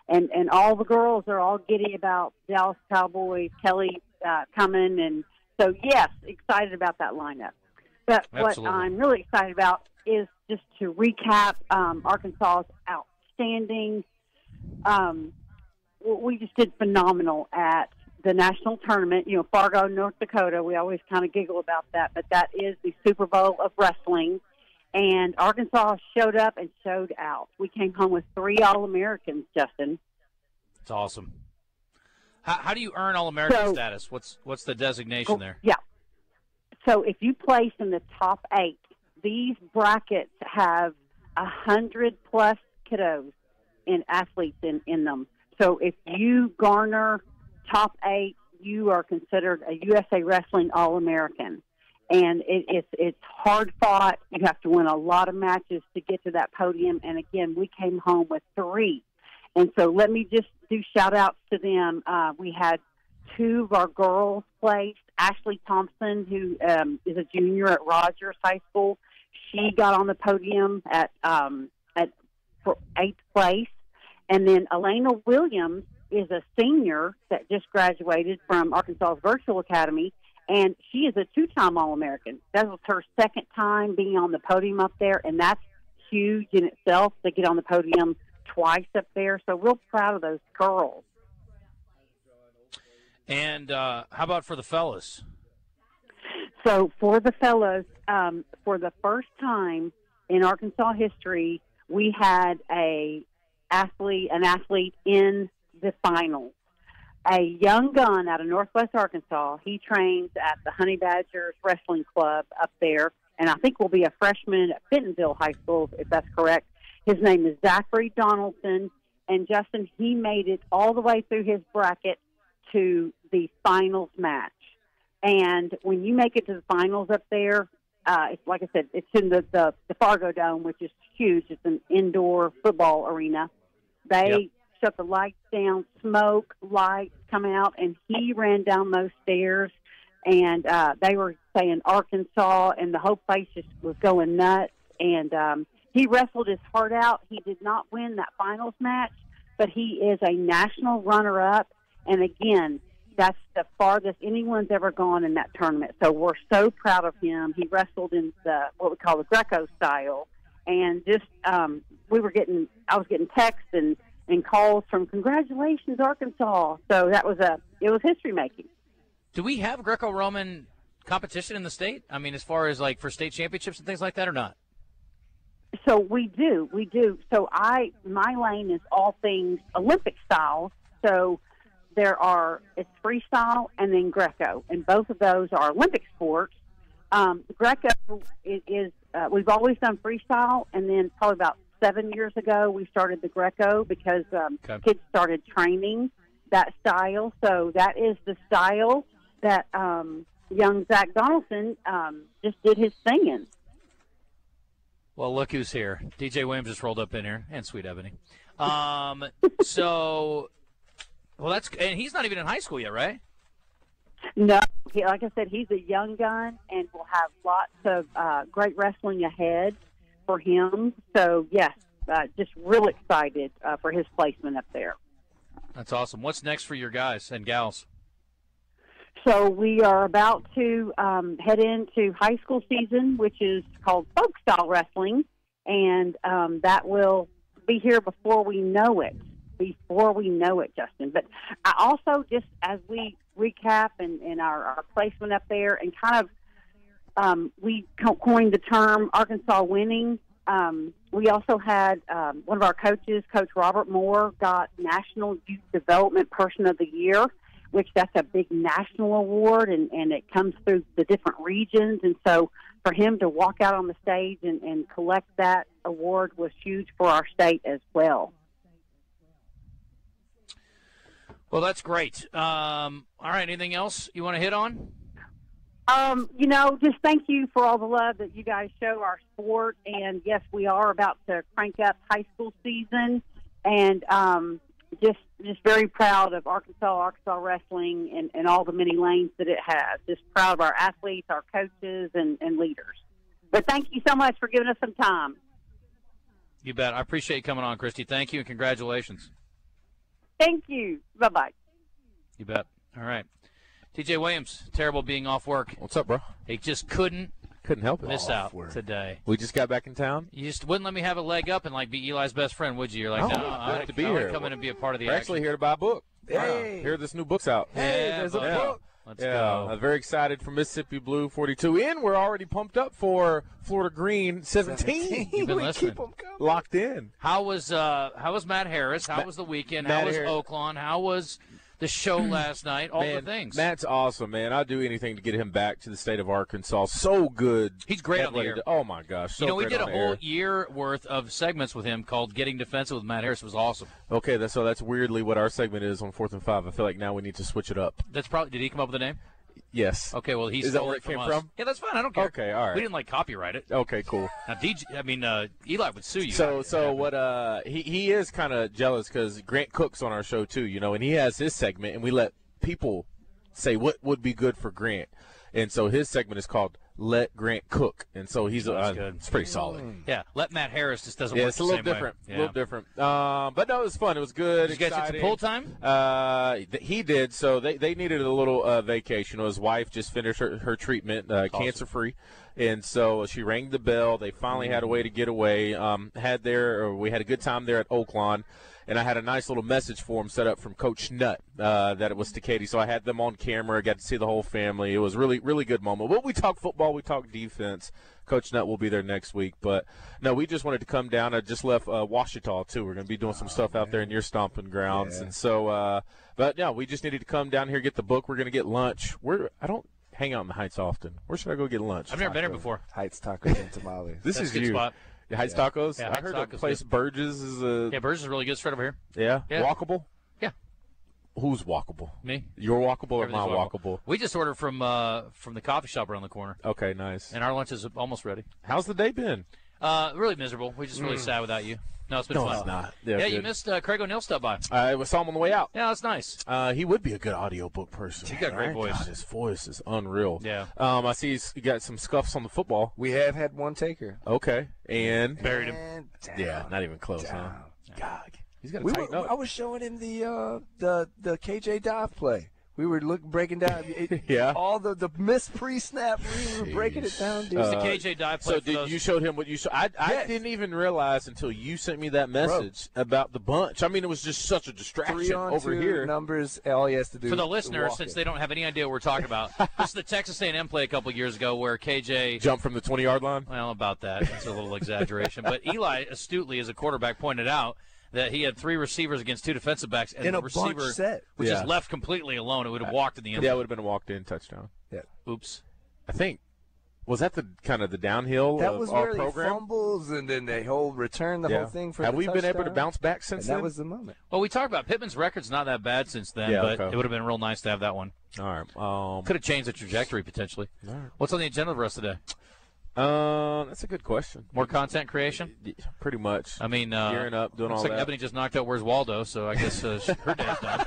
S3: and all the girls are all giddy about Dallas Cowboys, Kelly coming. And so, yes, excited about that lineup. But Absolutely. What I'm really excited about is just to recap Arkansas's outstanding. We just did phenomenal at the national tournament. Fargo, North Dakota, we always kind of giggle about that, but that is the Super Bowl of wrestling. And Arkansas showed up and showed out. We came home with 3 All-Americans, Justin.
S4: It's awesome. How do you earn All-American status? What's the designation there?
S3: Yeah. So if you place in the top 8, these brackets have 100-plus kiddos and athletes in them. So if you garner top 8, you are considered a USA Wrestling All-American. And it's hard fought. You have to win a lot of matches to get to that podium. And again, we came home with 3. And so let me just do shout outs to them. We had 2 of our girls placed. Ashley Thompson, who is a junior at Rogers High School, she got on the podium at 8th place. And then Elena Williams is a senior that just graduated from Arkansas's Virtual Academy. And she is a 2-time All-American. That was her 2nd time being on the podium up there, and that's huge in itself to get on the podium twice up there. So real proud of those girls.
S4: And how about for the fellas?
S3: So for the fellas, for the first time in Arkansas history, we had an athlete in the finals. A young gun out of Northwest Arkansas. He trains at the Honey Badgers Wrestling Club up there, and I think will be a freshman at Bentonville High School, if that's correct. His name is Zachary Donaldson, and Justin, he made it all the way through his bracket to the finals match. And when you make it to the finals up there, like I said, it's in the Fargo Dome, which is huge. It's an indoor football arena. They shut the lights down, smoke, lights come out, and he ran down those stairs, and they were saying Arkansas, and the whole place just was going nuts. And he wrestled his heart out. He did not win that finals match, but he is a national runner-up, and again, that's the farthest anyone's ever gone in that tournament. So we're so proud of him. He wrestled in what we call the Greco style, and just I was getting texts and calls from congratulations Arkansas. So it was history making.
S4: Do we have Greco-Roman competition in the state? I mean, as far as like for state championships and things like that, or not?
S3: So we do. So my lane is all things Olympic style. So it's freestyle and then Greco, and both of those are Olympic sports. Greco is we've always done freestyle, and then probably about 7 years ago we started the Greco because kids started training that style. So that is the style that young Zach Donaldson just did his thing in.
S4: Well, look who's here. DJ Williams just rolled up in here, and Sweet Ebony. So, well, and he's not even in high school yet, right?
S3: No, like I said, he's a young gun, and will have lots of great wrestling ahead for him. So, yes, just real excited for his placement up there.
S4: That's awesome. What's next for your guys and gals?
S3: So we are about to head into high school season, which is called folk style wrestling, and that will be here before we know it. Justin. But I also, just as we recap and our placement up there, and kind of we coined the term Arkansas winning. We also had one of our coaches, Coach Robert Moore, got National Youth Development Person of the Year, which that's a big national award, and it comes through the different regions. And so for him to walk out on the stage and collect that award was huge for our state as well.
S4: Well, that's great. All right, anything else you want to hit on?
S3: Just thank you for all the love that you guys show our sport. And, yes, we are about to crank up high school season. And just very proud of Arkansas wrestling and all the many lanes that it has. Just proud of our athletes, our coaches, and leaders. But thank you so much for giving us some time.
S4: You bet. I appreciate you coming on, Kristi. Thank you, and congratulations.
S3: Thank you. Bye-bye.
S4: You bet. All right. TJ Williams, terrible being off work.
S8: What's up, bro?
S4: He just couldn't
S8: help it.
S4: Miss out today.
S8: We just got back in town.
S4: You just wouldn't let me have a leg up and be Eli's best friend, would you? You're like, no, I
S8: have to be here.
S4: Come in and be a part of the
S8: We're
S4: action.
S8: actually here to buy a book.
S4: Hey.
S8: Here, this new book's out.
S4: Hey,
S8: there's a book.
S4: Let's go.
S8: I'm very excited for Mississippi Blue 42. And we're already pumped up for Florida Green 17.
S4: You've been listening.
S8: Keep them locked in.
S4: How was Matt Harris? How was the weekend? How was Oaklawn? How was the show last night? All the things.
S8: Matt's awesome, man. I'd do anything to get him back to the state of Arkansas. So good.
S4: He's great on the air.
S8: Oh, my gosh. So
S4: we did a whole year worth of segments with him called Getting Defensive with Matt Harris. It was awesome.
S8: Okay, so that's weirdly what our segment is on 4th and 5. I feel like now we need to switch it up.
S4: That's probably. Did he come up with a name?
S8: Yes.
S4: Okay, well,
S8: Is that where it came from?
S4: Yeah, that's fine. I don't care.
S8: Okay, all right.
S4: We didn't copyright it.
S8: Okay, cool.
S4: Now, Eli would sue you.
S8: So what? He is kind of jealous because Grant Cook's on our show too, and he has his segment, and we let people say what would be good for Grant, and so his segment is called "Let Grant Cook," and so he's it's pretty solid.
S4: Yeah, let Matt Harris just doesn't work.
S8: It's a little different. A little different. But no, it was fun. It was good.
S4: Did you guys get some pool time?
S8: He did. So they needed a little vacation. His wife just finished her treatment, cancer free, and so she rang the bell. They finally had a way to get away. We had a good time there at Oaklawn. And I had a nice little message for him set up from Coach Nutt that it was to Katie. So I had them on camera, got to see the whole family. It was really, really good moment. Well, we talk football, we talk defense. Coach Nutt will be there next week. But, no, we just wanted to come down. I just left Ouachita, too. We're going to be doing some stuff out there in your stomping grounds. Yeah. And so, but, no, we just needed to come down here, get the book. We're going to get lunch. I don't hang out in the Heights often. Where should I go get lunch?
S4: I've never been here before.
S5: Heights Tacos and Tamales.
S8: This is
S4: a good spot.
S8: Yeah, Heights Tacos?
S4: Yeah,
S8: I heard the place Burgess is
S4: Burgess is really good straight over here.
S8: Yeah?
S4: Yeah.
S8: Walkable?
S4: Yeah.
S8: Who's walkable?
S4: Me.
S8: You're walkable or my
S4: Everything's
S8: walkable?
S4: We just ordered from the coffee shop around the corner.
S8: Okay, nice.
S4: And our lunch is almost ready.
S8: How's the day been?
S4: Really miserable. We're just really sad without you. No, it's been fun.
S8: No, it's not.
S4: Yeah, you missed Craig O'Neill stop by.
S8: I saw him on the way out.
S4: Yeah, that's nice.
S8: He would be a good audiobook person.
S4: He's got a great voice.
S8: God, his voice is unreal.
S4: Yeah.
S8: I see he's got some scuffs on the football.
S5: We have had one taker.
S8: Okay. And
S4: buried him.
S8: Yeah, not even close, huh? God. He's got to tighten up.
S5: I was showing him the KJ dive play. We were breaking down all the missed pre-snap. We were breaking it down. Dude.
S4: It's the KJ dive play.
S8: So you showed him what you saw? I didn't even realize until you sent me that message about the bunch. I mean, it was just such a distraction over here.
S5: Numbers, all he has to do.
S4: For the listeners, since they don't have any idea what we're talking about, this is the Texas A&M play a couple years ago where KJ
S8: jumped from the 20-yard line.
S4: Well, about that. It's a little exaggeration. But Eli astutely, as a quarterback, pointed out that he had 3 receivers against 2 defensive backs, and the receiver was just left completely alone. It would have walked in the end zone.
S8: Yeah, it would have been a walked-in touchdown.
S5: Yeah.
S4: Oops.
S8: I think. Was that the kind of the downhill
S5: That
S8: of
S5: was
S8: our
S5: where
S8: program?
S5: He fumbles and then the whole return, the whole thing for
S8: Have
S5: the
S8: we been able to
S5: touchdown?
S8: bounce back since
S5: And
S8: then?
S5: that was the moment.
S4: Well, we talked about Pittman's record's not that bad since then, but it would have been real nice to have that one.
S8: All right.
S4: Could have changed the trajectory potentially.
S8: All right.
S4: What's on the agenda the rest of the day?
S8: That's a good question.
S4: More content creation?
S8: Pretty much.
S4: I mean,
S8: gearing up, doing all
S4: looks like
S8: that.
S4: Ebony just knocked out Where's Waldo, so I guess her day's done.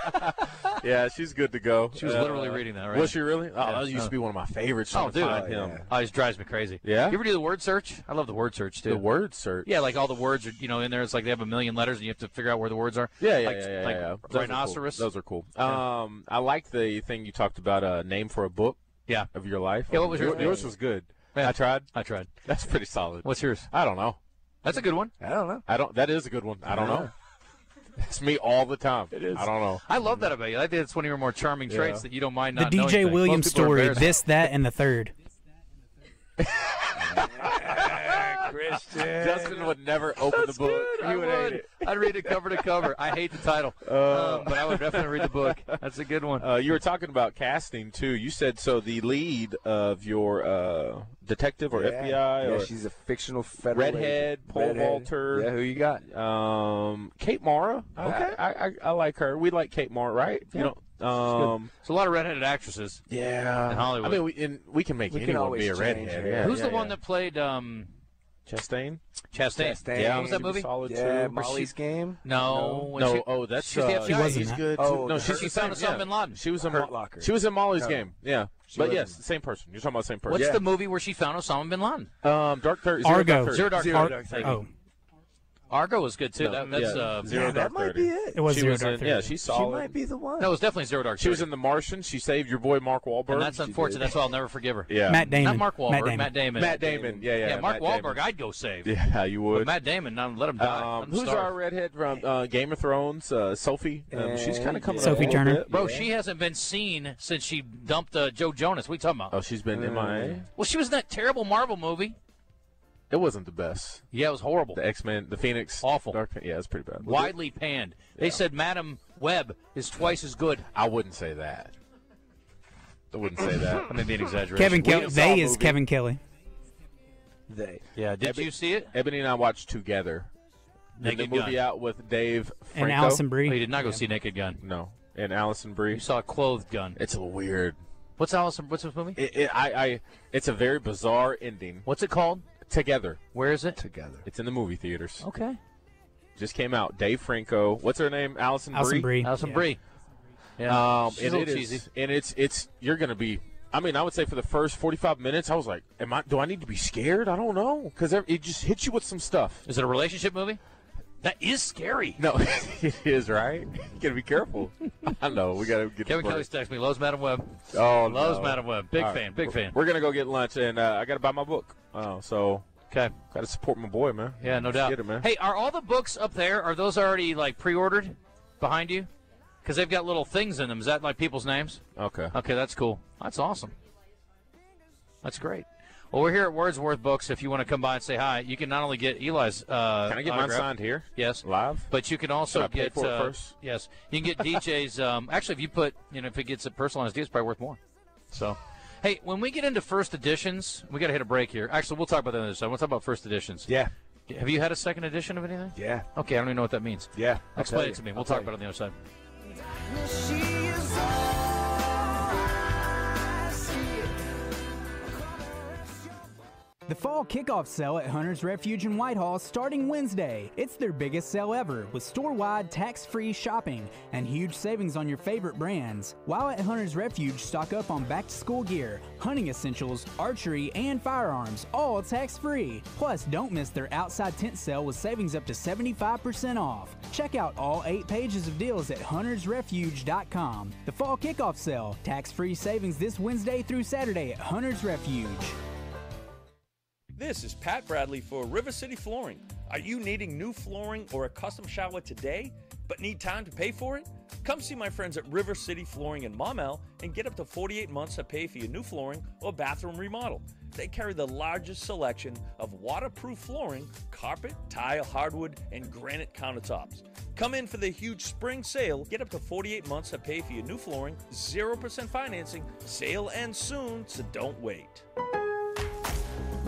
S8: Yeah, she's good to go.
S4: She was literally reading that, right?
S8: Was she really? Oh,
S4: Yeah.
S8: that used to be one of my favorites.
S4: Oh, dude.
S8: Find him.
S4: Oh, it drives me crazy.
S8: Yeah?
S4: You ever do the word search? I love the word search, too.
S8: The word search?
S4: Yeah, like all the words are, in there. It's like they have a million letters, and you have to figure out where the words are.
S8: Yeah.
S4: Like rhinoceros.
S8: Those are cool. I like the thing you talked about, a name for a book.
S4: Yeah.
S8: Of your life.
S4: Yeah, what was yours?
S8: Yours was good.
S4: Yeah.
S8: I tried.
S4: That's
S8: pretty solid.
S4: What's yours?
S8: I don't know.
S4: That's a good one.
S5: I don't know.
S8: That is a good one. I don't know. It's me all the time.
S4: It is.
S8: I don't know.
S4: I love that about you. I think it's one of your more charming traits that you don't mind
S6: The
S4: not knowing
S6: DJ
S4: things.
S6: Williams
S4: Most people are
S6: story,
S4: embarrassed.
S6: this, that, and the third.
S5: Christian.
S8: Justin would never open the book. He would hate it.
S4: I'd read it cover to cover. I hate the title, but I would definitely read the book. That's a good one.
S8: You were talking about casting, too. You said, so the lead of your detective or FBI
S5: Yeah,
S8: or
S5: she's a fictional federal
S8: redhead,
S5: agent.
S8: pole
S5: Redhead.
S8: vaulter.
S5: Yeah, who you got?
S8: Kate Mara.
S5: Okay.
S8: I like her. We like Kate Mara, right?
S5: Yeah.
S8: You know,
S4: There's a lot of redheaded actresses.
S8: Yeah.
S4: in Hollywood.
S8: I mean, we can make
S5: We can
S8: anyone
S5: always
S8: be a
S5: change
S8: redhead.
S5: her.
S8: Yeah,
S4: Who's
S8: yeah,
S4: the one
S8: yeah.
S4: that played
S8: Chastain?
S4: Chastain?
S8: Yeah,
S4: What was that movie?
S8: Solid
S5: Yeah,
S8: too.
S5: Molly's Game.
S4: No. when
S8: No,
S4: she-
S8: that's
S4: she's the FBI.
S6: She wasn't
S8: she's
S6: that.
S8: good.
S5: Oh,
S8: no,
S5: the
S8: she's
S4: She
S8: the
S4: found
S8: same.
S4: Osama
S8: Yeah.
S4: bin Laden.
S8: She was in
S5: Hurt Locker.
S8: She was in Molly's
S5: No.
S8: Game. Yeah,
S5: She
S8: but
S5: wasn't.
S8: yes, same person. You're talking about the same person.
S4: What's the movie where she found Osama bin Laden?
S8: Dark Thirty?
S6: Argo.
S4: Zero Dark
S5: Zero
S4: Thirty.
S5: Dark Thirty.
S6: Oh,
S4: Argo was good too.
S8: No,
S4: That's
S8: yeah, Zero
S5: Yeah,
S8: Dark
S5: that might
S8: 30.
S5: be it.
S6: it was
S8: She
S6: Zero
S8: was
S6: Dark
S8: in,
S6: 30.
S8: yeah, she's
S5: She
S8: solid.
S5: might be the one.
S4: No, it was definitely Zero Dark.
S8: She was
S4: 30.
S8: in The Martian. She saved your boy Mark Wahlberg.
S4: And that's unfortunate. That's why I'll never forgive her.
S8: Yeah.
S6: Matt Damon.
S4: Not Mark Wahlberg.
S6: Matt Damon.
S4: Matt Damon.
S8: Matt Damon. Yeah.
S4: Mark
S8: Matt
S4: Wahlberg,
S8: Damon.
S4: I'd go save.
S8: Yeah, you
S4: But
S8: would.
S4: Matt Damon, now let him die.
S8: Who's our redhead from Game of Thrones? Sophie. She's kind of coming.
S6: Sophie
S8: up a little
S6: Turner.
S8: bit.
S4: Bro, she hasn't been seen since she dumped Joe Jonas. What are you talking about?
S8: Oh, she's been MIA.
S4: Well, she was in that terrible Marvel movie.
S8: It wasn't the best.
S4: Yeah, it was horrible.
S8: The X-Men, the Phoenix.
S4: Awful.
S8: Yeah, it's pretty bad.
S4: Widely panned. They said Madam Web is twice as good.
S8: I wouldn't say that. I wouldn't say that.
S4: That may be an exaggeration.
S6: Kevin Kelly.
S8: We saw a
S6: They is
S8: movie.
S6: Kevin Kelly.
S5: They.
S4: Yeah, did you see it?
S8: Ebony and I watched together. The
S4: Naked
S8: movie
S4: Gun.
S8: out with Dave Franco.
S6: And Allison
S4: Oh,
S6: Brie.
S4: you did not go see Naked Gun.
S8: No, and Allison Brie.
S4: You saw a clothed gun.
S8: It's a little weird.
S4: What's this movie?
S8: It's a very bizarre ending.
S4: What's it called?
S8: Together.
S4: Where is it?
S5: Together.
S8: It's in the movie theaters.
S4: Okay.
S8: Just came out. Dave Franco. What's her name? Allison Brie.
S4: Allison Brie. Yeah. She's
S8: And
S4: a
S8: it
S4: little
S8: is.
S4: cheesy.
S8: And it's. You're gonna be. I mean, I would say for the first 45 minutes, I was like, do I need to be scared? I don't know, because it just hits you with some stuff.
S4: Is it a relationship movie? That is scary.
S8: No, it is, right? You gotta be careful. I know. We gotta get.
S4: Kevin Kelly's texted me. Loves Madam Web.
S8: Oh,
S4: Loves
S8: no.
S4: Madam Web. Big
S8: All
S4: fan.
S8: right.
S4: Big fan.
S8: We're gonna go get lunch, and I gotta buy my book. So
S4: Okay.
S8: gotta support my boy, man.
S4: Yeah, no
S8: Let's
S4: doubt.
S8: Get it, man.
S4: Hey, are all the books up there? Are those already like pre-ordered behind you? Because they've got little things in them. Is that like people's names?
S8: Okay.
S4: Okay, that's cool. That's awesome. That's great. Well, we're here at Wordsworth Books. If you want to come by and say hi, you can not only get Eli's
S8: Can I get mine
S4: autograph.
S8: signed here?
S4: Yes.
S8: Live?
S4: But you can also
S8: Should I pay
S4: get
S8: for it first?
S4: Yes, you can get DJ's. Actually, if you put, if it gets a personalized deal, it's probably worth more. So, hey, when we get into first editions, we got to hit a break here. Actually, we'll talk about that on the other side. We'll talk about first editions.
S5: Yeah.
S4: Have you had a second edition of anything?
S5: Yeah.
S4: Okay, I don't even know what that means.
S5: Yeah. I'll
S4: Explain
S5: tell
S4: it to
S5: you.
S4: me.
S5: I'll
S4: We'll
S5: tell
S4: talk
S5: you.
S4: about it on the other side.
S6: The fall kickoff sale at Hunter's Refuge in Whitehall is starting Wednesday. It's their biggest sale ever, with store-wide tax-free shopping and huge savings on your favorite brands. While at Hunter's Refuge, stock up on back-to-school gear, hunting essentials, archery, and firearms, all tax-free. Plus, don't miss their outside tent sale with savings up to 75% off. Check out all 8 pages of deals at huntersrefuge.com. The fall kickoff sale, tax-free savings this Wednesday through Saturday at Hunter's Refuge.
S10: This is Pat Bradley for River City Flooring. Are you needing new flooring or a custom shower today, but need time to pay for it? Come see my friends at River City Flooring in Maumelle and get up to 48 months to pay for your new flooring or bathroom remodel. They carry the largest selection of waterproof flooring, carpet, tile, hardwood, and granite countertops. Come in for the huge spring sale. Get up to 48 months to pay for your new flooring, 0% financing. Sale ends soon, so don't wait.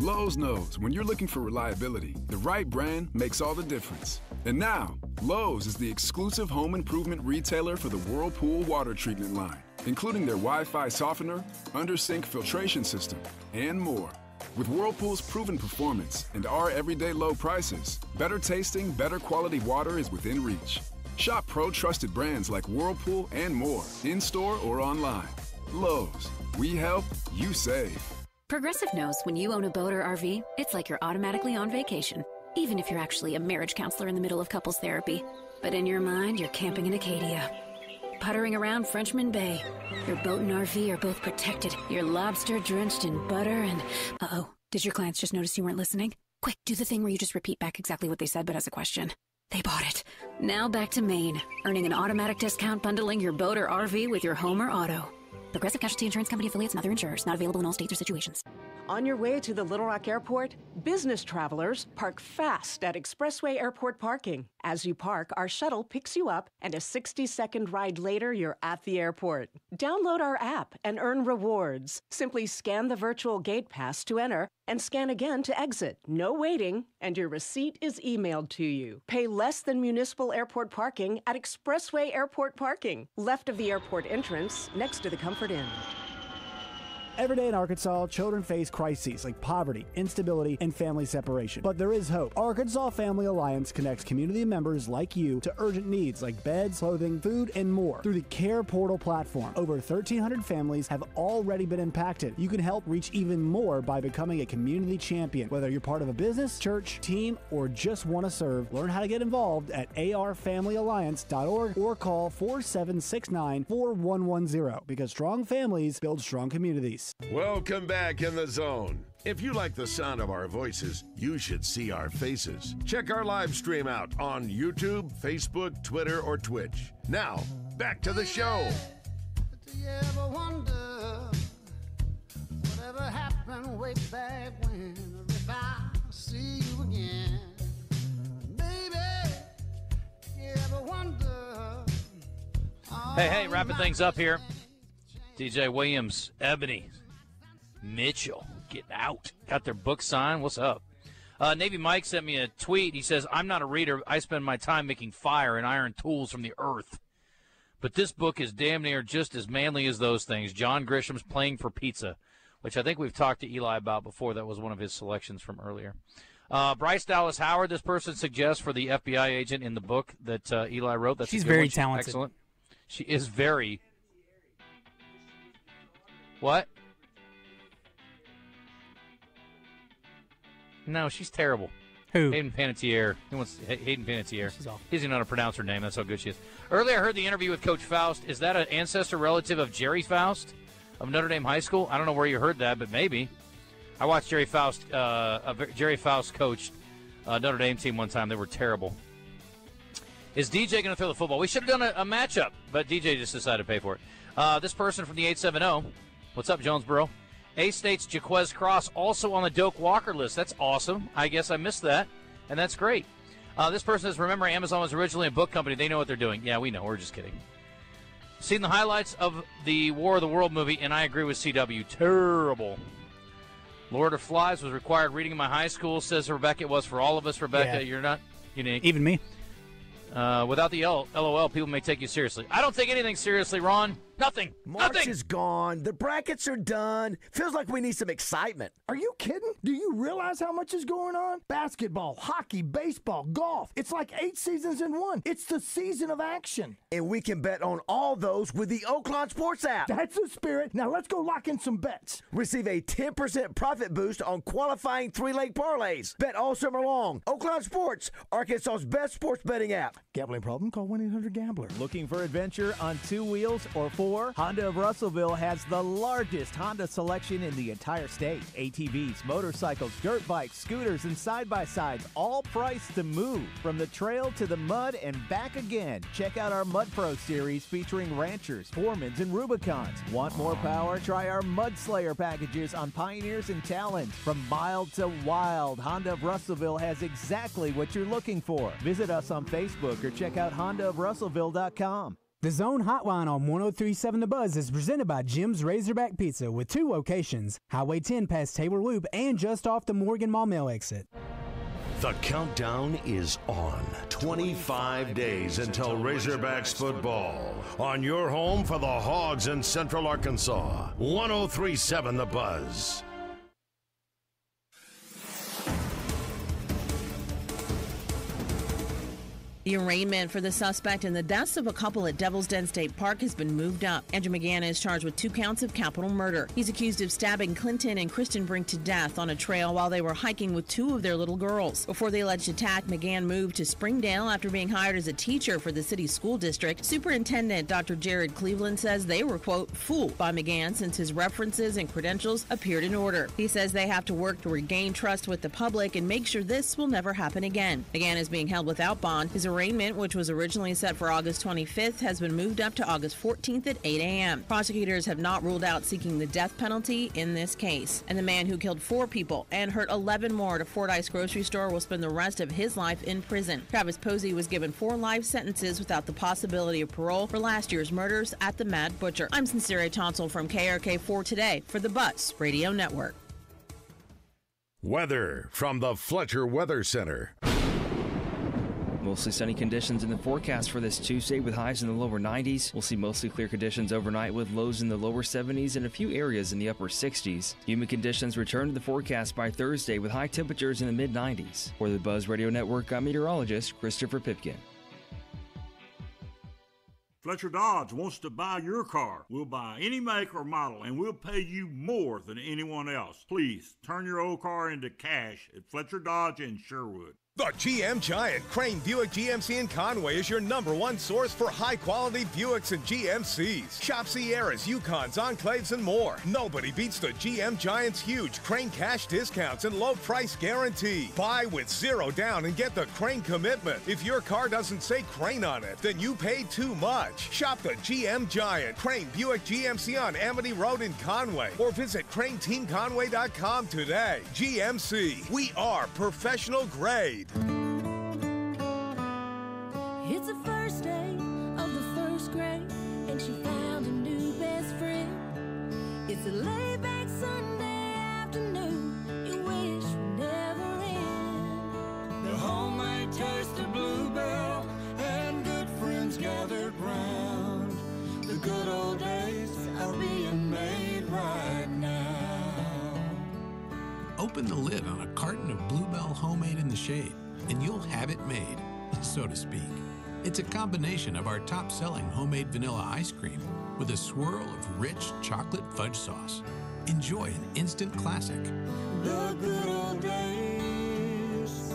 S11: Lowe's knows when you're looking for reliability, the right brand makes all the difference. And now, Lowe's is the exclusive home improvement retailer for the Whirlpool water treatment line, including their Wi-Fi softener, under-sink filtration system, and more. With Whirlpool's proven performance and our everyday low prices, better tasting, better quality water is within reach. Shop pro-trusted brands like Whirlpool and more, in-store or online. Lowe's. We help, you save.
S20: Progressive knows when you own a boat or RV, it's like you're automatically on vacation, even if you're actually a marriage counselor in the middle of couples therapy. But in your mind, you're camping in Acadia, puttering around Frenchman Bay. Your boat and RV are both protected. You're lobster drenched in butter and... Uh-oh. Did your clients just notice you weren't listening? Quick, do the thing where you just repeat back exactly what they said, but as a question. They bought it. Now back to Maine, earning an automatic discount bundling your boat or RV with your home or auto. Progressive Casualty Insurance Company affiliates and other insurers. Not available in all states or situations.
S22: On your way to the Little Rock Airport, business travelers park fast at Expressway Airport parking. As you park, our shuttle picks you up, and a 60-second ride later, you're at the airport. Download our app and earn rewards. Simply scan the virtual gate pass to enter and scan again to exit. No waiting, and your receipt is emailed to you. Pay less than municipal airport parking at Expressway Airport parking, left of the airport entrance, next to the Comfort Inn.
S9: Every day in Arkansas, children face crises like poverty, instability, and family separation. But there is hope. Arkansas Family Alliance connects community members like you to urgent needs like beds, clothing, food, and more through the Care Portal platform. Over 1,300 families have already been impacted. You can help reach even more by becoming a community champion. Whether you're part of a business, church, team, or just want to serve, learn how to get involved at arfamilyalliance.org or call 4769-4110 because strong families build strong communities.
S2: Welcome back in the zone. If you like the sound of our voices, you should see our faces. Check our live stream out on YouTube, Facebook, Twitter, or Twitch. Now, back to the show.
S23: Do you ever wonder whatever happened way back when? If I see you again, baby, you ever wonder?
S4: Hey, wrapping things up here. DJ Williams, Ebony, Mitchell, getting out. Got their book signed. What's up? Navy Mike sent me a tweet. He says, I'm not a reader. I spend my time making fire and iron tools from the earth. But this book is damn near just as manly as those things. John Grisham's Playing for Pizza, which I think we've talked to Eli about before. That was one of his selections from earlier. Bryce Dallas Howard, this person suggests for the FBI agent in the book that Eli wrote. That's
S6: She's very talented.
S4: Excellent. She is very... What? No, she's terrible.
S6: Who?
S4: Hayden Panettiere. He wants Hayden Panettiere. He doesn't know how to pronounce her name. That's how good she is. Earlier, I heard the interview with Coach Faust. Is that an ancestor relative of Jerry Faust of Notre Dame High School? I don't know where you heard that, but maybe. I watched Jerry Faust. Jerry Faust coached Notre Dame team one time. They were terrible. Is DJ going to throw the football? We should have done a matchup, but DJ just decided to pay for it. This person from the 870. What's up, Jonesboro? A-State's Jaquez Cross also on the Doak Walker list. That's awesome. I guess I missed that, and that's great. This person says, remember, Amazon was originally a book company. They know what they're doing. Yeah, we know. We're just kidding. Seen the highlights of the War of the World movie, and I agree with CW. Terrible. Lord of Flies was required reading in my high school, says Rebecca. It was for all of us, Rebecca. Yeah. You're not unique.
S6: Even me.
S4: Without the LOL, people may take you seriously. I don't take anything seriously, Ron. Nothing.
S18: March
S4: Nothing.
S18: is gone. The brackets are done. Feels like we need some excitement.
S25: Are you kidding? Do you realize how much is going on? Basketball, hockey, baseball, golf. It's like 8 seasons in one. It's the season of action.
S18: And we can bet on all those with the Oaklawn Sports app.
S25: That's the spirit. Now let's go lock in some bets.
S18: Receive a 10% profit boost on qualifying 3-leg parlays. Bet all summer long. Oaklawn Sports, Arkansas's best sports betting app.
S25: Gambling problem? Call 1-800-GAMBLER.
S26: Looking for adventure on 2 wheels or 4? Honda of Russellville has the largest Honda selection in the entire state. ATVs, motorcycles, dirt bikes, scooters, and side-by-sides, all priced to move. From the trail to the mud and back again. Check out our Mud Pro series featuring Ranchers, Foremans, and Rubicons. Want more power? Try our Mud Slayer packages on Pioneers and Talons. From mild to wild, Honda of Russellville has exactly what you're looking for. Visit us on Facebook or check out HondaofRussellville.com.
S6: The Zone Hotline on 103.7 The Buzz is presented by Jim's Razorback Pizza with 2 locations, Highway 10 past Taylor Loop and just off the Morgan Mall Mill exit.
S2: The countdown is on. 25 days until Razorbacks football. On your home for the Hogs in Central Arkansas. 103.7 The Buzz.
S1: The arraignment for the suspect in the deaths of a couple at Devil's Den State Park has been moved up. Andrew McGann is charged with 2 counts of capital murder. He's accused of stabbing Clinton and Kristen Brink to death on a trail while they were hiking with 2 of their little girls. Before the alleged attack, McGann moved to Springdale after being hired as a teacher for the city school district. Superintendent Dr. Jared Cleveland says they were, quote, fooled by McGann since his references and credentials appeared in order. He says they have to work to regain trust with the public and make sure this will never happen again. McGann is being held without bond. His arraignment, which was originally set for August 25th, has been moved up to August 14th at 8 a.m. Prosecutors have not ruled out seeking the death penalty in this case. And the man who killed 4 people and hurt 11 more at a Fordyce grocery store will spend the rest of his life in prison. Travis Posey was given 4 life sentences without the possibility of parole for last year's murders at the Mad Butcher. I'm Sincere Tonsel from KRK4 Today for the Buzz Radio Network.
S2: Weather from the Fletcher Weather Center.
S12: Mostly sunny conditions in the forecast for this Tuesday with highs in the lower 90s. We'll see mostly clear conditions overnight with lows in the lower 70s and a few areas in the upper 60s. Humid conditions return to the forecast by Thursday with high temperatures in the mid-90s. For the Buzz Radio Network, I'm meteorologist Christopher Pipkin.
S13: Fletcher Dodge wants to buy your car. We'll buy any make or model, and we'll pay you more than anyone else. Please, turn your old car into cash at Fletcher Dodge in Sherwood.
S14: The GM Giant, Crain Buick GMC in Conway is your #1 source for high-quality Buicks and GMCs. Shop Sierras, Yukons, Enclaves, and more. Nobody beats the GM Giant's huge Crain cash discounts and low price guarantee. Buy with 0 down and get the Crain commitment. If your car doesn't say Crain on it, then you paid too much. Shop the GM Giant, Crain Buick GMC on Amity Road in Conway, or visit CrainTeamConway.com today. GMC, we are professional grade.
S15: It's the first day of the first grade, and she found a new best friend. It's a laid-back Sunday afternoon, you wish would never end. The homemade taste of Bluebell, and good friends gathered round. The good old days are being made right now.
S24: Open the lid on a carton of Bluebell Homemade in the Shade, and you'll have it made, so to speak. It's a combination of our top-selling homemade vanilla ice cream with a swirl of rich chocolate fudge sauce. Enjoy an instant classic.
S15: The good old days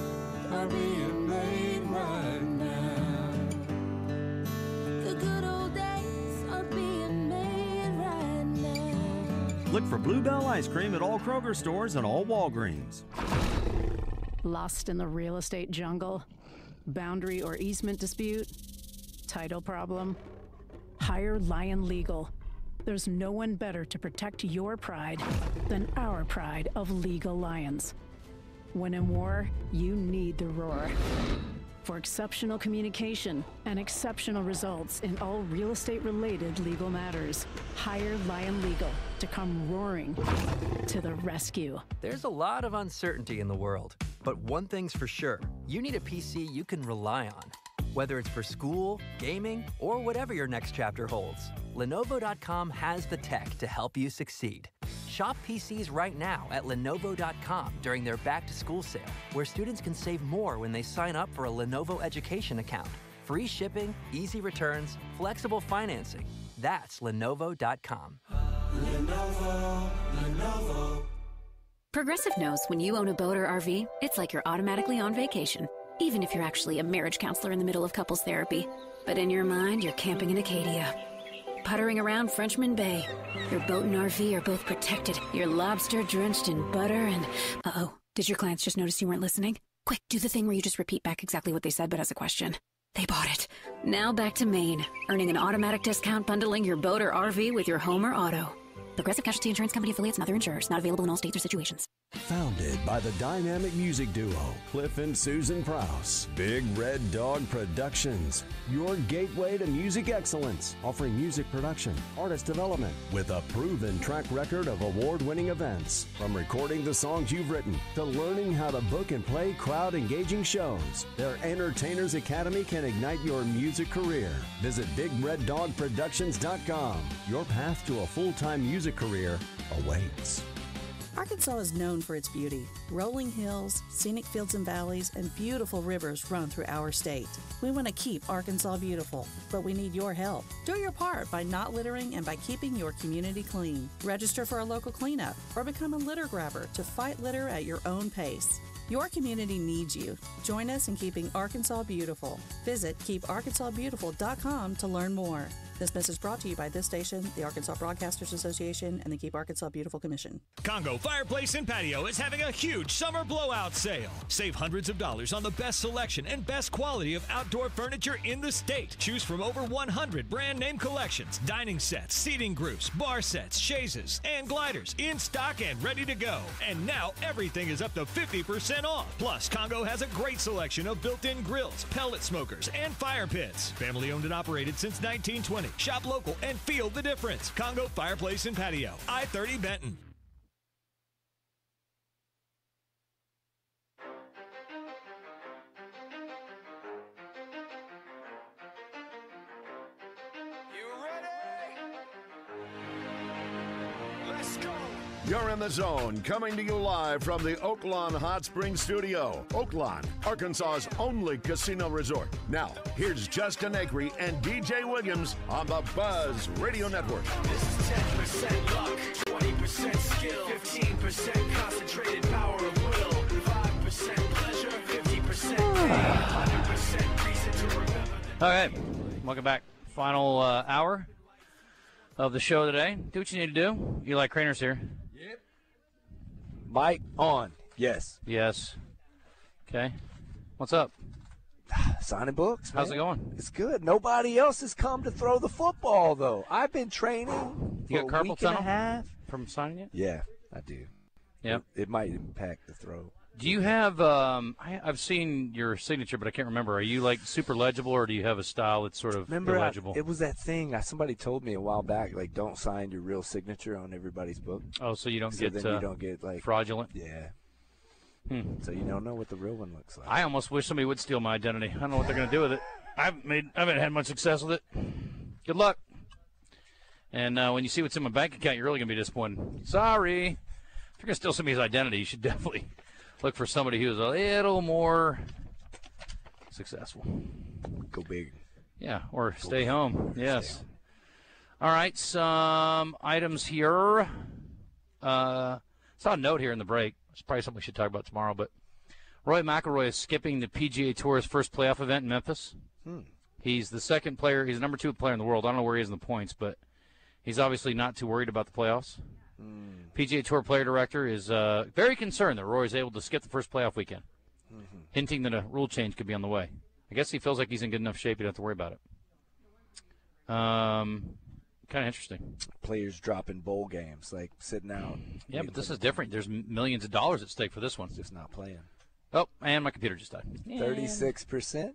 S15: are being made right now. The good old days are being made right now.
S27: Look for Bluebell ice cream at all Kroger stores and all Walgreens.
S28: Lost in the real estate jungle? Boundary or easement dispute? Title problem? Hire Lion Legal. There's no one better to protect your pride than our pride of legal lions. When in war, you need the roar. For exceptional communication and exceptional results in all real estate-related legal matters, hire Lion Legal to come roaring to the rescue.
S29: There's a lot of uncertainty in the world, but one thing's for sure, you need a PC you can rely on. Whether it's for school, gaming, or whatever your next chapter holds, Lenovo.com has the tech to help you succeed. Shop PCs right now at Lenovo.com during their back-to-school sale, where students can save more when they sign up for a Lenovo Education account. Free shipping, easy returns, flexible financing. That's Lenovo.com.
S15: Lenovo.
S20: Progressive knows when you own a boat or RV, it's like you're automatically on vacation, even if you're actually a marriage counselor in the middle of couples therapy. But in your mind, you're camping in Acadia. Puttering around Frenchman Bay. Your boat and RV are both protected. Your lobster drenched in butter and... Uh-oh. Did your clients just notice you weren't listening? Quick, do the thing where you just repeat back exactly what they said, but as a question. They bought it. Now back to Maine. Earning an automatic discount bundling your boat or RV with your home or auto. Progressive Casualty Insurance Company affiliates and other insurers. Not available in all states or situations.
S3: Founded by the dynamic music duo Cliff and Susan Prowse, Big Red Dog Productions, your gateway to music excellence, offering music production, artist development, with a proven track record of award-winning events. From recording the songs you've written to learning how to book and play crowd-engaging shows, their Entertainers Academy can ignite your music career. Visit BigRedDogProductions.com. Your path to a full-time music career awaits.
S5: Arkansas is known for its beauty. Rolling hills, scenic fields and valleys, and beautiful rivers run through our state. We want to keep Arkansas beautiful, but we need your help. Do your part by not littering and by keeping your community clean. Register for a local cleanup or become a litter grabber to fight litter at your own pace. Your community needs you. Join us in keeping Arkansas beautiful. Visit keeparkansasbeautiful.com to learn more. This message brought to you by this station, the Arkansas Broadcasters Association, and the Keep Arkansas Beautiful Commission.
S7: Congo Fireplace and Patio is having a huge summer blowout sale. Save hundreds of dollars on the best selection and best quality of outdoor furniture in the state. Choose from over 100 brand name collections, dining sets, seating groups, bar sets, chaises, and gliders in stock and ready to go. And now everything is up to 50% off. Plus, Congo has a great selection of built-in grills, pellet smokers, and fire pits. Family owned and operated since 1920. Shop local and feel the difference. Congo Fireplace and Patio, I-30 Benton.
S2: You're in the zone, coming to you live from the Oaklawn Hot Springs studio. Oaklawn, Arkansas's only casino resort. Now, here's Justin Acri and DJ Williams on the Buzz Radio Network.
S8: This is 10% luck, 20% skill, 15% concentrated power of will, 5% pleasure, 50% pain, 100% reason to remember.
S4: All right, welcome back. Final hour of the show today. Do what you need to do. Eli Cranor's here.
S10: Yep. Mic on. Yes.
S4: Yes. Okay. What's up?
S10: Signing books, man.
S4: How's it going?
S10: It's good. Nobody else has come to throw the football, though. I've been training
S4: You
S10: for
S4: got
S10: a
S4: carpal
S10: week and a
S4: tunnel
S10: half.
S4: from signing it?
S10: Yeah, I do.
S4: Yep.
S10: It might impact the throw.
S4: Do you have I've seen your signature, but I can't remember. Are you, like, super legible, or do you have a style that's sort of illegible?
S10: It was that thing. Somebody told me a while back, like, don't sign your real signature on everybody's book.
S4: Oh, so you don't get
S10: then you don't get, like,
S4: fraudulent?
S10: Yeah. So you don't know what the real one looks like.
S4: I almost wish somebody would steal my identity. I don't know what they're going to do with it. I haven't had much success with it. Good luck. And when you see what's in my bank account, you're really going to be disappointed. Sorry. If you're going to steal somebody's identity, you should definitely look for somebody who's a little more successful.
S10: Go big.
S4: Yeah, or stay home. Yes. All right, some items here. Saw a note here in the break. It's probably something we should talk about tomorrow, but Rory McIlroy is skipping the PGA Tour's first playoff event in Memphis. He's the second player. He's the number 2 player in the world. I don't know where he is in the points, but he's obviously not too worried about the playoffs. PGA Tour player director is very concerned that Rory's able to skip the first playoff weekend, hinting that a rule change could be on the way. I guess he feels like he's in good enough shape he doesn't have to worry about it. Kind of interesting.
S10: Players dropping bowl games, like sitting out.
S4: Yeah, but this is different. There's millions of dollars at stake for this one.
S10: Just not playing.
S4: Oh, and my computer just died.
S10: 36%?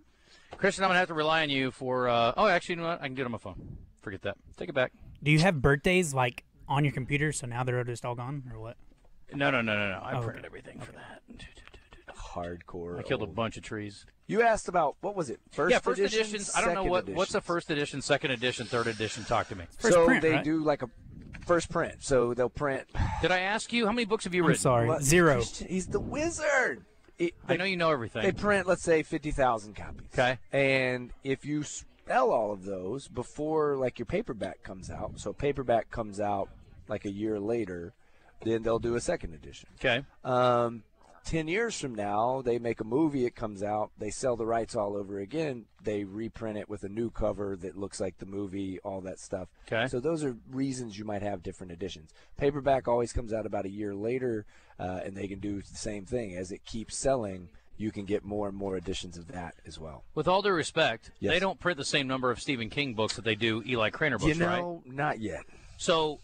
S4: Christian, I'm going to have to rely on you for actually, you know what? I can do it on my phone. Forget that. Take it back.
S16: Do you have birthdays, like, on your computer, so now they're just all gone, or what?
S4: No. I printed everything for that.
S10: Hardcore.
S4: I killed a bunch of trees.
S10: You asked about, what was it, first
S4: editions. I don't know what's the first edition, second edition, third edition. Talk to me.
S10: First print, they do like a first print, so they'll print.
S4: Did I ask you, how many books have you written?
S16: I'm sorry,
S10: What?
S16: 0.
S10: He's the wizard.
S4: I know you know everything.
S10: They print, let's say, 50,000 copies.
S4: Okay.
S10: And if you spell all of those before, like, your paperback comes out, so paperback comes out like a year later, then they'll do a second edition.
S4: Okay.
S10: 10 years from now, they make a movie, it comes out, they sell the rights all over again, they reprint it with a new cover that looks like the movie, all that stuff.
S4: Okay.
S10: So those are reasons you might have different editions. Paperback always comes out about a year later, and they can do the same thing. As it keeps selling, you can get more and more editions of that as well.
S4: With all due respect,
S10: Yes.
S4: they don't print the same number of Stephen King books that they do Eli Craner books, right?
S10: Not yet.
S4: So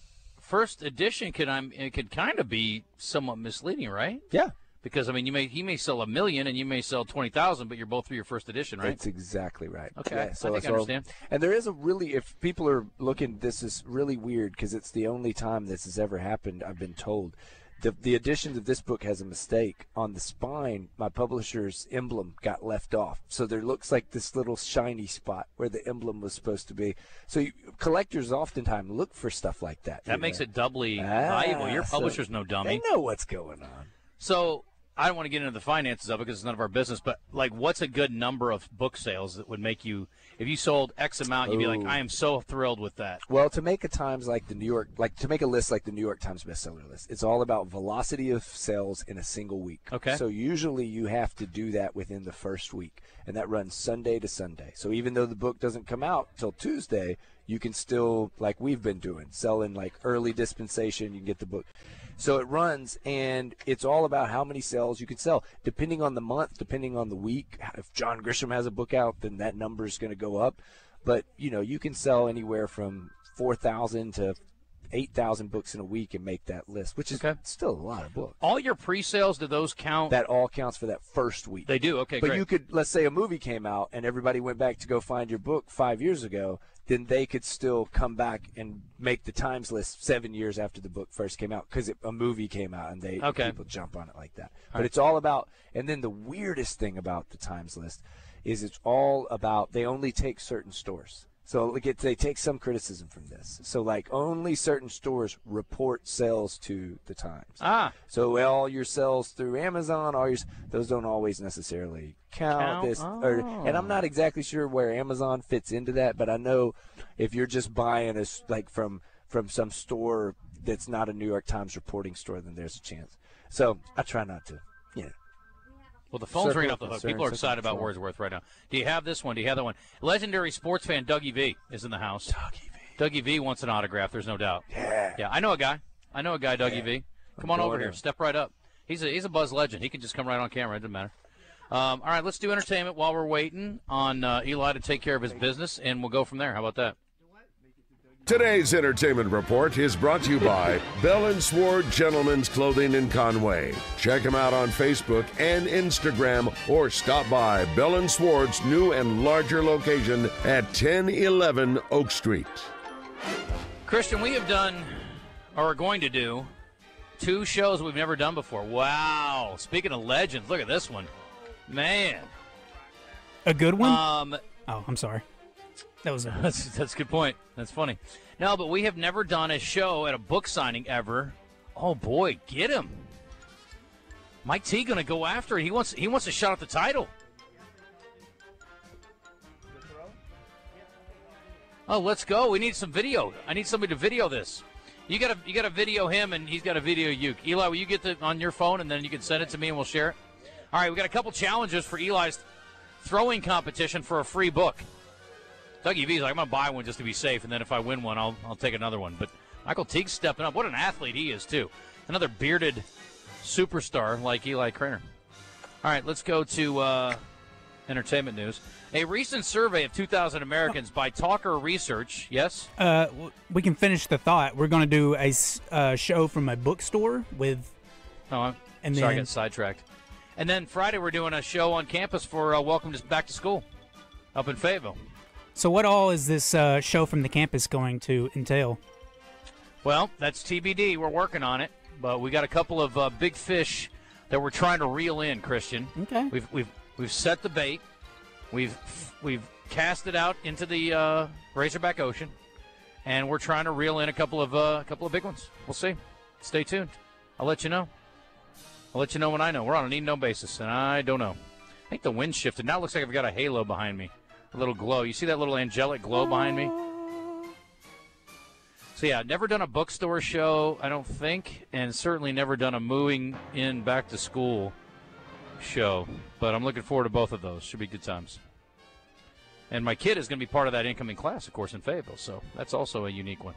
S4: first edition could kind of be somewhat misleading, right?
S10: Yeah.
S4: Because, I mean, he may sell 1 million and you may sell 20,000, but you're both through your first edition, right?
S10: That's exactly right.
S4: Okay,
S10: yeah,
S4: I think I understand.
S10: And there is a really, if people are looking, this is really weird because it's the only time this has ever happened, I've been told. The edition of this book has a mistake. On the spine, my publisher's emblem got left off. So there looks like this little shiny spot where the emblem was supposed to be. So collectors oftentimes look for stuff like that.
S4: That makes it doubly valuable. Your publisher's no dummy.
S10: They know what's going on.
S4: So I don't want to get into the finances of it because it's none of our business, but, like, what's a good number of book sales that would make you, if you sold X amount, you'd be like, I am so thrilled with that?
S10: Well, to make to make a list like the New York Times bestseller list, it's all about velocity of sales in a single week.
S4: Okay.
S10: So usually you have to do that within the first week, and that runs Sunday to Sunday. So even though the book doesn't come out till Tuesday, you can still, like we've been doing, selling like early dispensation, you can get the book. So it runs, and it's all about how many sales you can sell. Depending on the month, depending on the week, if John Grisham has a book out, then that number is going to go up. But, you can sell anywhere from 4,000 to 8,000 books in a week and make that list, which is still a lot of books.
S4: All your pre-sales, do those count?
S10: That all counts for that first week.
S4: They do? Okay,
S10: but
S4: great.
S10: You could, let's say a movie came out and everybody went back to go find your book 5 years ago, then they could still come back and make the Times list 7 years after the book first came out because a movie came out and people jump on it like that. But it's all about, and then the weirdest thing about the Times list is it's all about, they only take certain stores. So they take some criticism from this. So, like, only certain stores report sales to the Times. So all your sales through Amazon, those don't always necessarily count. And I'm not exactly sure where Amazon fits into that, but I know if you're just buying from some store that's not a New York Times reporting store, then there's a chance. So I try not to,
S4: Well, the phone's ringing off the hook. People are excited about Wordsworth right now. Do you have this one? Do you have that one? Legendary sports fan Dougie V is in the house. Dougie V wants an autograph, there's no doubt. Yeah, I know a guy, Dougie V. Come on over here. Step right up. He's a Buzz legend. He can just come right on camera. It doesn't matter. All right, let's do entertainment while we're waiting on Eli to take care of his business, and we'll go from there. How about that?
S2: Today's entertainment report is brought to you by Bell & Sword Gentlemen's Clothing in Conway. Check them out on Facebook and Instagram, or stop by Bell & Sword's new and larger location at 1011 Oak Street.
S4: Christian, we have done, or are going to do, 2 shows we've never done before. Wow. Speaking of legends, look at this one. Man.
S16: A good one? Oh, I'm sorry. That's
S4: a good point. That's funny. No, but we have never done a show at a book signing ever. Oh boy, get him! Mike T gonna go after it. He wants a shot at the title. Oh, let's go. We need some video. I need somebody to video this. You gotta video him, and he's got to video you. Eli, will you get it on your phone, and then you can send it to me, and we'll share it. All right, we got a couple challenges for Eli's throwing competition for a free book. Dougie V's like, I'm going to buy one just to be safe, and then if I win one, I'll take another one. But Michael Teague's stepping up. What an athlete he is, too. Another bearded superstar like Eli Craner. All right, let's go to entertainment news. A recent survey of 2,000 Americans by Talker Research, yes?
S16: We can finish the thought. We're going to do a show from a bookstore with...
S4: Oh, I got sidetracked. And then Friday we're doing a show on campus for Welcome Back to School up in Fayetteville.
S16: So what all is this show from the campus going to entail?
S4: Well, that's TBD. We're working on it, but we got a couple of big fish that we're trying to reel in, Christian.
S16: Okay.
S4: We've set the bait. We've cast it out into the Razorback Ocean, and we're trying to reel in a couple of big ones. We'll see. Stay tuned. I'll let you know. I'll let you know when I know. We're on a need-know basis, and I don't know. I think the wind shifted. Now it looks like I've got a halo behind me. A little glow. You see that little angelic glow behind me? So, yeah, never done a bookstore show, I don't think, and certainly never done a moving in back to school show. But I'm looking forward to both of those. Should be good times. And my kid is going to be part of that incoming class, of course, in Fayetteville, so that's also a unique one.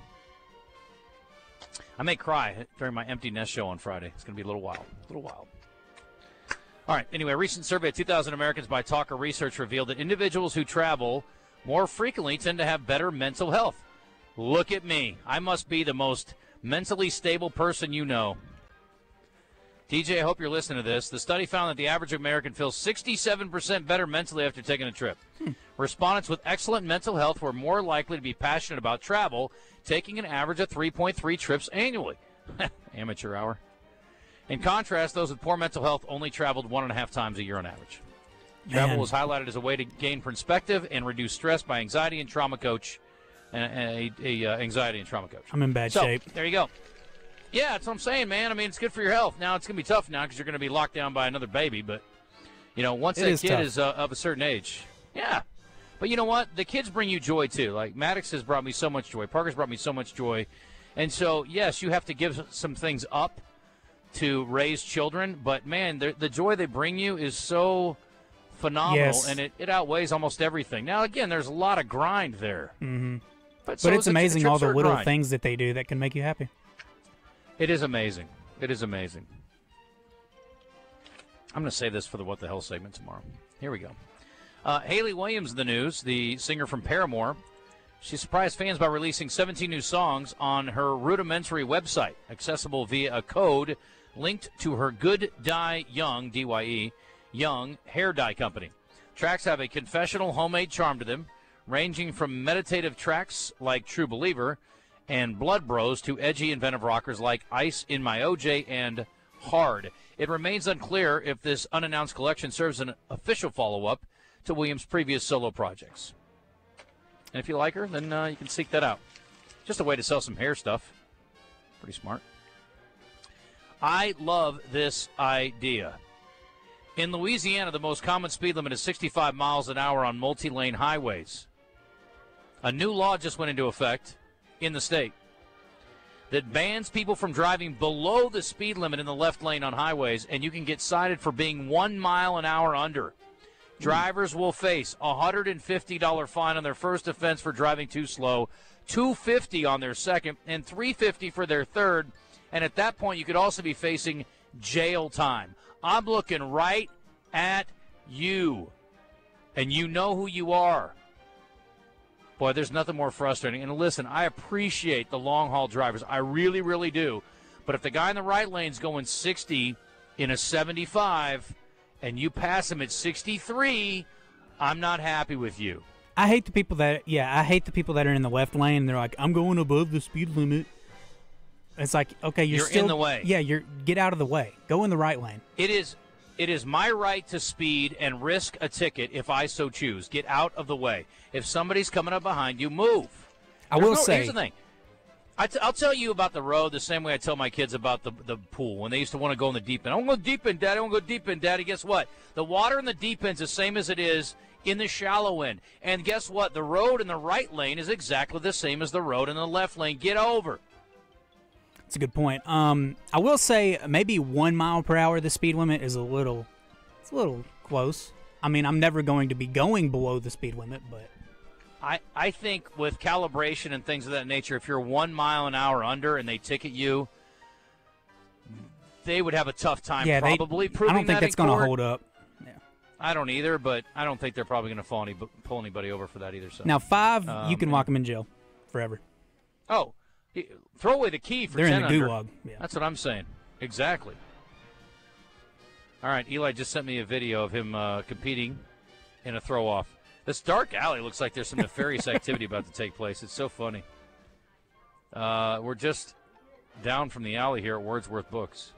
S4: I may cry during my empty nest show on Friday. It's going to be a little wild. All right, anyway, a recent survey of 2,000 Americans by Talker Research revealed that individuals who travel more frequently tend to have better mental health. Look at me. I must be the most mentally stable person you know. DJ, I hope you're listening to this. The study found that the average American feels 67% better mentally after taking a trip. Respondents with excellent mental health were more likely to be passionate about travel, taking an average of 3.3 trips annually. Amateur hour. In contrast, those with poor mental health only traveled 1.5 times a year on average. Travel was highlighted as a way to gain perspective and reduce stress by anxiety and trauma coach. Anxiety and trauma coach.
S16: I'm in bad shape.
S4: There you go. Yeah, that's what I'm saying, man. I mean, it's good for your health. Now, it's going to be tough now because you're going to be locked down by another baby. But, once that kid is of a certain age. Yeah. But you know what? The kids bring you joy, too. Like, Maddox has brought me so much joy. Parker's brought me so much joy. And so, yes, you have to give some things up to raise children. But, man, the joy they bring you is so phenomenal. And it outweighs almost everything. Now, again, there's a lot of grind there.
S16: Mm-hmm. But it's amazing all the little things that they do that can make you happy.
S4: It is amazing. It is amazing. I'm going to save this for the What the Hell segment tomorrow. Here we go. Hayley Williams in the news, the singer from Paramore. She surprised fans by releasing 17 new songs on her rudimentary website, accessible via a code linked to her Good Dye Young, D-Y-E, Young hair dye company. Tracks have a confessional homemade charm to them, ranging from meditative tracks like True Believer and Blood Bros to edgy inventive rockers like Ice in My OJ and Hard. It remains unclear if this unannounced collection serves an official follow-up to Williams' previous solo projects. And if you like her, then you can seek that out. Just a way to sell some hair stuff. Pretty smart. I love this idea. In Louisiana, the most common speed limit is 65 miles an hour on multi-lane highways. A new law just went into effect in the state that bans people from driving below the speed limit in the left lane on highways, and you can get cited for being 1 mile an hour under. Drivers will face a $150 fine on their first offense for driving too slow, $250 on their second, and $350 for their third. And at that point, you could also be facing jail time. I'm looking right at you, and you know who you are. Boy, there's nothing more frustrating. And listen, I appreciate the long-haul drivers. I really, really do. But if the guy in the right lane's going 60 in a 75 and you pass him at 63, I'm not happy with you.
S16: I hate the people that are in the left lane and they're like, I'm going above the speed limit. It's like, okay, you're still
S4: in the way.
S16: Yeah, get out of the way. Go in the right lane.
S4: It is my right to speed and risk a ticket if I so choose. Get out of the way. If somebody's coming up behind you, move.
S16: Here's
S4: the thing. I'll tell you about the road the same way I tell my kids about the pool when they used to want to go in the deep end. I want to go deep end, Daddy. I want to go deep end, Daddy. Guess what? The water in the deep end's the same as it is in the shallow end. And guess what? The road in the right lane is exactly the same as the road in the left lane. Get over.
S16: That's a good point. I will say maybe 1 mile per hour, the speed limit is a little close. I mean, I'm never going to be going below the speed limit, but
S4: I think with calibration and things of that nature, if you're 1 mile an hour under and they ticket you, they would have a tough time probably proving that.
S16: I don't think that's going to hold up. Yeah.
S4: I don't either, but I don't think they're probably going to pull anybody over for that either. So
S16: now 5, you can lock them in jail forever.
S4: Oh, throw away the key for 10
S16: They're in the
S4: under.
S16: gulag. Yeah.
S4: That's what I'm saying. Exactly. All right, Eli just sent me a video of him competing in a throw-off. This dark alley looks like there's some nefarious activity about to take place. It's so funny. We're just down from the alley here at Wordsworth Books.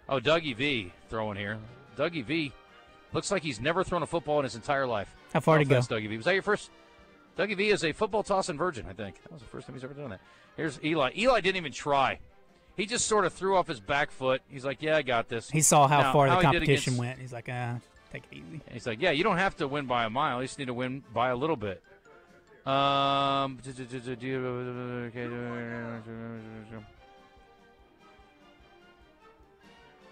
S4: Oh, Dougie V throwing here. Dougie V looks like he's never thrown a football in his entire life.
S16: How far to go?
S4: Dougie V. Was that your first? Dougie V is a football tossing virgin, I think. That was the first time he's ever done that. Here's Eli. Eli didn't even try. He just sort of threw off his back foot. He's like, yeah, I got this.
S16: He saw how far the competition went. He's like, take it easy.
S4: And he's like, yeah, you don't have to win by a mile. You just need to win by a little bit.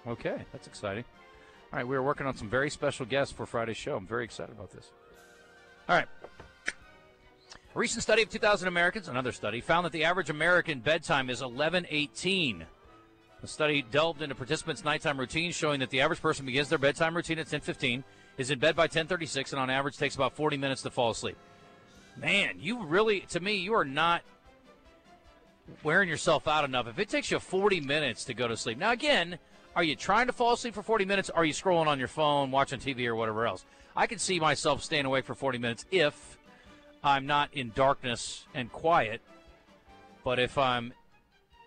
S4: Okay, that's exciting. All right, we're working on some very special guests for Friday's show. I'm very excited about this. All right. A recent study of 2,000 Americans, another study, found that the average American bedtime is 11:18. The study delved into participants' nighttime routines, showing that the average person begins their bedtime routine at 10:15, is in bed by 10:36, and on average takes about 40 minutes to fall asleep. Man, you really, to me, you are not wearing yourself out enough. If it takes you 40 minutes to go to sleep. Now, again, are you trying to fall asleep for 40 minutes? Or are you scrolling on your phone, watching TV or whatever else? I can see myself staying awake for 40 minutes if I'm not in darkness and quiet. But if I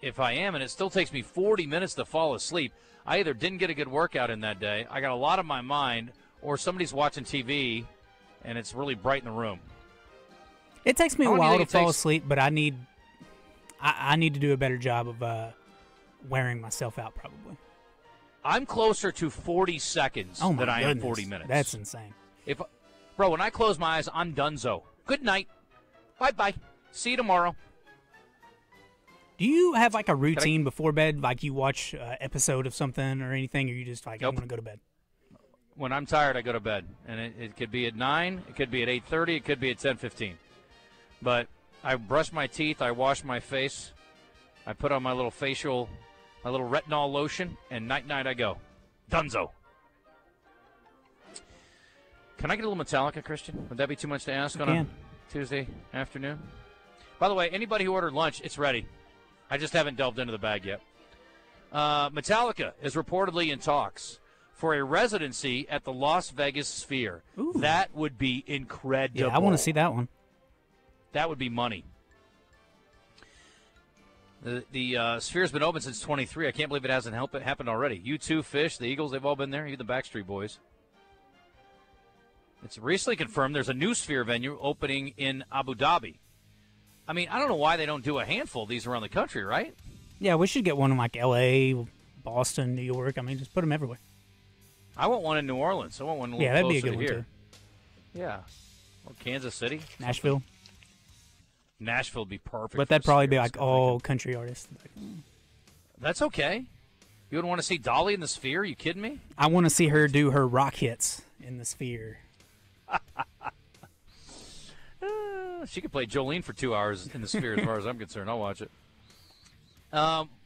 S4: am and it still takes me 40 minutes to fall asleep, I either didn't get a good workout in that day, I got a lot on my mind, or somebody's watching TV and it's really bright in the room.
S16: It takes me a while to fall asleep, but I need to do a better job of wearing myself out, probably.
S4: I'm closer to 40 seconds than I am 40 minutes.
S16: That's insane.
S4: Bro, when I close my eyes, I'm donezo. Good night. Bye-bye. See you tomorrow.
S16: Do you have like a routine before bed? Like you watch an episode of something or anything, or you just like, I'm going to go to bed?
S4: When I'm tired, I go to bed. And it could be at 9, it could be at 8:30, it could be at 10:15. But I brush my teeth, I wash my face, I put on my little retinol lotion, and night-night I go. Dunzo. Can I get a little Metallica, Christian? Would that be too much to ask on a Tuesday afternoon? By the way, anybody who ordered lunch, it's ready. I just haven't delved into the bag yet. Metallica is reportedly in talks for a residency at the Las Vegas Sphere.
S16: Ooh.
S4: That would be incredible.
S16: Yeah, I want to see that one.
S4: That would be money. The Sphere's been open since 23. I can't believe it hasn't happened already. U2, Fish, the Eagles, they've all been there, even the Backstreet Boys. It's recently confirmed there's a new Sphere venue opening in Abu Dhabi. I mean, I don't know why they don't do a handful of these around the country, right?
S16: Yeah, we should get one in like L.A., Boston, New York. I mean, just put them everywhere.
S4: I want one in New Orleans. I want one a little
S16: that'd be a
S4: closer
S16: good one,
S4: here.
S16: too.
S4: Yeah. Or Kansas City.
S16: Nashville.
S4: Nashville would be perfect.
S16: But that'd probably be like all country artists.
S4: That's okay. You would want to see Dolly in the Sphere? Are you kidding me?
S16: I want to see her do her rock hits in the Sphere.
S4: She could play Jolene for 2 hours in the Sphere as far as I'm concerned. I'll watch it.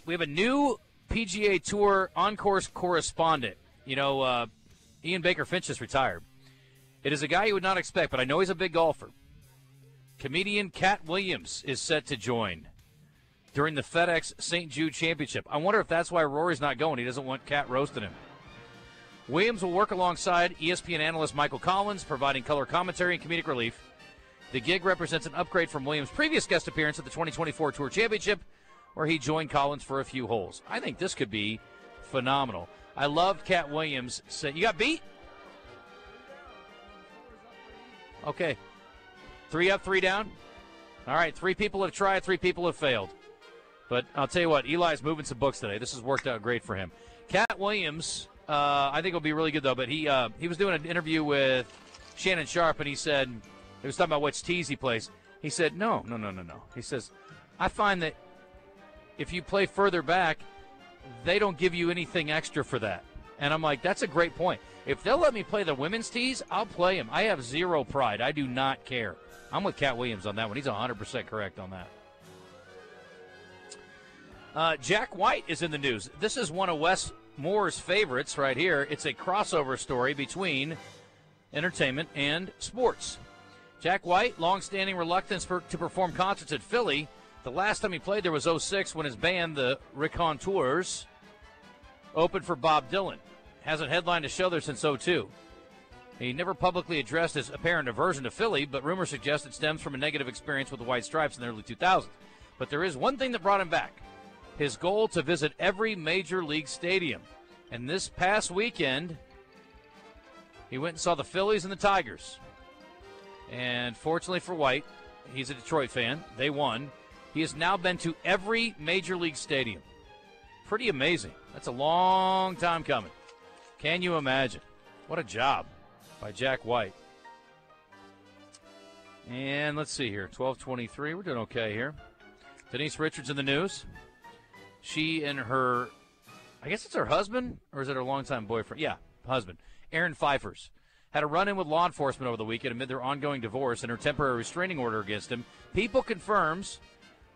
S4: We have a new PGA Tour on-course correspondent. You know, Ian Baker Finch is retired. It is a guy you would not expect, but I know he's a big golfer. Comedian Cat Williams is set to join during the FedEx St. Jude Championship. I wonder if that's why Rory's not going. He doesn't want Cat roasting him. Williams will work alongside ESPN analyst Michael Collins, providing color commentary and comedic relief. The gig represents an upgrade from Williams' previous guest appearance at the 2024 Tour Championship, where he joined Collins for a few holes. I think this could be phenomenal. I loved Cat Williams. You got beat? Okay. 3 up, 3 down? All right, 3 people have tried, 3 people have failed. But I'll tell you what, Eli's moving some books today. This has worked out great for him. Cat Williams, I think will be really good, though. But he was doing an interview with Shannon Sharp, and he said, he was talking about which tees he plays. He said, no. He says, I find that if you play further back, they don't give you anything extra for that. And I'm like, that's a great point. If they'll let me play the women's tees, I'll play them. I have zero pride. I do not care. I'm with Cat Williams on that one. He's 100% correct on that. Jack White is in the news. This is one of Wes Moore's favorites right here. It's a crossover story between entertainment and sports. Jack White, long-standing reluctance to perform concerts at Philly. The last time he played there was 2006 when his band, the Raconteurs, opened for Bob Dylan. Hasn't headlined a show there since 2002. He never publicly addressed his apparent aversion to Philly, but rumors suggest it stems from a negative experience with the White Stripes in the early 2000s. But there is one thing that brought him back, his goal to visit every major league stadium. And this past weekend, he went and saw the Phillies and the Tigers. And fortunately for White, he's a Detroit fan. They won. He has now been to every major league stadium. Pretty amazing. That's a long time coming. Can you imagine? What a job by Jack White. And let's see here. 12:23. We're doing okay here. Denise Richards in the news. She and her, I guess it's her husband, or is it her longtime boyfriend? Yeah, husband. Aaron Pfeiffer's. Had a run-in with law enforcement over the weekend amid their ongoing divorce and her temporary restraining order against him. People confirms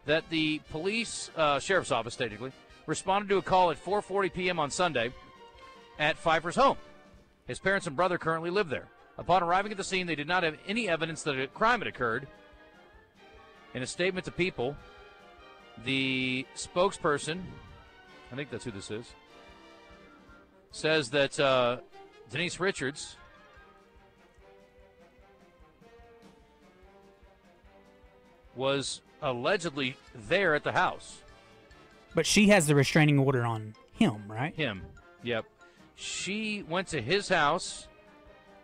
S4: that the police, sheriff's office, technically, responded to a call at 4:40 p.m. on Sunday at Pfeiffer's home. His parents and brother currently live there. Upon arriving at the scene, they did not have any evidence that a crime had occurred. In a statement to People, The spokesperson, I think that's who this is, says that Denise Richards was allegedly there at the house.
S16: But she has the restraining order on him, right?
S4: Him, yep. She went to his house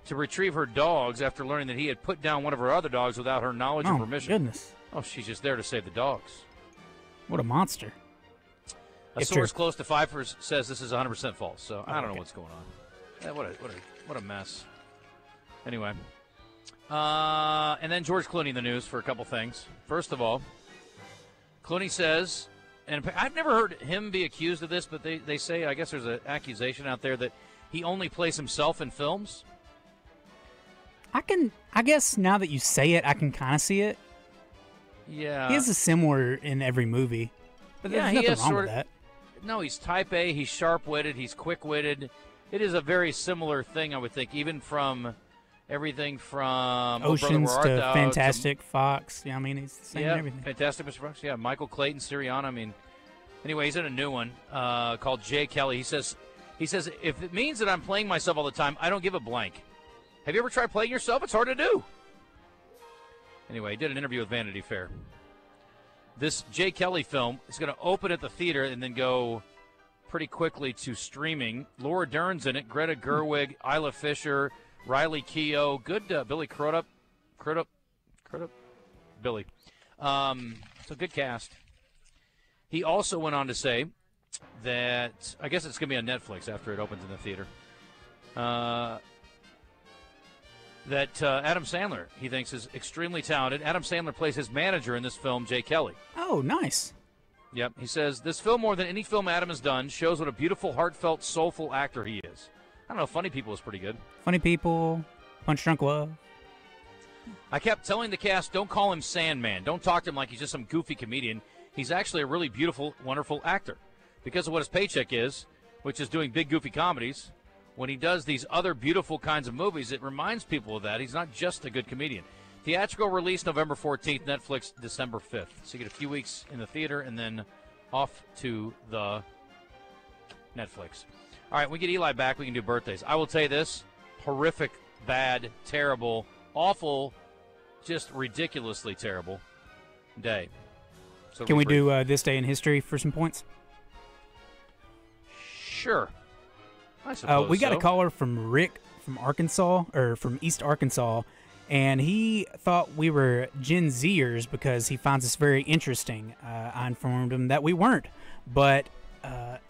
S4: to retrieve her dogs after learning that he had put down one of her other dogs without her knowledge or permission.
S16: Goodness.
S4: Oh, she's just there to save the dogs.
S16: What a monster.
S4: A source close to Pfeiffer's says this is 100% false, so I don't know what's going on. What a mess. Anyway. And then George Clooney in the news for a couple things. First of all, Clooney says, and I've never heard him be accused of this, but they say, I guess there's an accusation out there that he only plays himself in films.
S16: I guess now that you say it, I can kind of see it.
S4: Yeah.
S16: He is a similar in every movie. But there's nothing wrong with that.
S4: No, he's type A, he's sharp-witted, he's quick-witted. It is a very similar thing, I would think, even from everything from
S16: Oceans to Fantastic Fox. Yeah, I mean, he's the same in everything.
S4: Fantastic Mr. Fox. Yeah, Michael Clayton, Sirianni. I mean, anyway, he's in a new one called Jay Kelly. He says, if it means that I'm playing myself all the time, I don't give a blank. Have you ever tried playing yourself? It's hard to do. Anyway, he did an interview with Vanity Fair. This Jay Kelly film is going to open at the theater and then go pretty quickly to streaming. Laura Dern's in it, Greta Gerwig, Isla Fisher, Riley Keough, good Billy Crudup, Billy. So good cast. He also went on to say that, I guess it's going to be on Netflix after it opens in the theater, that Adam Sandler, he thinks, is extremely talented. Adam Sandler plays his manager in this film, Jay Kelly.
S16: Oh, nice.
S4: Yep. He says, this film, more than any film Adam has done, shows what a beautiful, heartfelt, soulful actor he is. I don't know, Funny People is pretty good.
S16: Funny People, Punch Drunk Love.
S4: I kept telling the cast, don't call him Sandman. Don't talk to him like he's just some goofy comedian. He's actually a really beautiful, wonderful actor. Because of what his paycheck is, which is doing big, goofy comedies, when he does these other beautiful kinds of movies, it reminds people of that. He's not just a good comedian. Theatrical release November 14th, Netflix December 5th. So you get a few weeks in the theater and then off to the Netflix. All right, we get Eli back. We can do birthdays. I will tell you this, horrific, bad, terrible, awful, just ridiculously terrible day. So
S16: can we do this day in history for some points?
S4: Sure. I suppose
S16: we got a caller from Rick from Arkansas, or from East Arkansas, and he thought we were Gen Zers because he finds us very interesting. I informed him that we weren't, but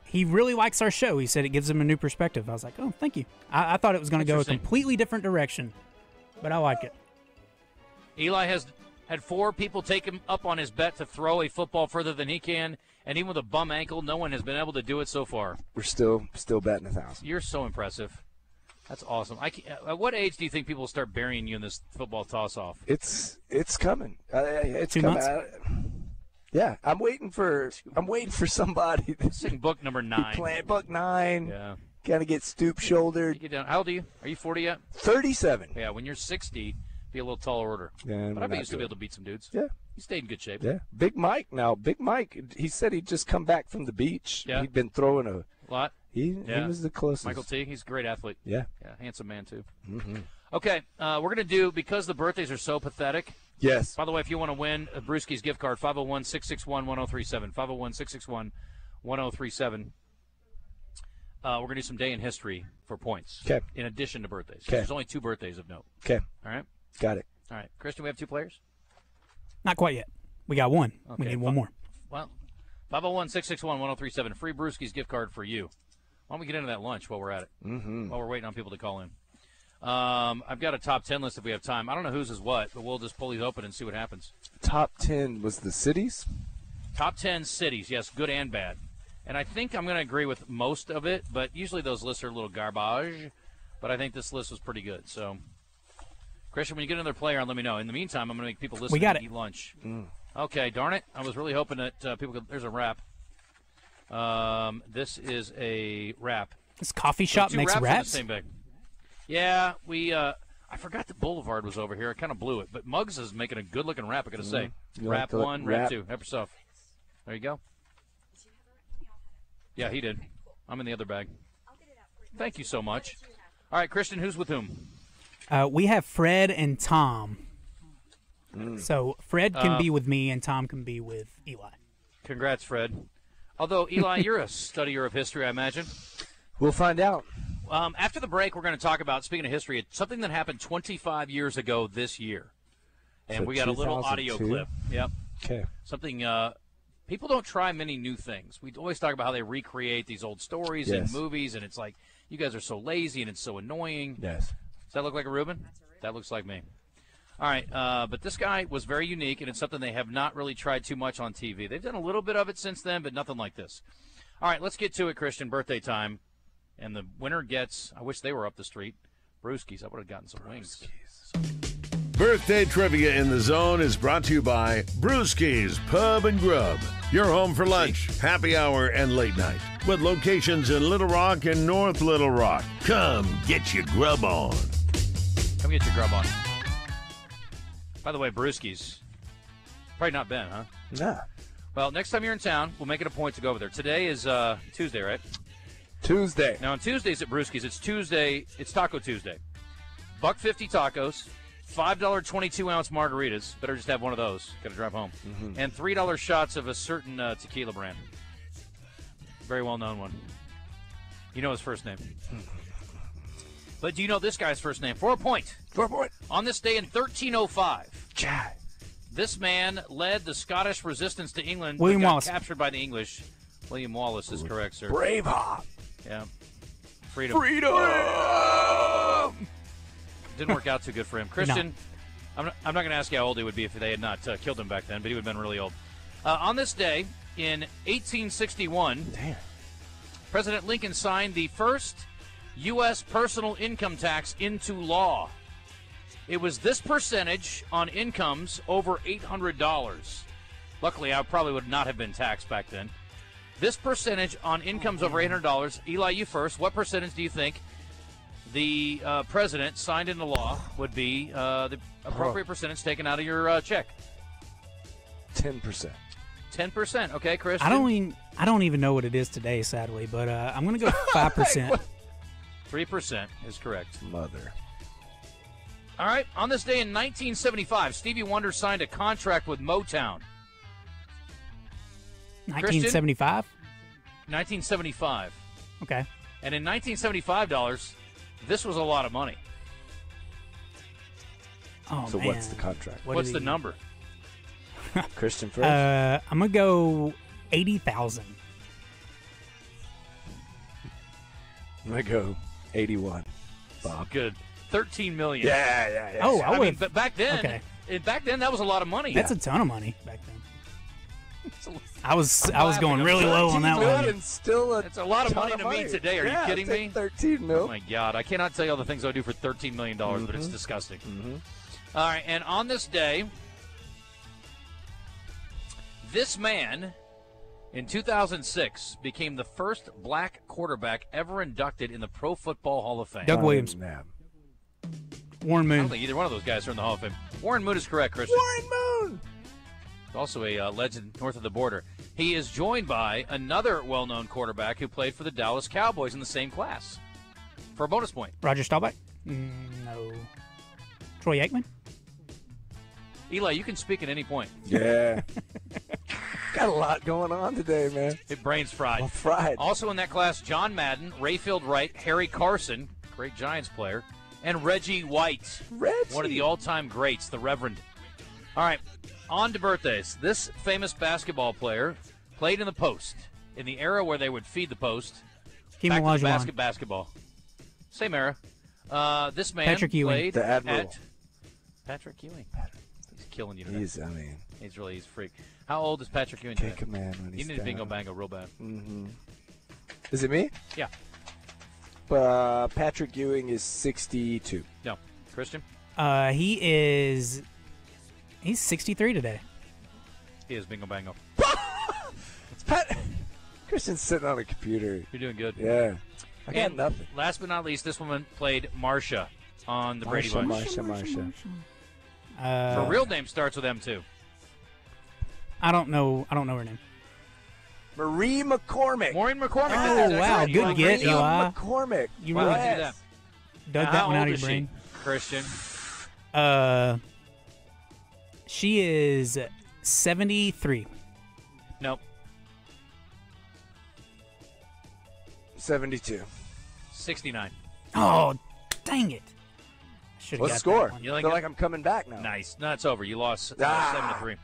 S16: he really likes our show. He said it gives him a new perspective. I was like, oh, thank you. I thought it was going to go a completely different direction, but I like it.
S4: Eli has had 4 people take him up on his bet to throw a football further than he can, and even with a bum ankle, no one has been able to do it so far.
S10: We're still betting 1,000.
S4: You're so impressive. That's awesome. At what age do you think people will start burying you in this football toss-off?
S10: It's coming. It's
S16: 2
S10: coming.
S16: months?
S10: Yeah, I'm waiting for somebody.
S4: Sing book number 9.
S10: Playing book 9.
S4: Yeah.
S10: Gotta get stoop-shouldered.
S4: Get down. How old are you? Are you 40 yet?
S10: 37.
S4: Yeah, when you're 60, be a little taller order.
S10: Yeah,
S4: but I bet you still be able to beat some dudes.
S10: Yeah.
S4: You stayed in good shape.
S10: Yeah. Big Mike now. Big Mike, he said he'd just come back from the beach.
S4: Yeah.
S10: He'd been throwing a
S4: lot.
S10: He was the closest.
S4: Michael T., he's a great athlete.
S10: Yeah.
S4: Yeah, handsome man, too.
S10: Mm-hmm.
S4: Okay, we're going to do, because the birthdays are so pathetic.
S10: Yes.
S4: By the way, if you want to win a Brewski's gift card, 501-661-1037. 501-661-1037. We're going to do some day in history for points.
S10: Okay.
S4: In addition to birthdays.
S10: Okay.
S4: There's only 2 birthdays of note.
S10: Okay.
S4: All right?
S10: Got it.
S4: All right. Christian, we have 2 players?
S16: Not quite yet. We got 1.
S4: Okay.
S16: We need 1 more.
S4: Well, 501-661-1037. Free Brewski's gift card for you. Why don't we get into that lunch while we're at it?
S10: Mm-hmm.
S4: While we're waiting on people to call in. I've got a top 10 list if we have time. I don't know whose is what, but we'll just pull these open and see what happens.
S10: Top 10 was the cities?
S4: Top 10 cities, yes, good and bad. And I think I'm going to agree with most of it, but usually those lists are a little garbage. But I think this list was pretty good. So, Christian, when you get another player on, let me know. In the meantime, I'm going to make people listen to eat lunch. Okay, darn it. I was really hoping that people could – there's a wrap. This is a wrap.
S16: This coffee shop makes
S4: wraps?
S16: wraps?
S4: The same bag. Yeah, we I forgot the Boulevard was over here. I kind of blew it. But Muggs is making a good-looking wrap, I got to say.
S10: You
S4: Wrap
S10: like
S4: 1, wrap 2. Help yourself. There you go. Yeah, he did. I'm in the other bag. Thank you so much. All right, Christian, who's with whom?
S16: We have Fred and Tom. So Fred can be with me and Tom can be with Eli.
S4: Congrats, Fred. Although, Eli, you're a studier of history, I imagine.
S10: We'll find out.
S4: After the break, we're going to talk about, speaking of history, something that happened 25 years ago this year. And
S10: So
S4: we got a little audio
S10: 2002?
S4: clip. Yep.
S10: Okay.
S4: Something, people don't try many new things. We always talk about how they recreate these old stories
S10: Yes.
S4: and movies, and it's like, you guys are so lazy and it's so annoying.
S10: Yes.
S4: Does that look like a Reuben? That looks like me. All right, but this guy was very unique, and it's something they have not really tried too much on TV. They've done a little bit of it since then, but nothing like this. All right, let's get to it, Christian. Birthday time. And the winner gets, I wish they were up the street, Brewskis. I would have gotten some wings.
S2: Birthday Trivia in the Zone is brought to you by Brewski's Pub and Grub. Your home for lunch, happy hour, and late night. With locations in Little Rock and North Little Rock. Come get your grub on.
S4: Come get your grub on. By the way, Brewskis. Probably not been, huh?
S10: Nah.
S4: Well, next time you're in town, we'll make it a point to go over there. Today is Tuesday, right?
S10: Tuesday.
S4: Now, on Tuesdays at Brewskis, it's Taco Tuesday. $1.50 tacos, $5 22-ounce margaritas. Better just have one of those. Got to drive home. And $3 shots of a certain tequila brand. Very well-known one. You know his first name. But do you know this guy's first name? For a point. On this day in 1305, this man led the Scottish resistance to England.
S16: William
S4: but got
S16: Wallace.
S4: captured by the English. William Wallace is correct, sir.
S10: Braveheart.
S4: Yeah. Freedom. Didn't work out too good for him. Christian, I'm not going to ask you how old he would be if they had not killed him back then, but he would have been really old. On this day in 1861, President Lincoln signed the first U.S. personal income tax into law. It was this percentage on incomes over $800. Luckily, I probably would not have been taxed back then. This percentage on incomes over $800. Eli, you first. What percentage do you think the president signed into law would be the appropriate percentage taken out of your check?
S10: 10%.
S4: 10%. Okay, Christian.
S16: I don't even know what it is today, sadly, but I'm going to go 5%.
S4: 3% is correct.
S10: Mother.
S4: All right. On this day in 1975, Stevie Wonder signed a contract with Motown.
S16: 1975?
S4: 1975.
S16: Okay.
S4: And in 1975 dollars, this was a lot of money.
S16: Oh,
S10: So
S16: man.
S10: what's the contract?
S4: What's the number?
S10: Christian first.
S16: I'm going to go 80,000.
S10: I'm going to go 81. Bob.
S4: Good. 13 million.
S10: Yeah.
S16: Oh, I would.
S4: But back then,
S16: Okay.
S4: back then that was a lot of money.
S16: That's a ton of money back then. I was going really low on that one.
S10: And still
S4: It's a lot of money to me today. Are you kidding me?
S10: 13 mil.
S4: Oh my God! I cannot tell you all the things I do for $13 million, but it's disgusting. All right, and on this day, this man in 2006 became the first black quarterback ever inducted in the Pro Football Hall of Fame.
S16: Doug Williams. Warren
S4: I don't
S16: Moon.
S4: think either one of those guys are in the Hall of Fame. Warren Moon is correct, Christian.
S10: Warren Moon.
S4: Also a legend north of the border. He is joined by another well-known quarterback who played for the Dallas Cowboys in the same class. For a bonus point.
S16: Roger Staubach? No. Troy Aikman?
S4: Eli, you can speak at any point.
S10: Yeah. Got a lot going on today, man.
S4: Your brain's fried.
S10: I'm fried.
S4: Also in that class, John Madden, Rayfield Wright, Harry Carson, great Giants player, and Reggie White. One of the all-time greats, the Reverend. All right, on to birthdays. This famous basketball player played in the post in the era where they would feed the post.
S16: Hakeem
S4: Back to the
S16: Olajuwon.
S4: basketball. Same era. This man
S16: Patrick Ewing.
S4: played
S10: The Admiral.
S4: at Patrick Ewing. He's killing you today.
S10: He's
S4: a freak. How old is Patrick Ewing
S10: Kick
S4: today?
S10: a man when
S4: You
S10: he's
S4: need a bingo
S10: down.
S4: bango real bad.
S10: Is it me?
S4: Yeah.
S10: Patrick Ewing is 62.
S4: No. Christian?
S16: He's 63 today.
S4: He is bingo bango.
S10: Christian's sitting on a computer.
S4: You're doing good.
S10: Yeah. I got
S4: And
S10: nothing.
S4: last but not least, this woman played Marsha on the Brady Bunch.
S10: Marsha.
S4: Her real name starts with M too.
S16: I don't know her name.
S10: Marie McCormick.
S4: Maureen McCormick.
S16: Oh, wow.
S4: Right.
S16: Good get,
S10: Marie
S16: Eli.
S10: McCormick.
S16: You
S4: Why
S16: really
S4: would you do that?
S16: dug
S4: How
S16: that one out
S4: old
S16: of your
S4: is she,
S16: brain.
S4: Christian?
S16: She is 73.
S4: Nope.
S10: 72.
S4: 69.
S16: Oh, dang it.
S10: What's the score?
S4: You
S10: I feel like I'm coming back now.
S4: Nice. No, it's over. You lost 7-3.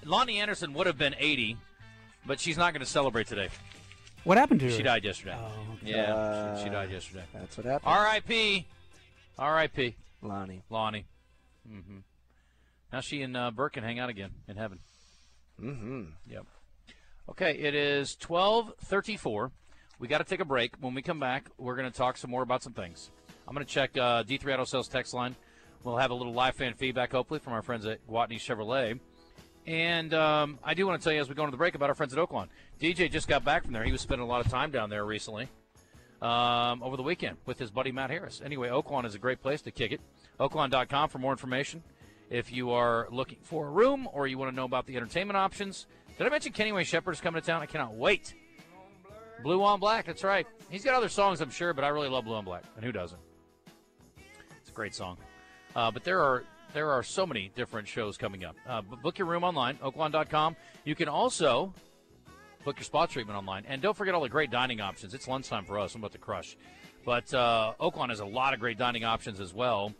S4: Lonnie Anderson would have been 80, but she's not going to celebrate today.
S16: What happened to her?
S4: She died yesterday.
S16: Oh, okay.
S4: Yeah, she died yesterday.
S10: That's what happened.
S4: R.I.P. R.I.P.
S10: Lonnie.
S4: Mm-hmm. Now she and Burke can hang out again in heaven.
S10: Mm-hmm.
S4: Yep. Okay, it is 12:34. We got to take a break. When we come back, we're going to talk some more about some things. I'm going to check D3 Auto Sales text line. We'll have a little live fan feedback, hopefully, from our friends at Gwatney Chevrolet. And I do want to tell you, as we go into the break, about our friends at Oaklawn. DJ just got back from there. He was spending a lot of time down there recently over the weekend with his buddy Matt Harris. Anyway, Oaklawn is a great place to kick it. Oaklawn.com for more information. If you are looking for a room or you want to know about the entertainment options. Did I mention Kenny Wayne Shepherd is coming to town? I cannot wait. Blue on Black, that's right. He's got other songs, I'm sure, but I really love Blue on Black. And who doesn't? It's a great song. But there are so many different shows coming up. Book your room online, Oaklawn.com. You can also book your spa treatment online. And don't forget all the great dining options. It's lunchtime for us. I'm about to crush. But Oaklawn has a lot of great dining options as well.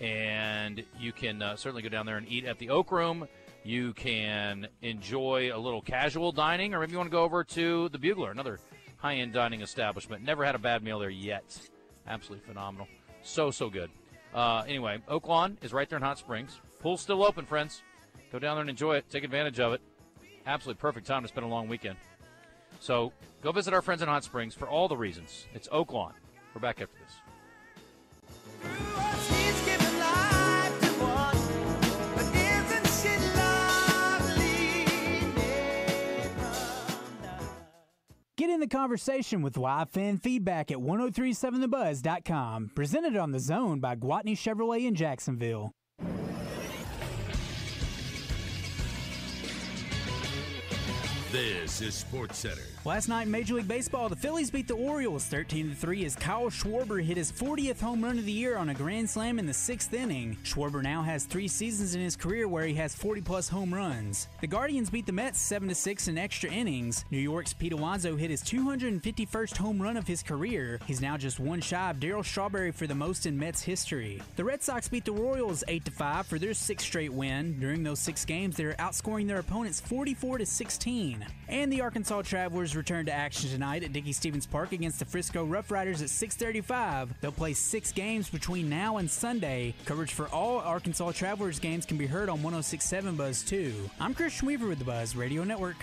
S4: And you can certainly go down there and eat at the Oak Room. You can enjoy a little casual dining, or maybe you want to go over to the Bugler, another high-end dining establishment. Never had a bad meal there yet. Absolutely phenomenal. So good. Anyway, Oaklawn is right there in Hot Springs. Pool's still open, friends. Go down there and enjoy it. Take advantage of it. Absolutely perfect time to spend a long weekend. So go visit our friends in Hot Springs for all the reasons. It's Oaklawn. We're back after this.
S16: Get in the conversation with live fan feedback at 1037thebuzz.com. Presented on The Zone by Gwatney Chevrolet in Jacksonville.
S2: This is Sports Center.
S16: Last night in Major League Baseball, the Phillies beat the Orioles 13-3 as Kyle Schwarber hit his 40th home run of the year on a grand slam in the 6th inning. Schwarber now has 3 seasons in his career where he has 40-plus home runs. The Guardians beat the Mets 7-6 in extra innings. New York's Pete Alonso hit his 251st home run of his career. He's now just one shy of Darryl Strawberry for the most in Mets history. The Red Sox beat the Royals 8-5 for their 6th straight win. During those 6 games, they're outscoring their opponents 44-16. And the Arkansas Travelers return to action tonight at Dickey-Stevens Park against the Frisco Rough Riders at 6:35. They'll play 6 games between now and Sunday. Coverage for all Arkansas Travelers games can be heard on 106.7 Buzz 2. I'm Christian Weaver with the Buzz Radio Network.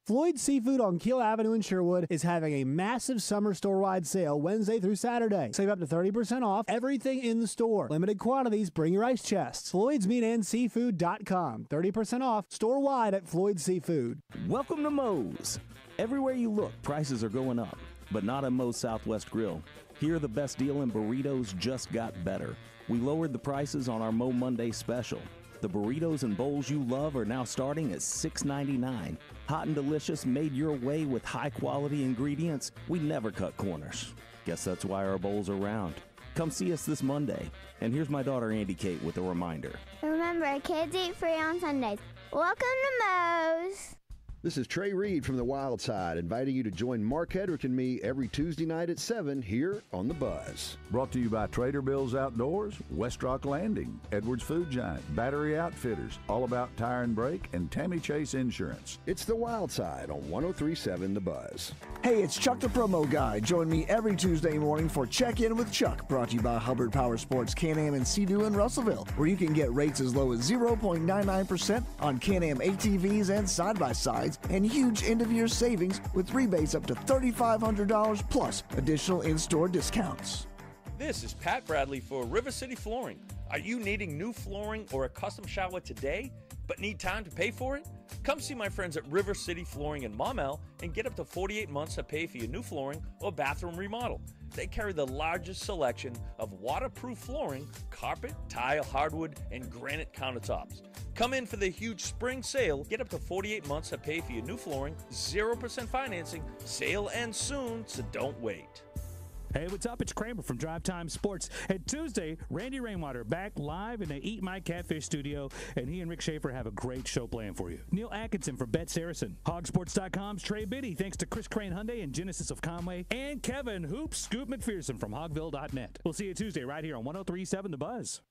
S9: Floyd Seafood on Keel Avenue in Sherwood is having a massive summer store-wide sale Wednesday through Saturday. Save up to 30% off everything in the store. Limited quantities, bring your ice chests. FloydsMeatandSeafood.com. 30% off store-wide at Floyd Seafood.
S11: Welcome to Moe's. Everywhere you look, prices are going up, but not at Moe's Southwest Grill. Here, the best deal in burritos just got better. We lowered the prices on our Mo Monday special. The burritos and bowls you love are now starting at $6.99. Hot and delicious, made your way with high-quality ingredients. We never cut corners. Guess that's why our bowls are round. Come see us this Monday. And here's my daughter, Andy Kate, with a reminder.
S17: Remember, kids eat free on Sundays. Welcome to Moe's.
S18: This is Trey Reed from the Wild Side, inviting you to join Mark Hedrick and me every Tuesday night at 7 here on The Buzz.
S19: Brought to you by Trader Bill's Outdoors, West Rock Landing, Edwards Food Giant, Battery Outfitters, All About Tire and Brake, and Tammy Chase Insurance.
S18: It's The Wild Side on 103.7 The Buzz.
S21: Hey, it's Chuck the Promo Guy. Join me every Tuesday morning for Check-In with Chuck, brought to you by Hubbard Power Sports, Can-Am and Sea-Doo in Russellville, where you can get rates as low as 0.99% on Can-Am ATVs and side-by-sides, and huge end-of-year savings with rebates up to $3,500 plus additional in-store discounts.
S22: This is Pat Bradley for River City Flooring. Are you needing new flooring or a custom shower today, but need time to pay for it? Come see my friends at River City Flooring in Maumelle and get up to 48 months to pay for your new flooring or bathroom remodel. They carry the largest selection of waterproof flooring, carpet, tile, hardwood, and granite countertops. Come in for the huge spring sale. Get up to 48 months to pay for your new flooring, 0% financing. Sale ends soon, so don't wait.
S1: Hey, what's up? It's Kramer from Drive Time Sports. And Tuesday, Randy Rainwater back live in the Eat My Catfish studio, and he and Rick Schaefer have a great show planned for you. Neil Atkinson from Bet Saracen. Hogsports.com's Trey Biddy, thanks to Chris Crain Hyundai and Genesis of Conway, and Kevin Hoop Scoop McPherson from Hogville.net. We'll see you Tuesday right here on 103.7 The Buzz.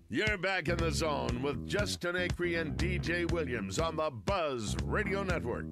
S2: You're back in the zone with Justin Acri and DJ Williams on the Buzz Radio Network.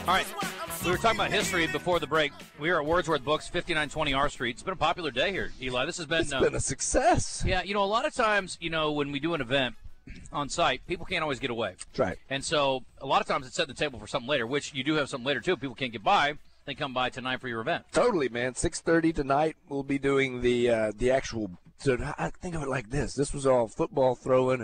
S4: All right, we were talking about history before the break. We are at Wordsworth Books, 5920 R Street. It's been a popular day here, Eli. This has been...
S10: It's been a success.
S4: Yeah, a lot of times, when we do an event on site, people can't always get away.
S10: That's right.
S4: And so a lot of times it's set the table for something later, which you do have something later, too. People can't get by. They come by tonight for your event.
S10: Totally, man. 6:30 tonight, we'll be doing the actual... So I think of it like this. This was all football throwing,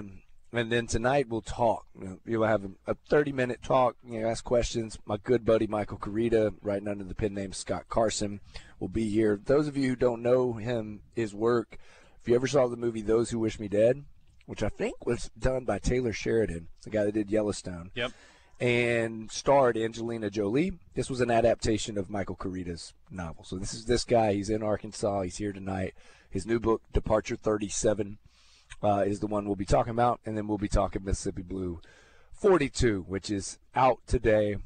S10: and then tonight we'll talk. You'll have a 30-minute talk. Ask questions. My good buddy Michael Carita, writing under the pen name Scott Carson, will be here. Those of you who don't know him, his work, if you ever saw the movie Those Who Wish Me Dead, which I think was done by Taylor Sheridan, the guy that did Yellowstone.
S4: Yep.
S10: And starred Angelina Jolie. This was an adaptation of Michael Carita's novel. So this is this guy. He's in Arkansas. He's here tonight. His new book, Departure 37, is the one we'll be talking about. And then we'll be talking Mississippi Blue 42, which is out today.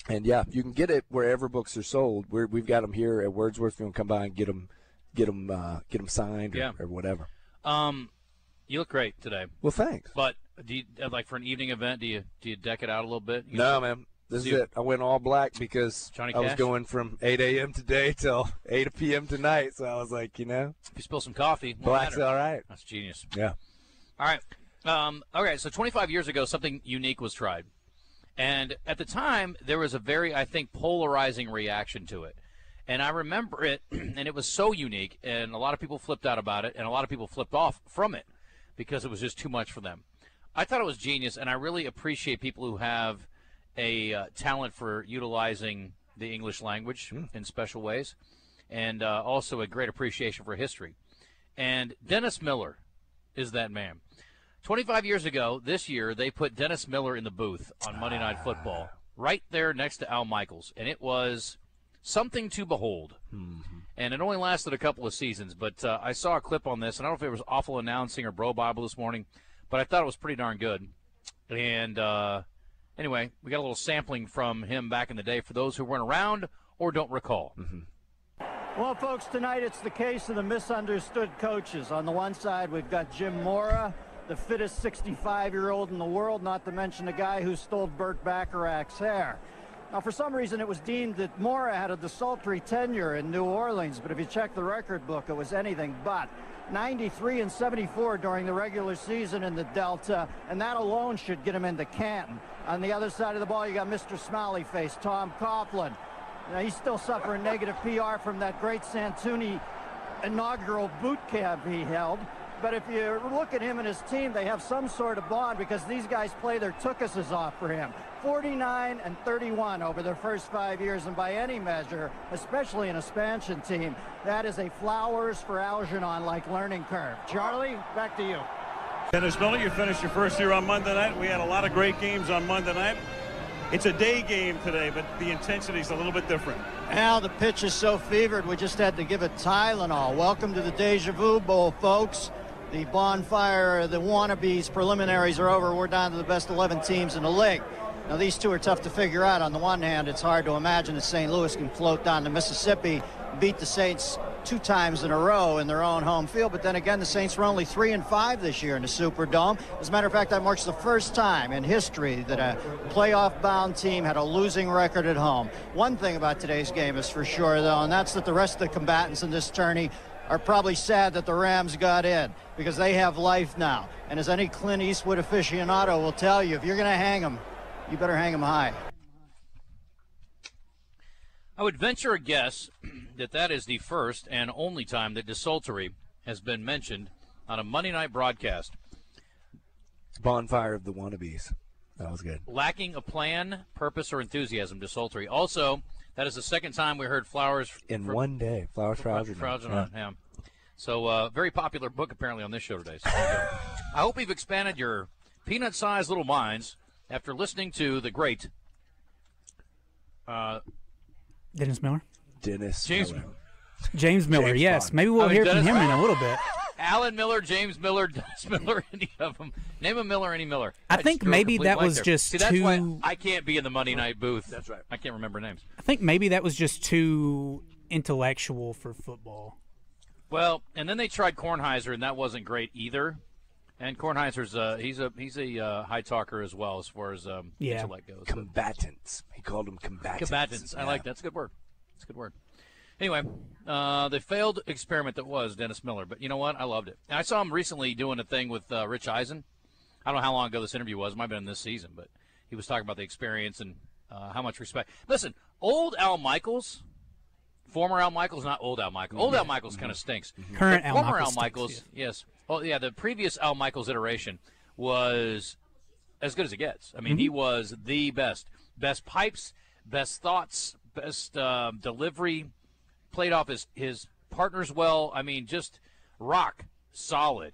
S10: And, yeah, you can get it wherever books are sold. We've got them here at Wordsworth. If you want to come by and get them signed or whatever.
S4: You look great today.
S10: Well, thanks.
S4: But do you, for an evening event, do you deck it out a little bit?
S10: No, man. This is it. I went all black because
S4: Johnny
S10: I was
S4: Cash?
S10: going from 8 a.m. today till 8 p.m. tonight. So I was like,
S4: If you spill some coffee, won't
S10: black's
S4: matter.
S10: all right.
S4: That's genius.
S10: Yeah.
S4: All right. Okay, so 25 years ago, something unique was tried. And at the time, there was a very, I think, polarizing reaction to it. And I remember it, and it was so unique, and a lot of people flipped out about it, and a lot of people flipped off from it because it was just too much for them. I thought it was genius, and I really appreciate people who have a talent for utilizing the English language in special ways, and also a great appreciation for history. And Dennis Miller is that man. 25 years ago, this year, they put Dennis Miller in the booth on Monday Night Football, right there next to Al Michaels, and it was something to behold.
S10: Mm-hmm.
S4: And it only lasted a couple of seasons, but I saw a clip on this, and I don't know if it was awful announcing or Bro Bible this morning, but I thought it was pretty darn good. And anyway, we got a little sampling from him back in the day for those who weren't around or don't recall.
S10: Mm-hmm.
S6: Well, folks, tonight it's the case of the misunderstood coaches. On the one side, we've got Jim Mora, the fittest 65-year-old in the world, not to mention the guy who stole Burt Bacharach's hair. Now, for some reason, it was deemed that Mora had a desultory tenure in New Orleans, but if you check the record book, it was anything but. 93 and 74 during the regular season in the Delta, and that alone should get him into Canton. On the other side of the ball, you got Mr. Smiley Face, Tom Coughlin. Now, he's still suffering negative PR from that great Santuni inaugural boot camp he held. But if you look at him and his team, they have some sort of bond because these guys play their tookuses off for him. 49 and 31 over their first 5 years, and by any measure, especially an expansion team, that is a flowers for Algernon-like learning curve. Charlie, back to you.
S12: Dennis Miller, you finished your first year on Monday night. We had a lot of great games on Monday night. It's a day game today, but the intensity is a little bit different.
S6: Al, the pitch is so fevered, we just had to give it Tylenol. Welcome to the Deja Vu Bowl, folks. The bonfire, the wannabes preliminaries are over. We're down to the best 11 teams in the league. Now, these two are tough to figure out. On the one hand, it's hard to imagine that St. Louis can float down to Mississippi, beat the Saints 2 times in a row in their own home field. But then again, the Saints were only 3-5 this year in the Superdome. As a matter of fact, that marks the first time in history that a playoff-bound team had a losing record at home. One thing about today's game is for sure, though, and that's that the rest of the combatants in this tourney are probably sad that the Rams got in, because they have life now. And as any Clint Eastwood aficionado will tell you, if you're going to hang them, you better hang them high.
S4: I would venture a guess that is the first and only time that desultory has been mentioned on a Monday night broadcast.
S10: Bonfire of the Wannabes. That was good.
S4: Lacking a plan, purpose, or enthusiasm, desultory. Also, that is the second time we heard Flowers
S10: in one day. Flowers for Algernon.
S4: Yeah. So, very popular book apparently on this show today. So, I hope we've expanded your peanut-sized little minds after listening to the great
S16: Dennis Miller?
S4: James Miller.
S16: James Miller,
S4: James
S16: yes.
S4: Bond.
S16: Maybe we'll hear from
S4: Dennis,
S16: him in a little bit.
S4: Alan Miller, James Miller, Dennis Miller, any of them. Name a Miller, any Miller.
S16: I think maybe that was just
S4: See, that's
S16: too...
S4: why I can't be in the Monday night booth.
S10: That's right.
S4: I can't remember names.
S16: I think maybe that was just too intellectual for football.
S4: Well, and then they tried Kornheiser, and that wasn't great either. And Kornheiser's he's a high talker as well as far as intellect goes.
S10: Combatants. He called them combatants.
S4: Combatants. I like that. That's a good word. It's a good word. Anyway, the failed experiment that was Dennis Miller. But you know what? I loved it. And I saw him recently doing a thing with Rich Eisen. I don't know how long ago this interview was. It might have been this season. But he was talking about the experience and how much respect. Listen, old Al Michaels, former Al Michaels, not old Al Michaels. Old Al Michaels kind of stinks.
S16: Current Al
S4: former
S16: Michaels
S4: Al Michaels,
S16: stinks,
S4: yes. Well, yeah, the previous Al Michaels iteration was as good as it gets. I mean, he was the best. Best pipes, best thoughts, best delivery, played off his partners well. I mean, just rock solid,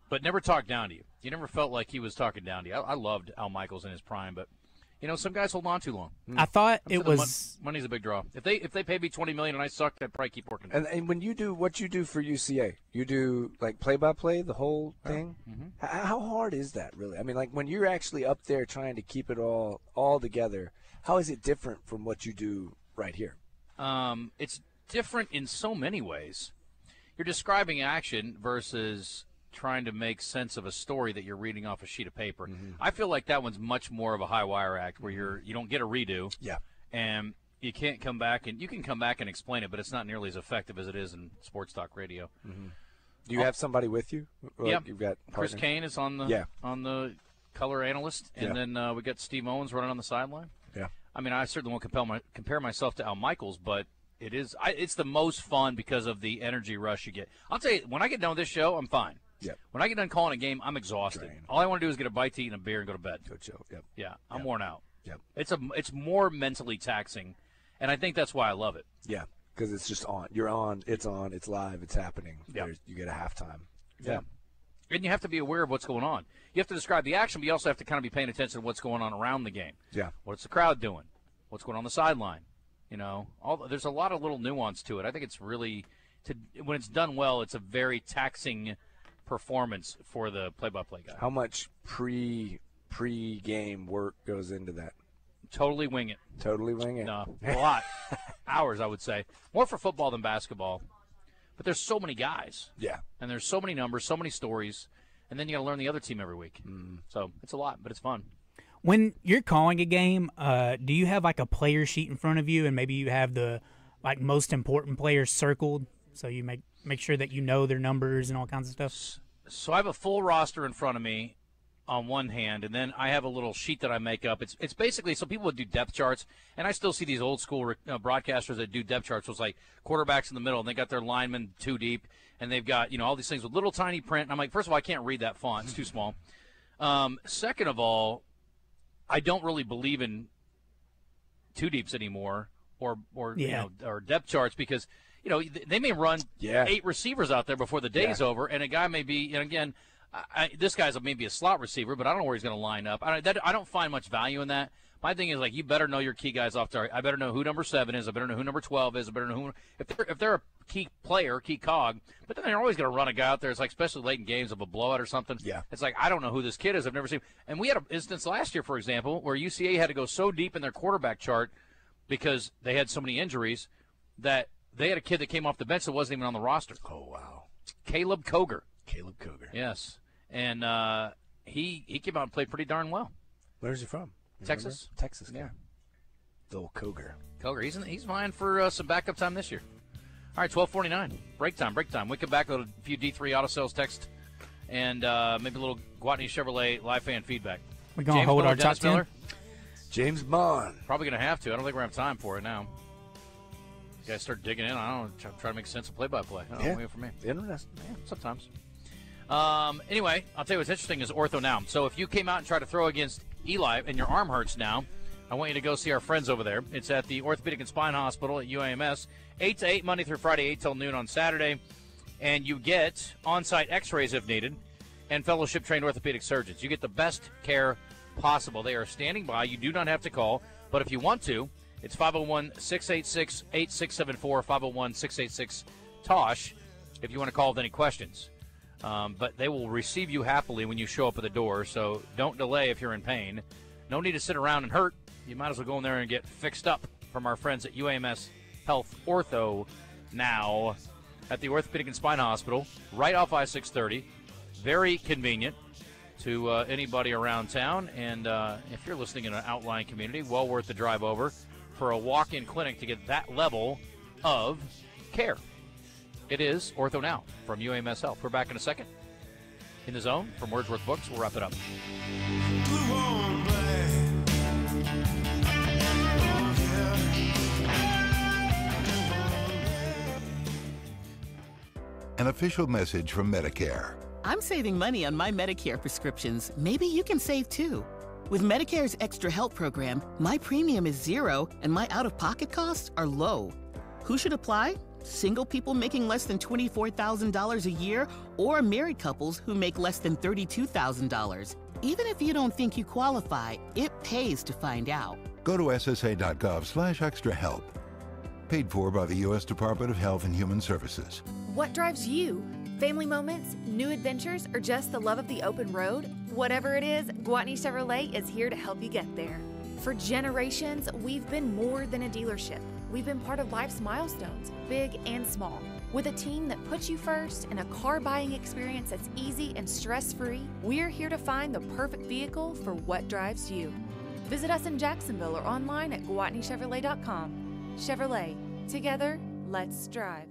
S4: but never talked down to you. You never felt like he was talking down to you. I loved Al Michaels in his prime, but you know, some guys hold on too long.
S16: I thought it was
S4: money's a big draw. If they paid me $20 million and I sucked, I'd probably keep working.
S10: And when you do what you do for UCA, you do like play-by-play, the whole thing. How hard is that really? I mean, like when you're actually up there trying to keep it all together, how is it different from what you do right here?
S4: It's different in so many ways. You're describing action versus trying to make sense of a story that you're reading off a sheet of paper. I feel like that one's much more of a high wire act where you don't get a redo.
S10: Yeah.
S4: And you can't come back and you can come back and explain it, but it's not nearly as effective as it is in sports talk radio.
S10: Do you have somebody with you? Like
S4: yeah.
S10: You've got
S4: Chris
S10: partners?
S4: Kane is on the color analyst, and then we got Steve Owens running on the sideline.
S10: Yeah.
S4: I mean, I certainly won't compare myself to Al Michaels, but it's the most fun because of the energy rush you get. I'll tell you, when I get done with this show, I'm fine.
S10: Yep.
S4: When I get done calling a game, I'm exhausted. All I want to do is get a bite to eat and a beer and go to bed.
S10: Go chill. Yep.
S4: Yeah, I'm worn out.
S10: Yep.
S4: It's more mentally taxing, and I think that's why I love it.
S10: Yeah, because it's just on. You're on. It's live. It's happening.
S4: Yeah.
S10: You get a halftime.
S4: Yeah. And you have to be aware of what's going on. You have to describe the action, but you also have to kind of be paying attention to what's going on around the game.
S10: Yeah.
S4: What's the crowd doing? What's going on the sideline? You know, there's a lot of little nuance to it. I think it's really, when it's done well, it's a very taxing performance for the play-by-play guy.
S10: How much pre-game work goes into that?
S4: Totally wing it.
S10: Totally wing it?
S4: No, a lot. Hours, I would say. More for football than basketball. But there's so many guys.
S10: Yeah.
S4: And there's so many numbers, so many stories, and then you got to learn the other team every week. So it's a lot, but it's fun.
S16: When you're calling a game, do you have like a player sheet in front of you, and maybe you have the most important players circled, so you make sure that you know their numbers and all kinds of stuff?
S4: So I have a full roster in front of me on one hand, and then I have a little sheet that I make up. It's basically, so people would do depth charts, and I still see these old school broadcasters that do depth charts. So it's like quarterbacks in the middle, and they got their linemen too deep, and they've got all these things with little tiny print. And I'm like, first of all, I can't read that font; it's too small. Second of all, I don't really believe in two deeps anymore, or depth charts, because they may run 8 receivers out there before the day's over, and a guy may be, and again, this guy's maybe a slot receiver, but I don't know where he's going to line up. I don't find much value in that. My thing is, like, you better know your key guys off target. I better know who number 7 is. I better know who number 12 is. I better know who if they're a key player, key cog. But then they're always going to run a guy out there. It's like, especially late in games of a blowout or something.
S10: Yeah.
S4: It's like, I don't know who this kid is. I've never seen him. And we had an instance last year, for example, where UCA had to go so deep in their quarterback chart because they had so many injuries that they had a kid that came off the bench that wasn't even on the roster.
S10: Oh, wow.
S4: Caleb Koger.
S10: Caleb Koger.
S4: Yes. And he came out and played pretty darn well.
S10: Where's he from?
S4: Texas.
S10: Texas.
S4: Yeah.
S10: The old Koger.
S4: He's vying for some backup time this year. All right, 12:49. Break time. We come back with a few D3 auto sales text and maybe a little Gwatney Chevrolet live fan feedback.
S16: We're going to hold our top 10.
S4: Miller?
S10: James Bond.
S4: Probably going to have to. I don't think we're going to have time for it now. You guys start digging in. I don't know. Try to make sense of play-by-play. Wait for me.
S10: Interesting.
S4: Yeah, sometimes. Anyway, I'll tell you what's interesting is Ortho Now. So if you came out and tried to throw against Eli and your arm hurts now, I want you to go see our friends over there. It's at the Orthopedic and Spine Hospital at UAMS, 8 to 8 Monday through Friday, 8 till noon on Saturday. And you get on-site x-rays if needed and fellowship-trained orthopedic surgeons. You get the best care possible. They are standing by. You do not have to call. But if you want to, it's 501-686-8674, 501-686-TOSH if you want to call with any questions. But they will receive you happily when you show up at the door, so don't delay if you're in pain. No need to sit around and hurt. You might as well go in there and get fixed up from our friends at UAMS Health Ortho Now at the Orthopedic and Spine Hospital, right off I-630. Very convenient to anybody around town. And if you're listening in an outlying community, well worth the drive over for a walk-in clinic to get that level of care. It is Ortho Now from UAMS Health. We're back in a second. In the Zone from Wordsworth Books. We'll wrap it up.
S13: An official message from Medicare.
S14: I'm saving money on my Medicare prescriptions. Maybe you can save too. With Medicare's Extra Help program, my premium is zero and my out-of-pocket costs are low. Who should apply? Single people making less than $24,000 a year or married couples who make less than $32,000. Even if you don't think you qualify, it pays to find out.
S13: Go to ssa.gov/extrahelp. Paid for by the U.S. Department of Health and Human Services.
S23: What drives you? Family moments, new adventures, or just the love of the open road? Whatever it is, Gwatney Chevrolet is here to help you get there. For generations, we've been more than a dealership. We've been part of life's milestones, big and small. With a team that puts you first and a car buying experience that's easy and stress-free, we're here to find the perfect vehicle for what drives you. Visit us in Jacksonville or online at GwatneyChevrolet.com. Chevrolet. Together, let's drive.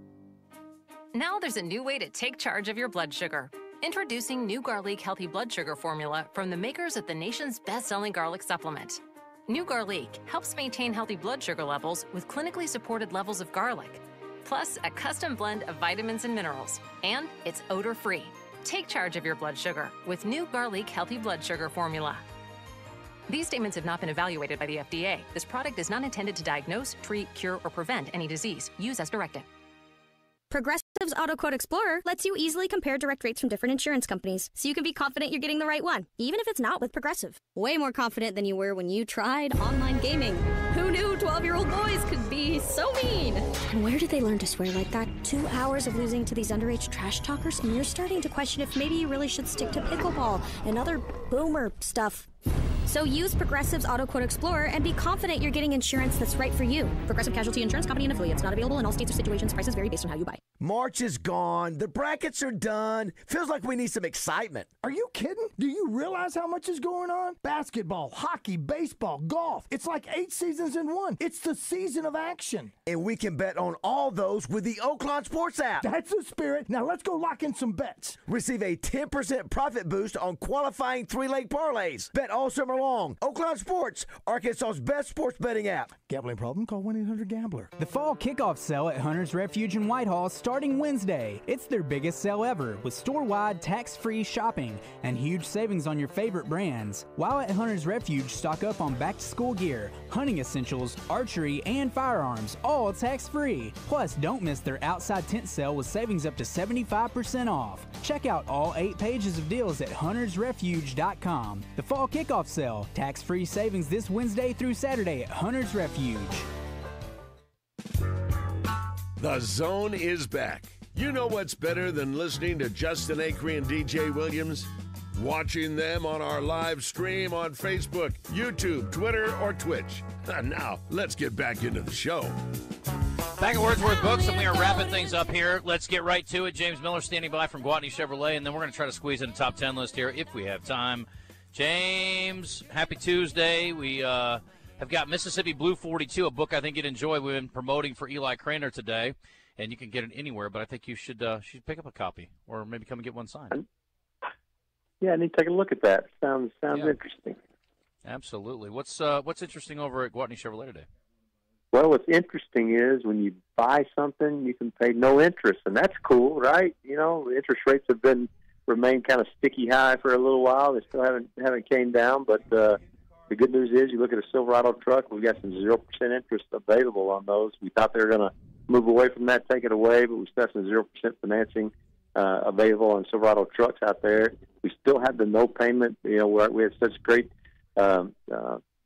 S24: Now there's a new way to take charge of your blood sugar. Introducing new Garlic Healthy Blood Sugar Formula from the makers of the nation's best-selling garlic supplement. New Garlic helps maintain healthy blood sugar levels with clinically supported levels of garlic, plus a custom blend of vitamins and minerals, and it's odor-free. Take charge of your blood sugar with New Garlic Healthy Blood Sugar Formula. These statements have not been evaluated by the FDA. This product is not intended to diagnose, treat, cure, or prevent any disease. Use as directed.
S25: Progressive's Auto Quote Explorer lets you easily compare direct rates from different insurance companies, so you can be confident you're getting the right one, even if it's not with Progressive. Way more confident than you were when you tried online gaming. Who knew 12-year-old boys could be so mean? And where did they learn to swear like that? 2 hours of losing to these underage trash talkers, and you're starting to question if maybe you really should stick to pickleball and other boomer stuff. So use Progressive's Auto Quote Explorer and be confident you're getting insurance that's right for you. Progressive Casualty Insurance Company and affiliates. Not available in all states or situations. Prices vary based on how you buy.
S26: March is gone. The brackets are done. Feels like we need some excitement.
S21: Are you kidding? Do you realize how much is going on? Basketball, hockey, baseball, golf. It's like 8 seasons in one. It's the season of action.
S26: And we can bet on all those with the Oaklawn Sports app.
S21: That's the spirit. Now let's go lock in some bets.
S26: Receive a 10% profit boost on qualifying 3-leg parlays. Bet all summer long. Oaklawn Sports, Arkansas's best sports betting app.
S21: Gambling problem? Call 1-800-GAMBLER.
S16: The fall kickoff sale at Hunter's Refuge in Whitehall is starting Wednesday. It's their biggest sale ever, with store-wide tax-free shopping and huge savings on your favorite brands. While at Hunter's Refuge, stock up on back-to-school gear, hunting essentials, archery, and firearms, all tax-free. Plus, don't miss their outside tent sale with savings up to 75% off. Check out all 8 pages of deals at huntersrefuge.com. The fall kickoff sale
S3: sale. Tax-free savings this Wednesday through Saturday at Hunter's Refuge.
S2: The Zone is back. You know what's better than listening to Justin Acri and DJ Williams? Watching them on our live stream on Facebook, YouTube, Twitter, or Twitch. Now, let's get back into the show.
S4: Back at Wordsworth Books, and we are wrapping things up here. Let's get right to it. James Miller standing by from Gwatney Chevrolet, and then we're going to try to squeeze in the top 10 list here if we have time. James, happy Tuesday. We have got Mississippi Blue 42, a book I think you'd enjoy. We've been promoting for Eli Craner today, and you can get it anywhere, but I think you should pick up a copy or maybe come and get one signed.
S5: Yeah, I need to take a look at that. Sounds interesting.
S4: Absolutely. What's interesting over at Gwatney Chevrolet today?
S5: Well, what's interesting is when you buy something, you can pay no interest, and that's cool, right? You know, the interest rates have remained kind of sticky high for a little while. They still haven't came down, but the good news is you look at a Silverado truck, we've got some 0% interest available on those. We thought they were going to move away from that, take it away, but we still have some 0% financing available on Silverado trucks out there. We still have the no payment. You know, we had such great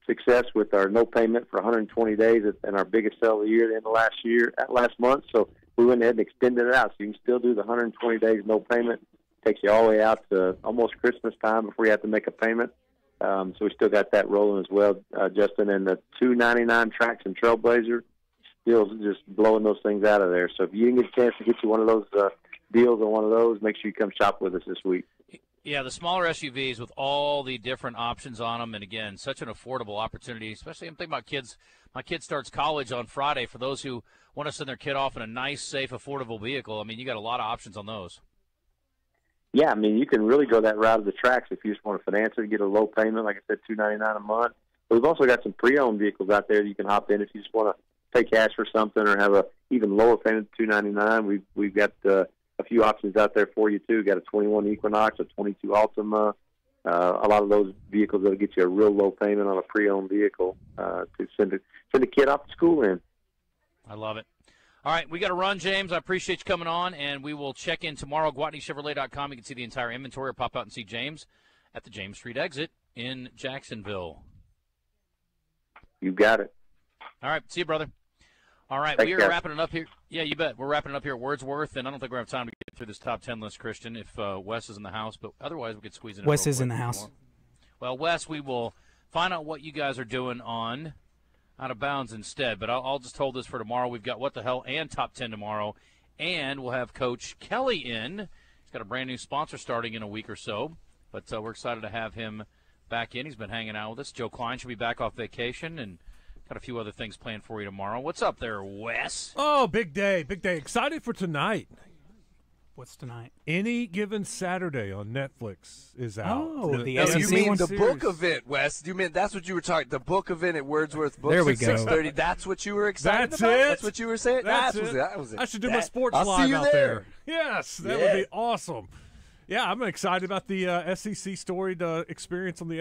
S5: success with our no payment for 120 days and our biggest sale of the year at the end of last month. So we went ahead and extended it out. So you can still do the 120 days no payment. Takes you all the way out to almost Christmas time before you have to make a payment. So we still got that rolling as well, Justin. And the $299 Trax and Trailblazer, still just blowing those things out of there. So if you didn't get a chance to get you one of those deals on one of those, make sure you come shop with us this week.
S4: Yeah, the smaller SUVs with all the different options on them, and again, such an affordable opportunity, especially I'm thinking about kids. My kid starts college on Friday. For those who want to send their kid off in a nice, safe, affordable vehicle, I mean, you got a lot of options on those.
S5: Yeah, I mean, you can really go that route of the Trax if you just want to finance it, get a low payment, like I said, $299 a month. But we've also got some pre-owned vehicles out there that you can hop in if you just want to pay cash for something or have a even lower payment, $299. We've got a few options out there for you, too. Got a 21 Equinox, a 22 Altima, a lot of those vehicles that'll get you a real low payment on a pre-owned vehicle to send a kid off to school in.
S4: I love it. All right, we got to run, James. I appreciate you coming on, and we will check in tomorrow, GwatneyChevrolet.com. You can see the entire inventory or pop out and see James at the James Street exit in Jacksonville.
S5: You got it.
S4: All right, see you, brother. All right,
S5: Thanks,
S4: we are
S5: guys.
S4: wrapping it up here. Yeah, you bet. We're wrapping it up here at Wordsworth, and I don't think we're going to have time to get through this top 10 list, Christian, if Wes is in the house. But otherwise, we could squeeze in.
S16: Wes is in the house.
S4: Well, Wes, we will find out what you guys are doing on Out of Bounds instead. But I'll just hold this for tomorrow. We've got What the Hell and Top 10 tomorrow. And we'll have Coach Kelly in. He's got a brand new sponsor starting in a week or so. But we're excited to have him back in. He's been hanging out with us. Joe Klein should be back off vacation, and got a few other things planned for you tomorrow. What's up there, Wes?
S7: Oh, big day, big day. Excited for tonight.
S16: What's tonight?
S7: Any Given Saturday on Netflix is out.
S16: Oh, the
S10: you
S16: SEC
S10: mean the
S16: series.
S10: book event, Wes? You mean that's what you were talking? The book event at Wordsworth Books.
S16: There we
S10: at
S16: go.
S10: 6:30. That's what you were excited
S7: That's
S10: about.
S7: it.
S10: That's what you were saying.
S7: That's
S10: That was it.
S7: I should do my sports
S10: I'll
S7: live
S10: see you
S7: out there.
S10: there.
S7: Yes, that would be awesome. Yeah, I'm excited about the SEC story to experience on the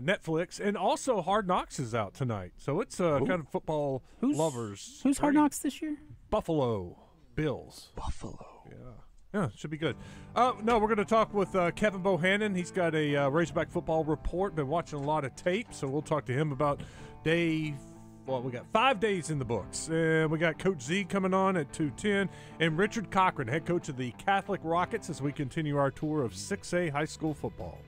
S7: Netflix, and also Hard Knocks is out tonight. So it's kind of football lovers.
S16: Who's Hard Knocks this year?
S7: Buffalo Bills.
S10: Buffalo.
S7: Yeah, should be good. No, we're going to talk with Kevin Bohannon. He's got a Razorback football report. Been watching a lot of tape, so we'll talk to him about we got 5 days in the books. And we got Coach Z coming on at 2:10. And Richard Cochran, head coach of the Catholic Rockets, as we continue our tour of 6A high school football.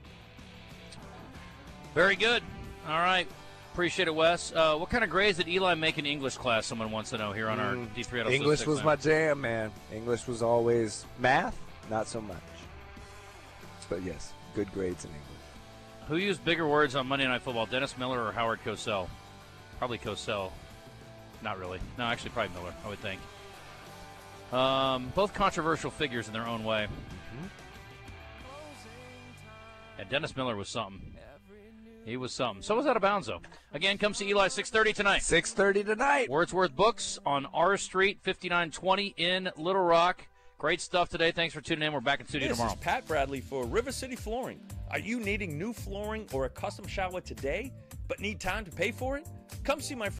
S4: Very good. All right. Appreciate it, Wes. What kind of grades did Eli make in English class? Someone wants to know here on our D3.
S10: English was my jam, man. English was always math, not so much. But yes, good grades in English.
S4: Who used bigger words on Monday Night Football, Dennis Miller or Howard Cosell? Probably Cosell. Not really. No, actually, probably Miller, I would think. Both controversial figures in their own way. And Dennis Miller was something. He was something. So was Out of Bounds, though. Again, come see Eli 6:30 tonight.
S10: 6:30 tonight.
S4: Wordsworth Books on R Street, 5920 in Little Rock. Great stuff today. Thanks for tuning in. We're back in studio tomorrow.
S22: This is Pat Bradley for River City Flooring. Are you needing new flooring or a custom shower today, but need time to pay for it? Come see my